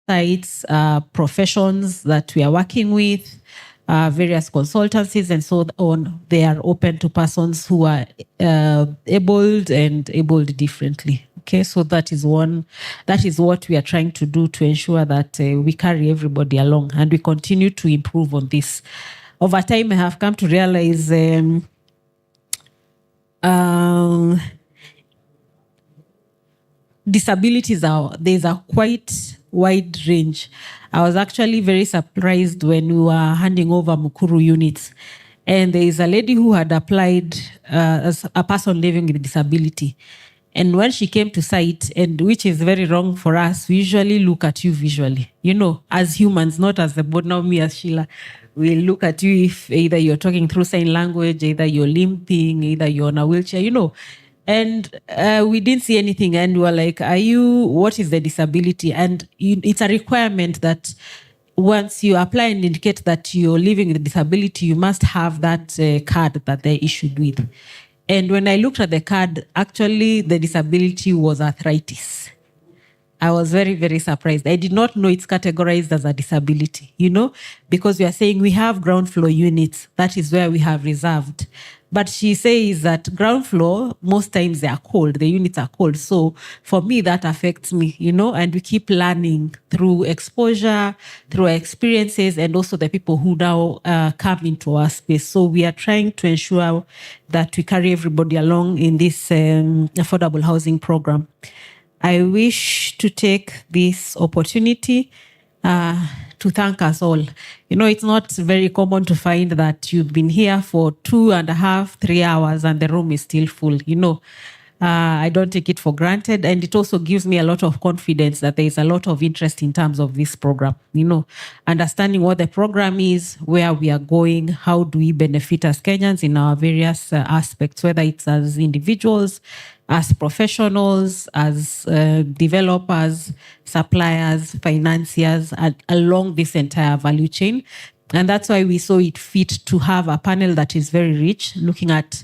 sites, professions that we are working with, various consultancies and so on, they are open to persons who are abled and abled differently. Okay, so that is what we are trying to do to ensure that we carry everybody along, and we continue to improve on this. Over time, I have come to realize disabilities there's a quite wide range. I was actually very surprised when we were handing over Mukuru units, and there is a lady who had applied as a person living with disability. And when she came to site, and which is very wrong for us, we usually look at you visually, as humans, not as the board. Now me as Sheila, we look at you if either you're talking through sign language, either you're limping, either you're on a wheelchair, And we didn't see anything, and we were like, what is the disability? And it's a requirement that once you apply and indicate that you're living with a disability, you must have that card that they're issued with. And when I looked at the card, actually the disability was arthritis. I was very, very surprised. I did not know it's categorized as a disability, because we are saying we have ground floor units. That is where we have reserved. But she says that ground floor, most times they are cold. The units are cold. So for me, that affects me, and we keep learning through exposure, through our experiences, and also the people who now come into our space. So we are trying to ensure that we carry everybody along in this affordable housing program. I wish to take this opportunity to thank us all. It's not very common to find that you've been here for 2.5, 3 hours and the room is still full. I don't take it for granted. And it also gives me a lot of confidence that there is a lot of interest in terms of this program. Understanding what the program is, where we are going, how do we benefit as Kenyans in our various aspects, whether it's as individuals, as professionals, as developers, suppliers, financiers, along this entire value chain. And that's why we saw it fit to have a panel that is very rich, looking at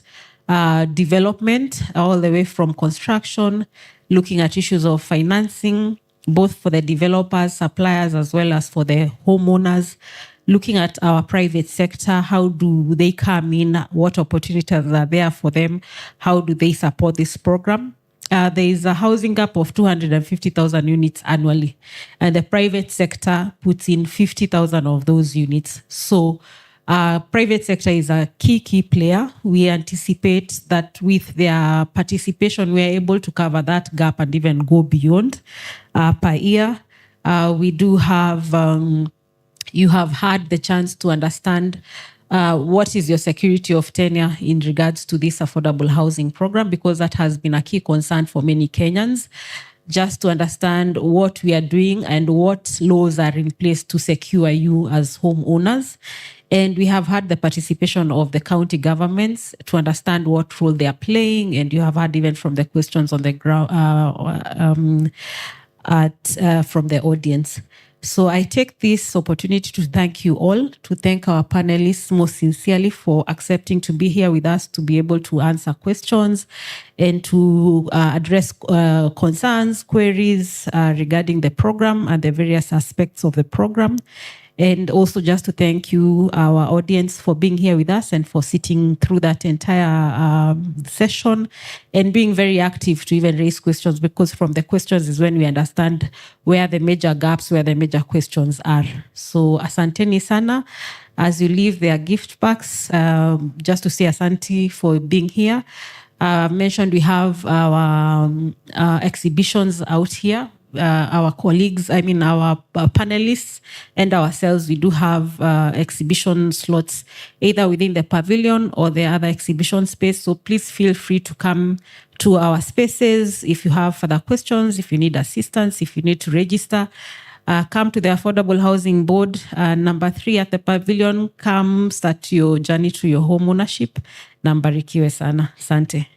development all the way from construction, looking at issues of financing, both for the developers, suppliers, as well as for the homeowners, looking at our private sector, how do they come in, what opportunities are there for them, how do they support this program. There is a housing gap of 250,000 units annually, and the private sector puts in 50,000 of those units. So private sector is a key player. We anticipate that with their participation, we are able to cover that gap and even go beyond per year. We do have, you have had the chance to understand what is your security of tenure in regards to this affordable housing program? Because that has been a key concern for many Kenyans, just to understand what we are doing and what laws are in place to secure you as homeowners. And we have had the participation of the county governments to understand what role they are playing. And you have heard even from the questions on the ground from the audience. So I take this opportunity to thank you all, to thank our panelists most sincerely for accepting to be here with us, to be able to answer questions and to address concerns, queries regarding the program and the various aspects of the program. And also just to thank you, our audience, for being here with us and for sitting through that entire session and being very active to even raise questions, because from the questions is when we understand where the major gaps, where the major questions are. So asanteni sana. As you leave, there are gift packs. Just to say asante for being here. Mentioned we have our exhibitions out here. Our colleagues, our panelists and ourselves, we do have exhibition slots either within the pavilion or the other exhibition space. So please feel free to come to our spaces if you have further questions, if you need assistance, if you need to register. Come to the Affordable Housing Board, number 3 at the pavilion. Come start your journey to your home ownership. Nambarikiwe sana. Asante.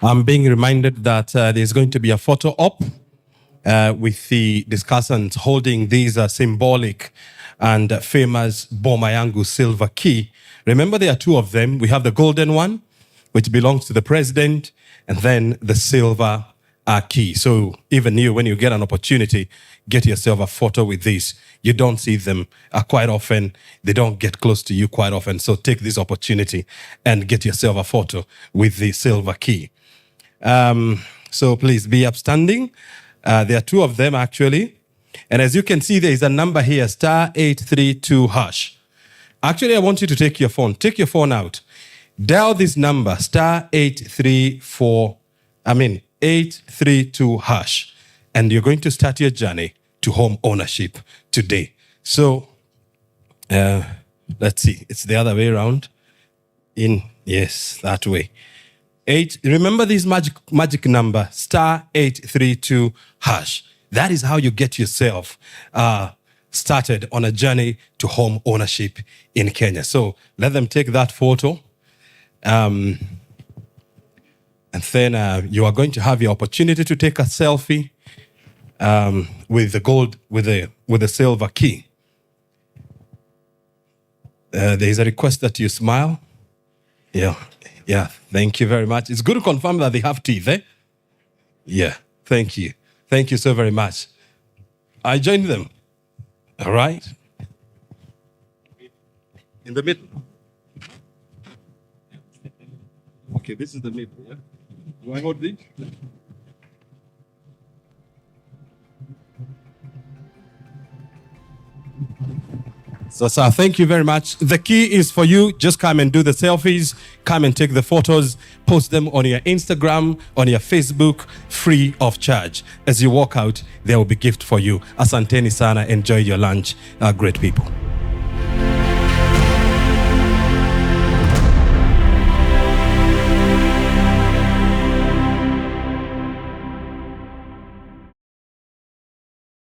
I'm being reminded that there's going to be a photo op with the discussants holding these symbolic and famous Boma Yangu silver key. Remember, there are 2 of them. We have the golden one, which belongs to the president, and then the silver key. So even you, when you get an opportunity, get yourself a photo with these. You don't see them quite often. They don't get close to you quite often. So take this opportunity and get yourself a photo with the silver key. So please be upstanding. There are 2 of them actually. And as you can see, there is a number here, *832#. Actually, I want you to take your phone. Take your phone out. Dial this number, *832#. And you're going to start your journey to home ownership today. So, let's see. It's the other way around. Yes, that way. Remember this magic number, *832#. That is how you get yourself started on a journey to home ownership in Kenya. So let them take that photo. And then you are going to have your opportunity to take a selfie with the gold, with the silver key. There is a request that you smile. Yeah, thank you very much. It's good to confirm that they have teeth, eh? Yeah, thank you. Thank you so very much. I joined them. All right? In the middle. Okay, this is the middle, yeah? Do I hold this? So, sir, thank you very much. The key is for you. Just come and do the selfies. Come and take the photos. Post them on your Instagram, on your Facebook, free of charge. As you walk out, there will be gift for you. Asanteni sana. Enjoy your lunch. Great people.